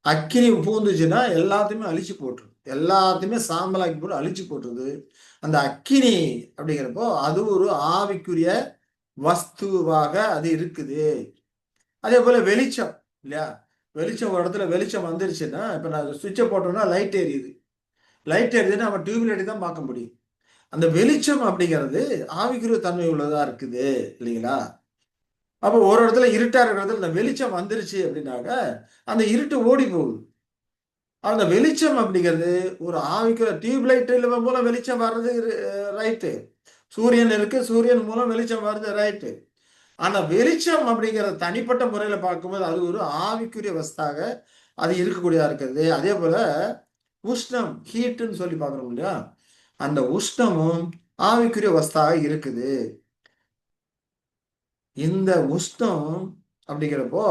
அக்கினி பூந்துச்சுன்னா எல்லாத்தையுமே அழிச்சு போட்டுருது, எல்லாத்தையுமே சாம்பலாக்கி போட்டு அழிச்சு போட்டுருது. அந்த அக்கினி அப்படிங்கிறப்போ அது ஒரு ஆவிக்குரிய வஸ்துவாக அது இருக்குது. அதே போல வெளிச்சம் இல்லையா, வெளிச்சம் ஒரு இடத்துல வெளிச்சம் வந்துருச்சுன்னா, இப்ப நான் சுவிட்சை போட்டோம்னா லைட் எரியுது, லைட் எரியுதுன்னா நம்ம டியூப்லைட் தான் பார்க்க முடியும். அந்த வெளிச்சம் அப்படிங்கிறது ஆவிக்குரிய தன்மை உள்ளதா இருக்குது இல்லைங்களா. அப்போ ஒரு இடத்துல இருட்டா இருக்கிற இடத்துல இந்த வெளிச்சம் வந்துருச்சு அப்படின்னாக்க அந்த இருட்டு ஓடி போகுது. அந்த வெளிச்சம் அப்படிங்கிறது ஒரு ஆவிக்குரிய டியூப்லைட் மூலம் வெளிச்சம் வர்றது ரைட்டு, சூரியன் இருக்கு, சூரியன் மூலம் வெளிச்சம் வருது ரைட்டு. ஆனா வெளிச்சம் அப்படிங்கிற தனிப்பட்ட முறையில பார்க்கும்போது அது ஒரு ஆவிக்குரிய வஸ்தாக அது இருக்கக்கூடியதா இருக்கிறது. அதே போல உஷ்ணம், ஹீட்டுன்னு சொல்லி பார்க்குறோம் இல்லையா, அந்த உஷ்ணமும் ஆவிக்குரிய வஸ்தாக இருக்குது. இந்த உஷ்ணம் அப்படிங்கிறப்போ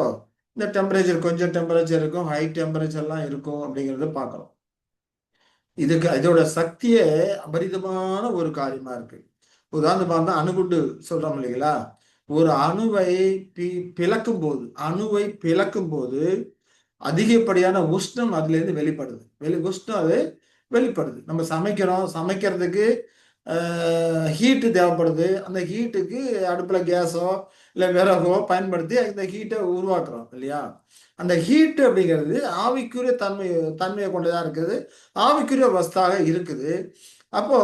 இந்த டெம்பரேச்சர், கொஞ்சம் டெம்பரேச்சர் இருக்கும், ஹை டெம்பரேச்சர்லாம் இருக்கும் அப்படிங்கிறத பார்க்குறோம். இதுக்கு இதோட சக்தியே அபரிதமான ஒரு காரியமா இருக்கு. உதாரணம் பார்த்தா அணுகுண்டு சொல்றோம் இல்லைங்களா, ஒரு அணுவை பிளக்கும் போது, அணுவை பிளக்கும் போது அதிகப்படியான உஷ்ணம் அதுல இருந்து வெளிப்படுது, உஷ்ணம் அது வெளிப்படுது. நம்ம சமைக்கிறோம், சமைக்கிறதுக்கு ஹீட்டு தேவைப்படுது. அந்த ஹீட்டுக்கு அடுப்புல கேஸோ இல்லை விறகோ பயன்படுத்தி அந்த ஹீட்டை உருவாக்குறோம் இல்லையா. அந்த ஹீட்டு அப்படிங்கிறது ஆவிக்குரிய தன்மையை கொண்டதா இருக்குது, ஆவிக்குரிய வஸ்தாக இருக்குது. அப்போ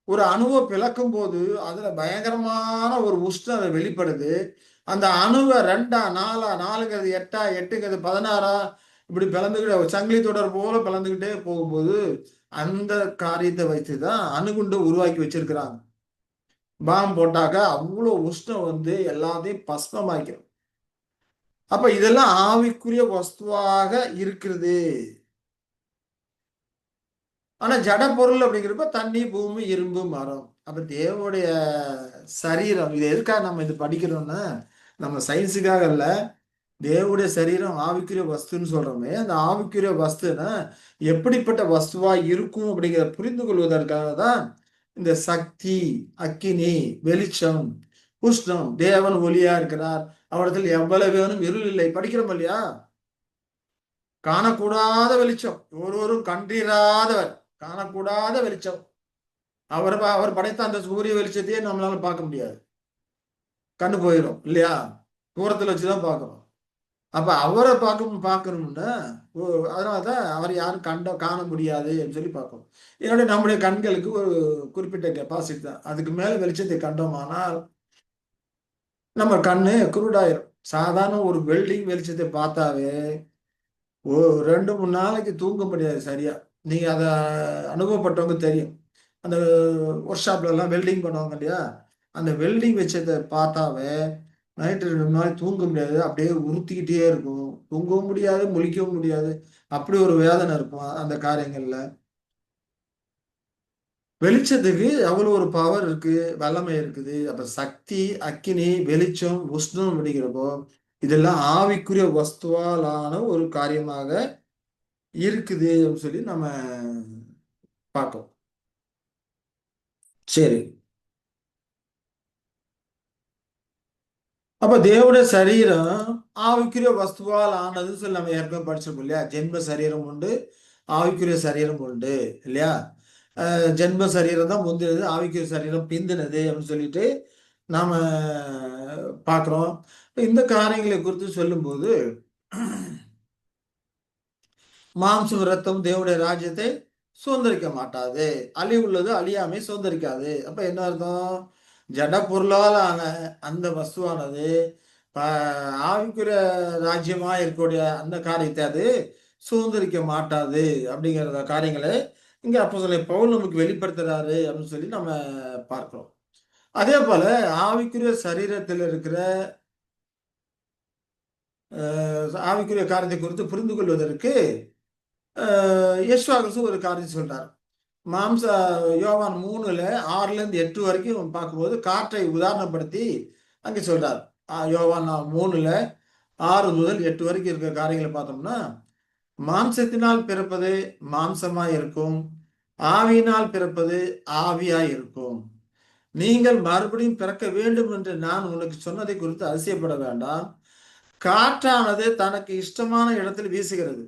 ஒரு அணுவை பிளக்கும் போது அதுல பயங்கரமான ஒரு உஷ்ணம் அது வெளிப்படுது. அந்த அணுவை 2ஆ 4ஆ, 4ங்கிறது 8ஆ, 8ங்கிறது 16ஆ, இப்படி பிளந்துக்கிட்டே சங்கிலி தொடர் போல பிளந்துக்கிட்டே போகும்போது அந்த காரியத்தை வைத்துதான் அணுகுண்டு உருவாக்கி வச்சிருக்கிறாங்க. பாம் போட்டாக்க அவ்வளோ உஷ்ணம் வந்து எல்லாத்தையும் பஸ்மமாக்கும். அப்ப இதெல்லாம் ஆவிக்குரிய வஸ்துவாக இருக்கிறது. ஆனா ஜட பொருள் அப்படிங்கிறப்ப தண்ணி, பூமி, இரும்பு, மரம். அப்ப தேவனுடைய சரீரம், இது எதுக்காக நம்ம இது படிக்கிறோம்னா நம்ம சயின்ஸுக்காக இல்ல, தேவனுடைய சரீரம் ஆவிக்குரிய வஸ்துன்னு சொல்றோமே, அந்த ஆவிக்குரிய வஸ்துனா எப்படிப்பட்ட வஸ்துவா இருக்கும் அப்படிங்கிறத புரிந்து கொள்வதற்காக தான் இந்த சக்தி, அக்கினி, வெளிச்சம், உஷ்ணம், தேவன் ஒளியா இருக்கிறார், அவரிடத்தில் எவ்வளவு வேணும் இருள் இல்லை படிக்கிறோம் இல்லையா. காணக்கூடாத வெளிச்சம், ஒருவரும் கண்டிராதவர், காணக்கூடாத வெளிச்சம். அவர் படைத்த அந்த சூரிய வெளிச்சத்தையே நம்மளால பார்க்க முடியாது, கண்டு போயிடும் இல்லையா, தூரத்துல வச்சுதான் பார்க்கணும். அப்ப அவரை பார்க்கணும்னா அதனாலதான் அவர் யாரும் காண முடியாது சொல்லி பார்க்கணும். என்னுடைய நம்முடைய கண்களுக்கு ஒரு குறிப்பிட்ட கெப்பாசிட்டி தான், அதுக்கு மேல வெளிச்சத்தை கண்டோமானால் நம்ம கண்ணு குருடாயிரும். சாதாரண ஒரு வெல்டிங் வெளிச்சத்தை பார்த்தாவே 2-3 நாளைக்கு தூங்க முடியாது சரியா. நீங்க அதை அனுபவப்பட்டவங்க தெரியும். அந்த ஒர்க் ஷாப்ல எல்லாம் வெல்டிங் பண்ணுவாங்க இல்லையா, அந்த வெல்டிங் வெளிச்சத்தை பார்த்தாவே நைட்டு 2 நாள் தூங்க முடியாது, அப்படியே உறுத்திக்கிட்டே இருக்கும், தூங்கவும் முடியாது, முழிக்கவும் முடியாது, அப்படி ஒரு வேதனை இருக்கும் அந்த காரியங்கள்ல. வெளிச்சத்துக்கு அவ்வளவு ஒரு பவர் இருக்கு, வல்லமை இருக்குது. அப்ப சக்தி, அக்கினி, வெளிச்சம், உஷ்ணம் அப்படிங்கிறப்போ இதெல்லாம் ஆவிக்குரிய வஸ்துவாலான ஒரு காரியமாக இருக்குது அப்படின்னு சொல்லி நம்ம பார்க்கோம். சரி, அப்ப தேவனுடைய சரீரம் ஆவிக்குரிய வஸ்துவால் ஆனதுன்னு சொல்லி நம்ம ஏற்கனவே படிச்சிருக்கோம் இல்லையா. ஜென்ம சரீரம் உண்டு, ஆவிக்குரிய சரீரம் உண்டு இல்லையா. ஜென்ம சரீரம் தான் முந்தினது, ஆவிக்குரிய சரீரம் பிந்தினது அப்படின்னு சொல்லிட்டு நாம பார்க்குறோம். இந்த காரியங்களை குறித்து சொல்லும்போது மாம்சம் ரத்தம் தேவனுடைய ராஜ்யத்தை சுதந்திரிக்க மாட்டாது. அழிவுள்ளது அழியாமை சுதந்திரிக்காது. அப்ப என்ன அர்த்தம்? ஜட பொருளால் ஆன அந்த வஸ்துவானது ஆவிக்குரிய ராஜ்யமா இருக்கக்கூடிய அந்த காரியத்தை அது சுதந்திரிக்க மாட்டாது அப்படிங்கிற காரியங்களை இங்க அப்போஸ்தலன் பவுல் நமக்கு வெளிப்படுத்துறாரு அப்படின்னு சொல்லி நம்ம பார்க்கிறோம். அதே போல ஆவிக்குரிய சரீரத்தில் இருக்கிற ஆவிக்குரிய காரியத்தை குறித்து புரிந்து கொள்வதற்கு யேசுவா கிறிஸ்து ஒரு காரியம் சொல்றார். யோவான் 3:6-8 வரைக்கும் பார்க்கும்போது காற்றை உதாரணப்படுத்தி அங்கே சொல்றார். யோவான் 3:6-8 வரைக்கும் இருக்கிற காரியங்களை பார்த்தோம்னா, மாம்சத்தினால் பிறப்பது மாம்சமாய் இருக்கும், ஆவியினால் பிறப்பது ஆவியாய் இருக்கும். நீங்கள் மறுபடியும் பிறக்க வேண்டும் என்று நான் உனக்கு சொன்னதை குறித்து அதிசயப்பட வேண்டாம். காற்றானது தனக்கு இஷ்டமான இடத்தில் வீசுகிறது,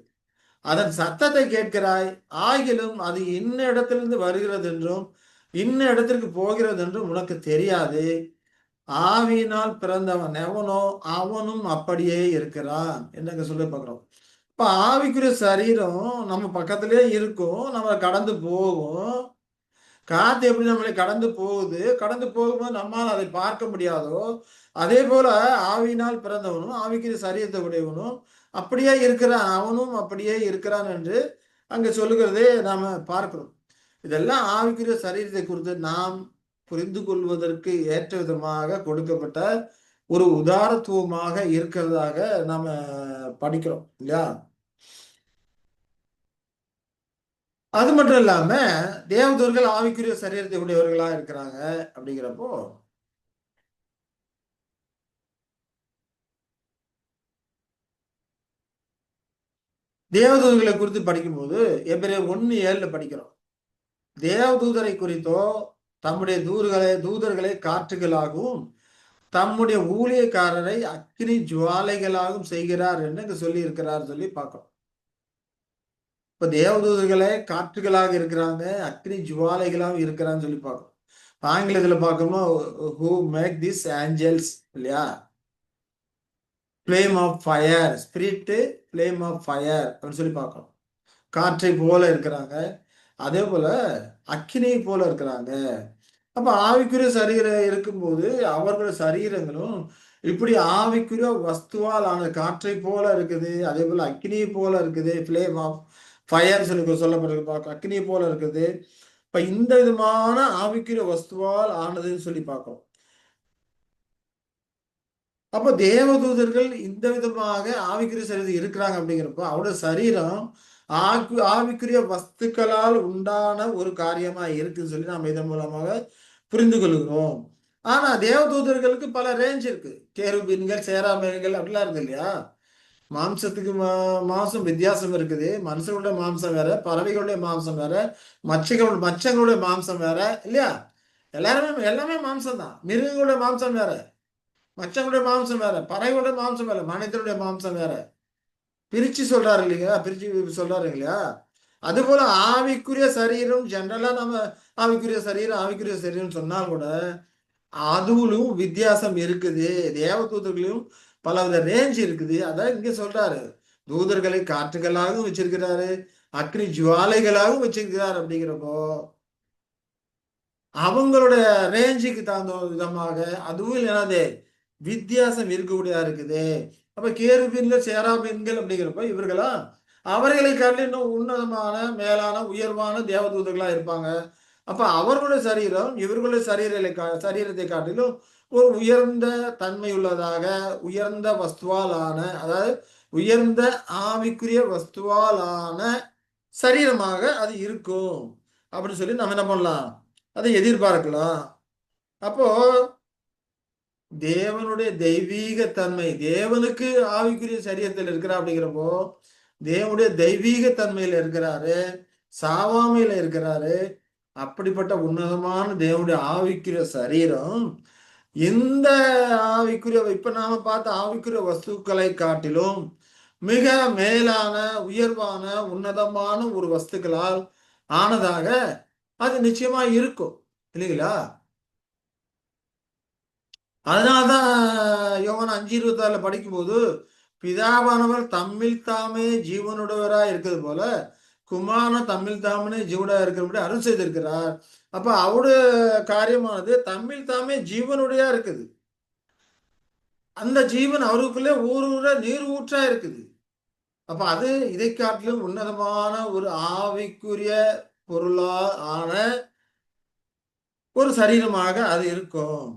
அதன் சத்தத்தை கேட்கிறாய், ஆகிலும் அது இன்ன இடத்திலிருந்து வருகிறது என்றும் இன்ன இடத்திற்கு போகிறது என்றும் உனக்கு தெரியாது. ஆவியினால் பிறந்தவன் எவனோ அவனும் அப்படியே இருக்கிறான் என்னங்க சொல்லி பார்க்கிறோம். இப்ப ஆவிக்குரிய சரீரம் நம்ம பக்கத்திலே இருக்கும், நம்ம கடந்து போகும். காத்து எப்படி நம்மளை கடந்து போகுது, கடந்து போகும்போது நம்மால் அதை பார்க்க முடியாதோ, அதே போல ஆவியினால் பிறந்தவனும் ஆவிக்குரிய சரீரத்தை உடையவனும் அப்படியே இருக்கிறான், அவனும் அப்படியே இருக்கிறான் என்று அங்க சொல்லுகிறதே நாம பார்க்கிறோம். இதெல்லாம் ஆவிக்குரிய சரீரத்தை குறித்து நாம் புரிந்து கொள்வதற்கு ஏற்ற விதமாக கொடுக்கப்பட்ட ஒரு உதாரத்துவமாக இருக்கிறதாக நாம படிக்கிறோம் இல்லையா? அது மட்டும் இல்லாம தேவதூர்கள் ஆவிக்குரிய சரீரத்தை உடையவர்களா இருக்கிறாங்க அப்படிங்கிறப்போ தேவதூதர்களை குறித்து படிக்கும்போது எபிரேயர் 1:7 படிக்கிறோம். தேவதூதரை குறித்தோ தம்முடைய தூதர்களை காற்றுகளாகவும் தம்முடைய ஊழியக்காரரை அக்கினி ஜுவாலைகளாகவும் செய்கிறார் என்று இங்க சொல்லி இருக்கிறார் சொல்லி பார்க்கிறோம். இப்ப தேவதூதர்களை காற்றுகளாக இருக்கிறாங்க, அக்னி ஜுவாலைகளாகவும் இருக்கிறான்னு சொல்லி பார்க்கணும். ஆங்கிலத்துல பார்க்கணும்னா who make these angels இல்லையா, flame of fire, spirit flame of fire அப்படின்னு சொல்லி பார்க்கணும். காற்றை போல இருக்கிறாங்க, அதே போல அக்கினை போல இருக்கிறாங்க. அப்ப ஆவிக்குரிய சரீரம் இருக்கும்போது அவர்களுடைய சரீரங்களும் இப்படி ஆவிக்குரிய வஸ்துவால் ஆன காற்றை போல இருக்குது, அதே போல அக்னி போல இருக்குது, ஃபிளேம் ஆஃப் ஃபயர் சொல்லப்பட்டிருக்கு, அக்னி போல இருக்குது. இப்ப இந்த விதமான ஆவிக்குரிய வஸ்துவால் ஆனதுன்னு சொல்லி பார்க்கிறோம். அப்ப தேவதூதர்கள் இந்த விதமாக ஆவிக்குரிய சரீரம் இருக்கிறாங்க அப்படிங்கிறப்போ அவருடைய சரீரம் ஆவிக்குரிய வஸ்துக்களால் உண்டான ஒரு காரியமா இருக்குன்னு சொல்லி நாம் இதன் மூலமாக புரிந்து கொள்கிறோம். ஆனா தேவதூதர்களுக்கு பல ரேஞ்ச் இருக்கு. கேருபீன்கள், சேராபீன்கள் அப்படிலாம் இருக்கு இல்லையா? மாம்சத்துக்கு மாம்சம் வித்தியாசம் இருக்குது. மனுஷங்களுடைய மாம்சம் வேற, பறவைகளுடைய மாம்சம் வேற, மச்சங்களுடைய மாம்சம் வேற இல்லையா? எல்லாமே மாம்சம் தான். மிருகங்களுடைய மாம்சம் வேற, மச்சங்களுடைய மாம்சம் வேற, பறவைகளுடைய மாம்சம் வேற, மனிதனுடைய மாம்சம் வேற. பிரிச்சு சொல்றாரு இல்லைங்களா? பிரிச்சு சொல்றாரு இல்லையா? அது போல ஆவிக்குரிய சரீரம் ஜென்ரலா நம்ம ஆவிக்குரிய சரீரம் சொன்னால் கூட அதுவும் வித்தியாசம் இருக்குது. தேவதூதர்களையும் பலவித ரேஞ்ச் இருக்குது. அதான் இங்க சொல்றாரு, தூதர்களை காற்றுகளாகவும் வச்சிருக்கிறாரு, அக்னி ஜுவாலைகளாகவும் வச்சிருக்கிறார். அப்படிங்கிறப்போ அவங்களுடைய ரேஞ்சுக்கு தகுந்த விதமாக அதுவும் என்னது வித்தியாசம் இருக்கக்கூடியதா இருக்குது. அப்ப கேருபீன்கள், சேராபீன்கள் அப்படிங்கிறப்ப இவர்களா அவர்களை காட்டிலும் இன்னும் உன்னதமான மேலான உயர்வான தேவதூதர்களா இருப்பாங்க. அப்ப அவர்களுடைய சரீரம் இவர்களுடைய சரீரத்தை காட்டிலும் ஒரு உயர்ந்த தன்மை உள்ளதாக, உயர்ந்த வஸ்துவாலான, அதாவது உயர்ந்த ஆவிக்குரிய வஸ்துவாலான சரீரமாக அது இருக்கும் அப்படின்னு சொல்லி நம்ம என்ன பண்ணலாம், அதை எதிர்பார்க்கலாம். அப்போ தேவனுடைய தெய்வீக தன்மை, தேவனுக்கு ஆவிக்குரிய சரீரத்தில் இருக்கிறா அப்படிங்கிறப்போ தேவனுடைய தெய்வீக தன்மையில இருக்கிறாரு, சாவாமையில இருக்கிறாரு. அப்படிப்பட்ட உன்னதமான தேவனுடைய ஆவிக்குரிய சரீரம் இந்த ஆவிக்குரிய இப்ப நாம பார்த்த ஆவிக்குரிய வஸ்துக்களை காட்டிலும் மிக மேலான உயர்வான உன்னதமான ஒரு வஸ்துக்களால் ஆனதாக அது நிச்சயமா இருக்கும் இல்லைங்களா? அதனால்தான் யோவான் 5:26 படிக்கும்போது பிதாவானவர் தம்மில் தாமே ஜீவனுடையவரா இருக்கிறது போல குமாரன் தம்மில் தாமே ஜீவனுடைய இருக்கிறபடி அருள் செய்திருக்கிறார். அப்ப அவருடைய காரியமானது தம்மில் தாமே ஜீவனுடையா இருக்குது. அந்த ஜீவன் அவருக்குள்ளே ஊருற நீர் ஊற்றா இருக்குது. அப்ப அது இதை காட்டிலும் உன்னதமான ஒரு ஆவிக்குரிய பொருளா ஆன ஒரு சரீரமாக அது இருக்கும்.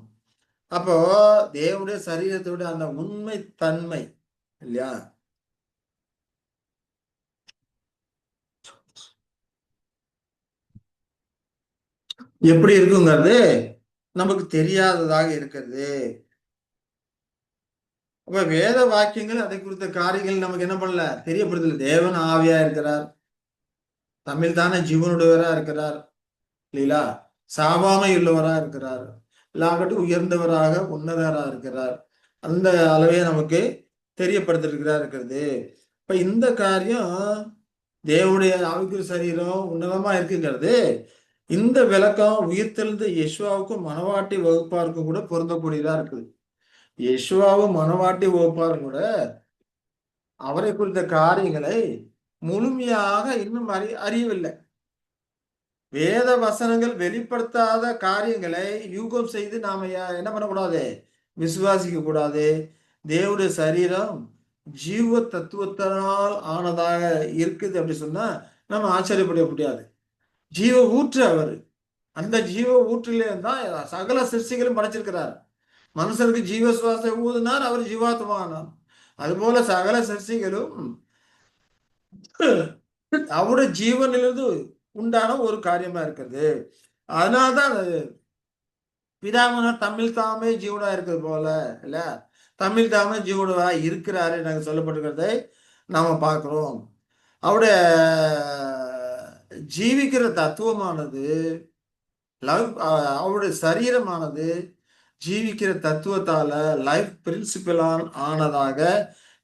அப்போ தேவனுடைய சரீரத்தோட அந்த உண்மை தன்மை இல்லையா, எப்படி இருக்குங்கிறது நமக்கு தெரியாததாக இருக்கிறது. அப்ப வேத வாக்கியங்கள் அதை குறித்த காரியங்கள் நமக்கு என்ன பண்ணல, தெரியப்படுத்தல. தேவன் ஆவியா இருக்கிறார், தமிழ் தானே ஜீவனுடையவரா இருக்கிறார் இல்லைங்களா, சாவாமை உள்ளவரா இருக்கிறார், எல்லாகட்டும் உயர்ந்தவராக உன்னதரா இருக்கிறார். அந்த அளவே நமக்கு தெரியப்படுத்திருக்கிறா இருக்கிறது. இப்ப இந்த காரியம் தேவனுடைய ஆவிக்குரிய சரீரம் உன்னதமா இருக்குங்கிறது இந்த விளக்கம் உயிர்த்தெழுந்த யெஷுவாவுக்கும் மனவாட்டி வகுப்பாருக்கும் கூட பொருந்தக்கூடியதா இருக்குது. யெஷுவாவும் மனவாட்டி வகுப்பாரும் கூட அவரை குறித்த காரியங்களை முழுமையாக இன்னும் அறியவில்லை. வேத வசனங்கள் வெளிப்படுத்தாத காரியங்களை யூகம் செய்து நாம என்ன பண்ணக்கூடாது, விசுவாசிக்க கூடாது. தேவனுடைய சரீரம் ஜீவ தத்துவத்தினால் ஆனதாக இருக்குது அப்படி சொன்னா நம்ம ஆச்சரியப்பட முடியாது. ஜீவ ஊற்று அவர், அந்த ஜீவ ஊற்றிலே தான் சகல சிருஷ்டிகளும் படைச்சிருக்கிறார். மனுஷனுக்கு ஜீவ சுவாசம் ஊதினார், அவர் ஜீவாத்மானார். அதுபோல சகல சிருஷ்டிகளும் அவருடைய ஜீவனிலிருந்து உண்டான ஒரு காரியமா இருக்கிறது. அதனால்தான் பிதாமகன் தமிழ் தாமே ஜீவனா இருக்கிறது போல இல்ல, தமிழ் தாமே ஜீவனா இருக்கிறாரு நாங்கள் சொல்லப்பட்டிருக்கிறதை நாம பார்க்கிறோம். அவருடைய ஜீவிக்கிற தத்துவமானது, அவருடைய சரீரமானது ஜீவிக்கிற தத்துவத்தால லைஃப் பிரின்சிபலான் ஆனதாக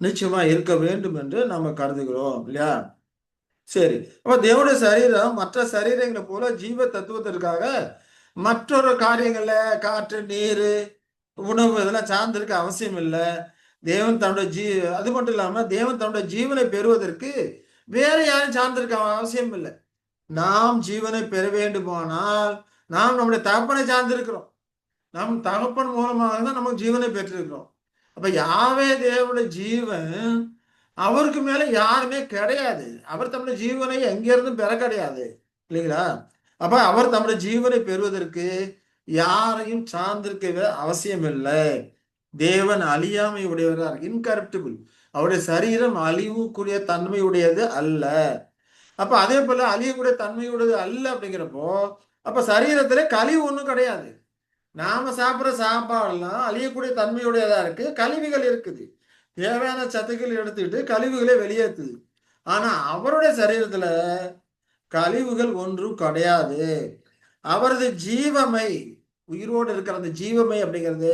நிச்சயமா இருக்க வேண்டும் என்று நம்ம கருதுகிறோம் இல்லையா. சரி, அப்ப தேவனுடைய சரீரம் மற்ற சரீரங்களை போல ஜீவ தத்துவத்திற்காக மற்றொரு காரியங்கள்ல காற்று நீர் உணவு இதெல்லாம் சார்ந்திருக்க அவசியம் இல்லை. தேவன் தன்னுடைய அது மட்டும் இல்லாம தேவன் தன்னுடைய ஜீவனை பெறுவதற்கு வேற யாரும் சார்ந்திருக்க அவசியம் இல்லை. நாம் ஜீவனை பெற வேண்டுமானால் நாம் நம்முடைய தகப்பனை சார்ந்திருக்கிறோம். நம் தகப்பன் மூலமாக தான் நமக்கு ஜீவனை பெற்றிருக்கிறோம். அப்ப யாவே தேவனுடைய ஜீவன் அவருக்கு மேல யாருமே கிடையாது. அவர் தம்முடைய ஜீவனை எங்கிருந்தும் பெற கிடையாது இல்லைங்களா. அப்ப அவர் தம்முடைய ஜீவனை பெறுவதற்கு யாரையும் சார்ந்திருக்க அவசியம் இல்லை. தேவன் அழியாமை உடையவராக, இன்கரப்டிபிள். அவருடைய சரீரம் அழிவுக்குரிய தன்மை உடையது அல்ல. அப்ப அதே போல அழியக்கூடிய தன்மையுடையது அல்ல அப்படிங்கிறப்போ அப்ப சரீரத்துல கழிவு ஒன்றும் கிடையாது. நாம சாப்பிட்ற சாப்பாடுலாம் அழியக்கூடிய தன்மையுடையதா இருக்கு, கழிவுகள் இருக்குது. தேவையான சத்துக்கள் எடுத்துக்கிட்டு கழிவுகளை வெளியேற்றுது. ஆனா அவருடைய சரீரத்துல கழிவுகள் ஒன்றும் கிடையாது. அவரது ஜீவமை, உயிரோடு இருக்கிற அந்த ஜீவமை அப்படிங்கிறது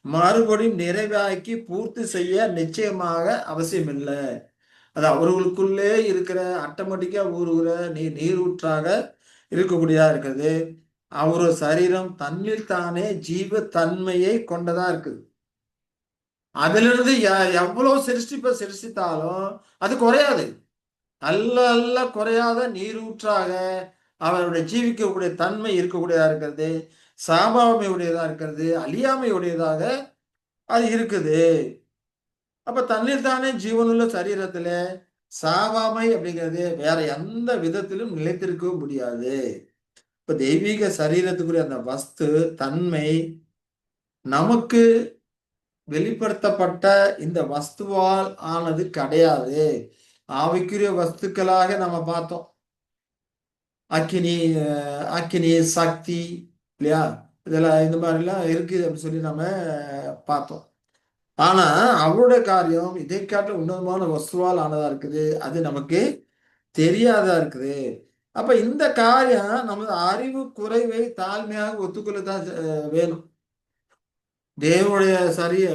மறுபடியும் நிறைவாக்கி பூர்த்தி செய்ய நிச்சயமாக அவசியம் இல்லை. அது அவர்களுக்குள்ளே இருக்கிற ஆட்டோமேட்டிக்கா ஊறுகிற நீரூற்றாக இருக்கக்கூடியதா இருக்கிறது. அவரு சரீரம் தன்னில் தானே ஜீவ தன்மையை கொண்டதா இருக்குது. அதிலிருந்து எவ்வளவு சிருஷ்டித்தாலும் அது குறையாது. அல்ல குறையாத நீரூற்றாக அவருடைய ஜீவிக்கக்கூடிய தன்மை இருக்கக்கூடியதா இருக்கிறது, சாபாமை உடையதா இருக்கிறது, அழியாமை உடையதாக அது இருக்குது. அப்ப தண்ணீர் தானே ஜீவனுள்ள சரீரத்துல சாவாமை அப்படிங்கிறது வேற எந்த விதத்திலும் நிலைத்திருக்க முடியாது. இப்ப தெய்வீக சரீரத்துக்குரிய அந்த வஸ்து தன்மை நமக்கு வெளிப்படுத்தப்பட்ட இந்த வஸ்துவால் ஆனது கிடையாது. ஆவிக்குரிய வஸ்துக்களாக நம்ம பார்த்தோம். அக்கினி சக்தி இல்லையா, இதெல்லாம் இந்த மாதிரிலாம் இருக்குது அப்படின்னு சொல்லி நம்ம பார்த்தோம். ஆனா அவருடைய காரியம் இதை காட்டிலும் உன்னதமான வஸ்துவால் ஆனதா இருக்குது, அது நமக்கு தெரியாதா இருக்குது. அப்ப இந்த காரியம் நமது அறிவு குறைவை தாழ்மையாக ஒத்துக்கொள்ளத்தான் வேணும். தேவனுடைய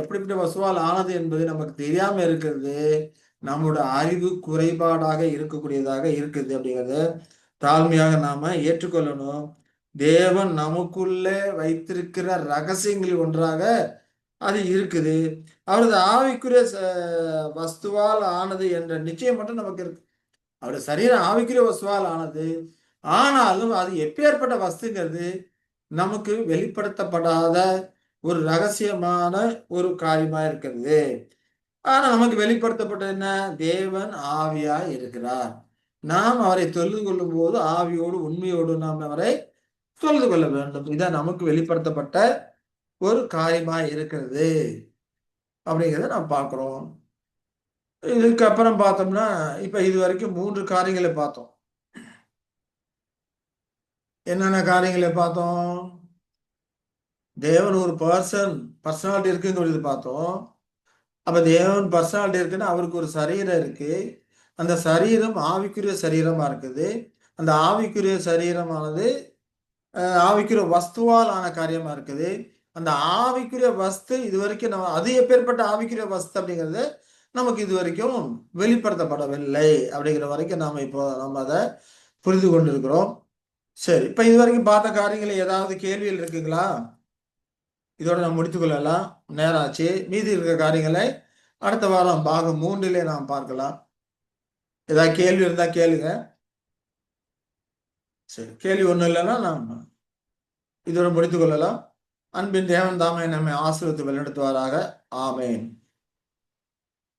எப்படிப்பட்ட வசுவால் ஆனது என்பது நமக்கு தெரியாம இருக்கிறது நம்மளோட அறிவு குறைபாடாக இருக்கக்கூடியதாக இருக்குது அப்படிங்கிறத தாழ்மையாக நாம ஏற்றுக்கொள்ளணும். தேவன் நமக்குள்ளே வைத்திருக்கிற ரகசியங்களில் ஒன்றாக அது இருக்குது. அவரது ஆவிக்குரிய வஸ்துவால் ஆனது என்ற நிச்சயம் மட்டும் நமக்கு இருக்கு. அவருடைய சரீரம் ஆவிக்குரிய வஸ்துவால் ஆனது, ஆனாலும் அது எப்பேற்பட்ட வஸ்துங்கிறது நமக்கு வெளிப்படுத்தப்படாத ஒரு ரகசியமான ஒரு காரியமா இருக்கிறது. ஆனா நமக்கு வெளிப்படுத்தப்பட்டது என்ன? தேவன் ஆவியாய் இருக்கிறார். நாம் அவரை தொழுது கொள்ளும் போது ஆவியோடு உண்மையோடு நாம் அவரை தொழுது கொள்ள வேண்டும். இதான் நமக்கு வெளிப்படுத்தப்பட்ட ஒரு காரியமாய் இருக்கிறது அப்படிங்கிறத நாம் பார்க்கிறோம். இதுக்கப்புறம் பார்த்தோம்னா, இப்ப இது வரைக்கும் 3 காரியங்களை பார்த்தோம். என்னென்ன காரியங்களை பார்த்தோம்? தேவன் ஒரு பர்சனாலிட்டி இருக்குங்கிறது பார்த்தோம். அப்ப தேவன் பர்சனாலிட்டி இருக்குன்னா அவருக்கு ஒரு சரீரம் இருக்கு. அந்த சரீரம் ஆவிக்குரிய சரீரமா இருக்குது. அந்த ஆவிக்குரிய சரீரமானது ஆவிக்குரிய வஸ்துவால் ஆன காரியமா இருக்குது. அந்த ஆவிக்குரிய வஸ்து இதுவரைக்கும் நம்ம அது எப்பேற்பட்ட ஆவிக்குரிய வஸ்து அப்படிங்கிறது நமக்கு இது வரைக்கும் வெளிப்படுத்தப்படவில்லை. அப்படிங்கிற வரைக்கும் நம்ம அதை புரிந்து கொண்டிருக்கிறோம். சரி, இப்ப இது வரைக்கும் பார்த்த காரியங்கள் ஏதாவது கேள்விகள் இருக்குங்களா? இதோட நாம் முடித்துக் கொள்ளலாம். நேரம் ஆச்சு. மீதி இருக்கிற காரியங்களை அடுத்த வாரம் பாகம் 3 நாம் பார்க்கலாம். ஏதாவது கேள்வி இருந்தா கேளுங்க. சரி, கேள்வி ஒண்ணும் இல்லைன்னா நாம் இதோட முடித்துக் கொள்ளலாம். அன்பின் தேவன் தாமே நம்மை ஆசீர்வதித்து வழிநடத்துவாராக. ஆமென்.